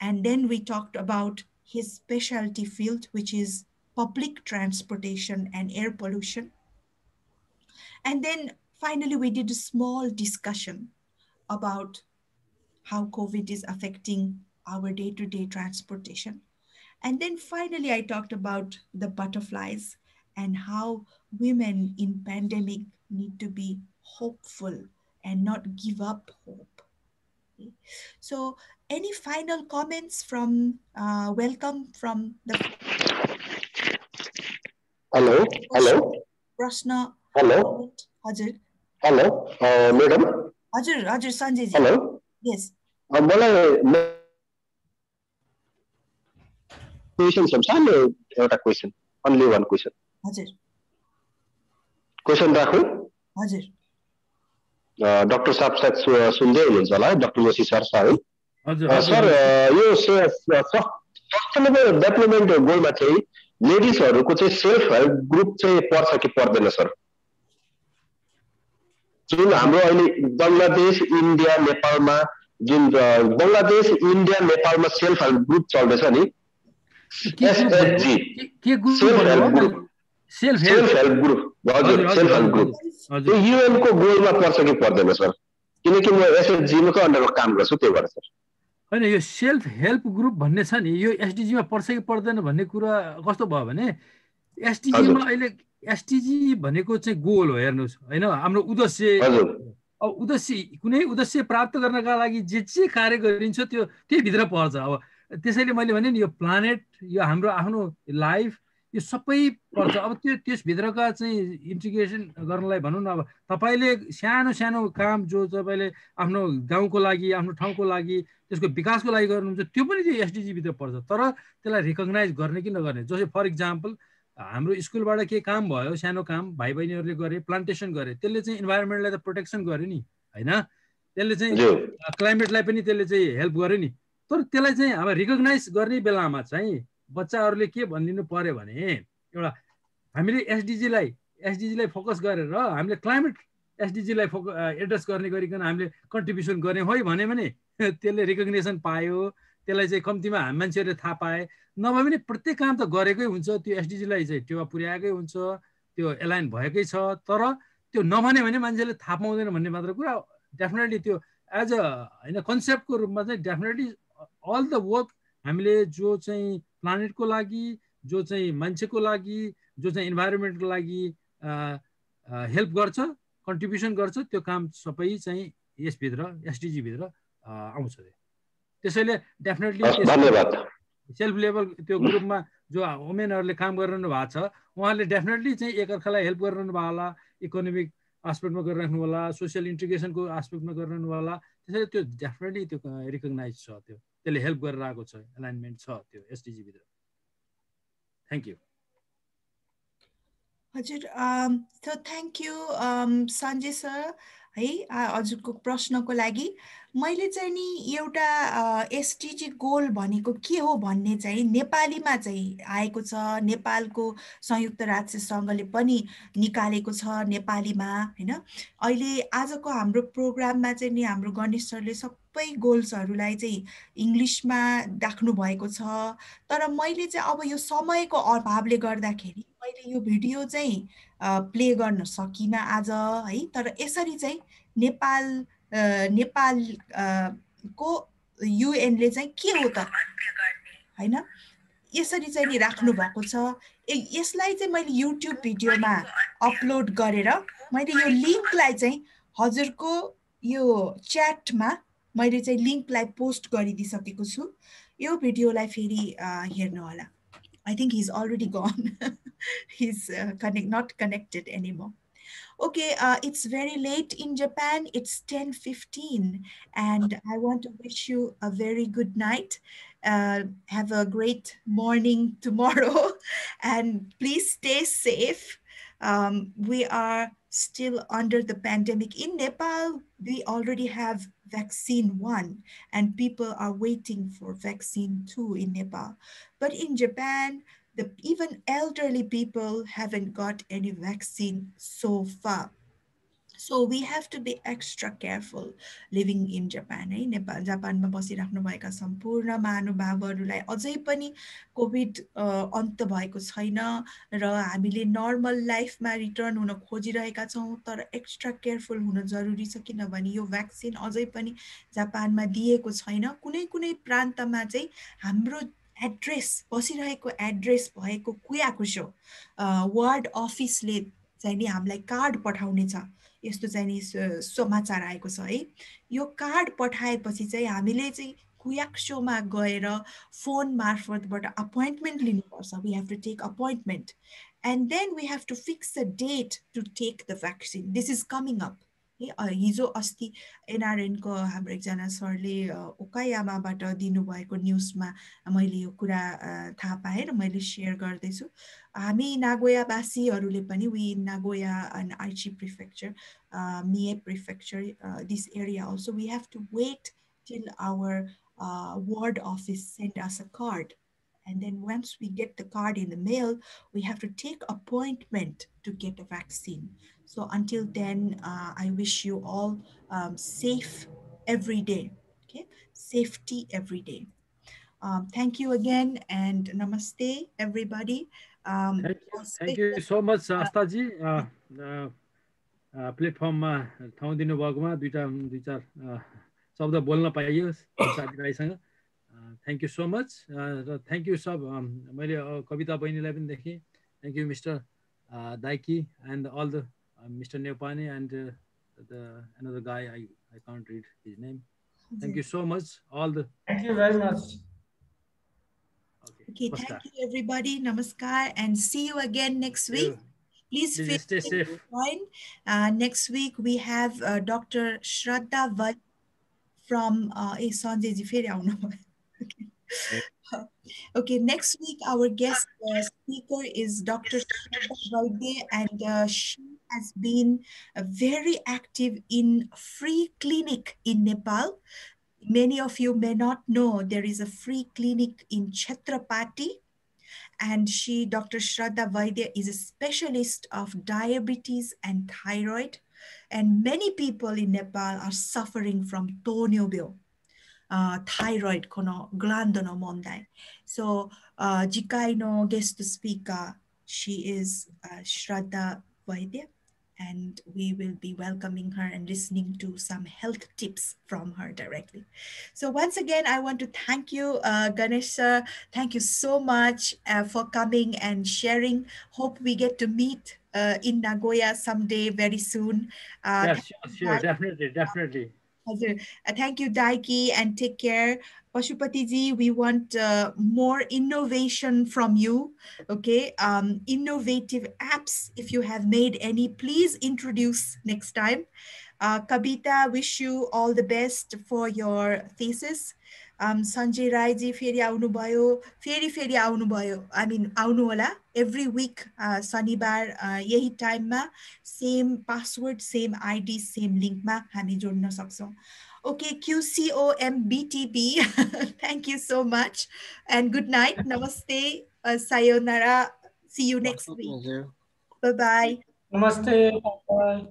and then we talked about his specialty field, which is public transportation and air pollution. And then finally we did a small discussion about how COVID is affecting our day-to-day transportation. And then finally, I talked about the butterflies and how women in pandemic need to be hopeful and not give up hope. Okay. So any final comments from, welcome from the... Hello, hello. Prashna. Hello. Hajur. Hello, madam. Hajur, Sanjay ji. Hello. Yes. Question. Only one question. Hajur. Question राखौं? Hajur. Dr. साहब सुन्दै हुनुहुन्छ होला Dr. Joshi sir है? Sir यो sustainable development गोलमा चाहिँ लेडिजहरुको चाहिँ self help group चाहिँ पर्छ कि पर्दैन सर? जुन हाम्रो अहिले बंगलादेश इन्डिया नेपालमा जुन बंगलादेश इन्डिया नेपालमा सेल्फ हेल्प ग्रुप चल्दैछ नि SDG के ग्रुप सेल्फ हेल्प ग्रुप हजुर सेल्फ हेल्प ग्रुप यो UN को गोलमा पर्छ कि पर्दैन सर किनकि म SDG को अन्डरमा काम गर्छु त्यही भएर सर हैन यो सेल्फ हेल्प ग्रुप भन्ने छ नि यो SDG मा पर्छ कि पर्दैन भन्ने कुरा कस्तो भयो भने SDG मा अहिले SDG भनेको चाहिँ गोल हो हेर्नुस् हैन हाम्रो उद्देश्य अब उद्देश्य कुनै उद्देश्य प्राप्त गर्नका लागि जे कार्य गरिन्छ त्यो त्यही भित्र पर्छ अब त्यसैले मैले भने नि यो प्लानेट यो हाम्रो आफ्नो लाइफ यो सबै पर्छ अब त्यो त्यस भित्रका चाहिँ इन्टिग्रेसन गर्नलाई भनौं न अब तपाईले सानो सानो काम जो तपाईले आफ्नो गाउँको लागि आफ्नो ठाउँको लागि त्यसको विकासको लागि गर्नुहुन्छ त्यो पनि त्यो SDG भित्र पर्छ तर त्यसलाई रिकग्नाइज गर्ने कि नगर्ने जस्तै फर एक्जाम्पल हाम्रो स्कुलबाट के काम भयो सानो काम भाइ बहिनीहरुले गरे प्लान्टेसन गरे त्यसले चाहिँ इन्भाइरोन्मेन्टलाई त प्रोटेक्सन गर्यो नि हैन त्यसले चाहिँ क्लाइमेटलाई पनि त्यसले चाहिँ हेल्प गर्यो नि तर त्यसलाई चाहिँ अब रिकग्नाइज गर्ने बेलामा चाहिँ बच्चाहरुले के भनिदिनु पर्यो भने एउटा हामीले SDG लाई फोकस गरेर हामीले क्लाइमेट SDG लाई एड्रेस गर्ने गरिकन हामीले कन्ट्रिब्युसन गर्ने हो भने त्यसले रिकग्निसन पायो त्यसलाई चाहिँ कम्तिमा हामी मान्छेहरुले थाहा पाए नभए पनि प्रत्येक काम त गरेकै हुन्छ त्यो SDG लाई चाहिँ टेवा पुर्याएकै हुन्छ त्यो एलाइन भएकै छ तर त्यो नभने भने मान्छेले थाहा पाउँदैन भन्ने मात्र कुरा डेफिनेटली त्यो एज अ हैन कन्सेप्टको रूपमा चाहिँ डेफिनेटली अल द वर्क हामीले जो चाहिँ प्लानेटको लागि जो चाहिँ मान्छेको लागि जो चाहिँ इन्भाइरोन्मेन्टको लागि हेल्प गर्छ कन्ट्रिब्युसन गर्छ त्यो काम सबै चाहिँ यस भित्र SDG भित्र आउँछ त्यसैले डेफिनेटली धन्यवाद सेल्फ लेभल त्यो ग्रुपमा जो वुमेनहरुले काम गरिरहनु भएको छ उहाँले डेफिनेटली चाहिँ एकअर्कालाई हेल्प गरिरहनु भएको होला इकोनोमिक एस्पेक्टमा गरिराख्नु होला सोशल इन्टिग्रेसनको एस्पेक्टमा गरिरहनु होला त्यसैले त्यो डेफिनेटली त्यो रिकग्नाइज छ त्यो त्यसले हेल्प गरेर आएको छ एलाइनमेन्ट छ त्यो SDG भित्र थ्यांक यू हजुर so thank you Sanjay sir है हजुरको प्रश्नको लागि मैले चाहिँ नि एउटा SDG गोल भनेको के हो भन्ने चाहिँ नेपालीमा चाहिँ आएको छ नेपालको संयुक्त राज्य संघले पनि निकालेको छ नेपालीमा हैन अहिले आजको हाम्रो प्रोग्राममा चाहिँ नि हाम्रो गणेश सरले सबै गोल्सहरुलाई चाहिँ इंग्लिशमा राख्नु भएको छ तर मैले चाहिँ अब यो समयको अभावले गर्दाखेरि मैले यो भिडियो चाहिँ प्ले गर्न सकिन आज है तर यसरी चाहिँ नेपाल को UN ले चाहिँ के हो त हैन यसरी चाहिँ नि राख्नु भएको छ यसलाई चाहिँ मैले YouTube भिडियोमा अपलोड गरेर मैले यो लिंकलाई चाहिँ हजुरको यो च्याटमा मैले चाहिँ लिङ्कलाई पोस्ट गरिदिइसकेको छु यो भिडियोलाई फेरि हेर्नु होला I think he's already gone he's not connected anymore. Okay, it's very late in Japan. It's 10:15, and I want to wish you a very good night. Have a great morning tomorrow, and please stay safe. We are still under the pandemic. In Nepal, we already have vaccine 1, and people are waiting for vaccine 2 in Nepal. But in Japan, even elderly people haven't got any vaccine so far. So we have to be extra careful living in Japan. जापानमा बसिराख्नुभएका सम्पूर्ण महानुभावहरूलाई अझै पनि covid अन्त भएको छैन र हामीले normal लाइफमा रिटर्न हुन खोजिरहेका छौँ तर एक्स्ट्रा केयरफुल हुन जरुरी छ किनभने यो भ्याक्सिन अझै पनि जापानमा दिएको छैन कुनै कुनै प्रान्तमा चाहिँ हाम्रो एड्रेस बसिरहेको एड्रेस भएको कुयाकुसो वार्ड अफिसले चाहिँ नि हामीलाई कार्ड पठाउने छ यस्तो चाहिँ नि समाचार आएको छ है यो कार्ड पठाएपछि चाहिँ हामीले चाहिँ कुयाक्सोमा गएर फोन मार्फतबाट अपोइन्टमेन्ट लिनुपर्छ we have to take appointment and then we have to fix a date to take the vaccine this is coming up हिजो अस्ति एनआरएनको हाम्रो एकजना सरले ओकायामाबाट दिनुभएको न्युजमा मैले यो कुरा थाहा पाएँ र मैले सेयर गर्दैछु हामी नागोयावासीहरूले पनि we Nagoya and Aichi prefecture Mie prefecture this area also we have to wait till our ward office send us a card and then once we get the card in the mail we have to take appointment to get a vaccine. So until then I wish you all safe every day. Okay, safety every day. Thank you again and namaste everybody. Thank you so much Astaji. प्लेटफर्ममा ठाउँ दिनुभएकोमा दुई चार शब्द बोल्न पाइयो साथीभाइसँग thank you so much र थ्याङ्क यू सब मैले कविता बहिनीलाई पनि देखेँ thank you mister Daiki and all the mister Nepani and the another guy I can't read his name. Thank you so much all the thank you very much. Okay, thank you everybody. Namaskar and see you again next week. Please feel stay safe. Next week we have Dr. Shraddha Vaidya from Sanjayji feri aunu okay, next week our guest speaker is Dr. Shraddha Vaidya and she has been very active in free clinic in Nepal. Many of you may not know there is a free clinic in Chhatrapati and Dr. Shraddha Vaidya is a specialist of diabetes and thyroid and many people in Nepal are suffering from tornio thyroid kono gland no mondai. So jikai no guest speaker she is Shraddha Vaidya and we will be welcoming her and listening to some health tips from her directly. So once again, I want to thank you, Ganesh sir. Thank you so much for coming and sharing. Hope we get to meet in Nagoya someday very soon. Yes, sure, definitely. Thank you, Daiki, and take care. Pashupati ji, we want more innovation from you. Okay, innovative apps. If you have made any, please introduce next time. Kavita, wish you all the best for your thesis. Sanjay Rai ji, feri aunu bhayo, feri aunu bhayo. I mean, aunu hola. Every week, Shanibar, yahi time ma, same password, same ID, same link ma, hami jodna saksau. Okay, QCOMBTB, thank you so much. And good night. Namaste. Sayonara. See you next week. Bye-bye. Namaste. Bye.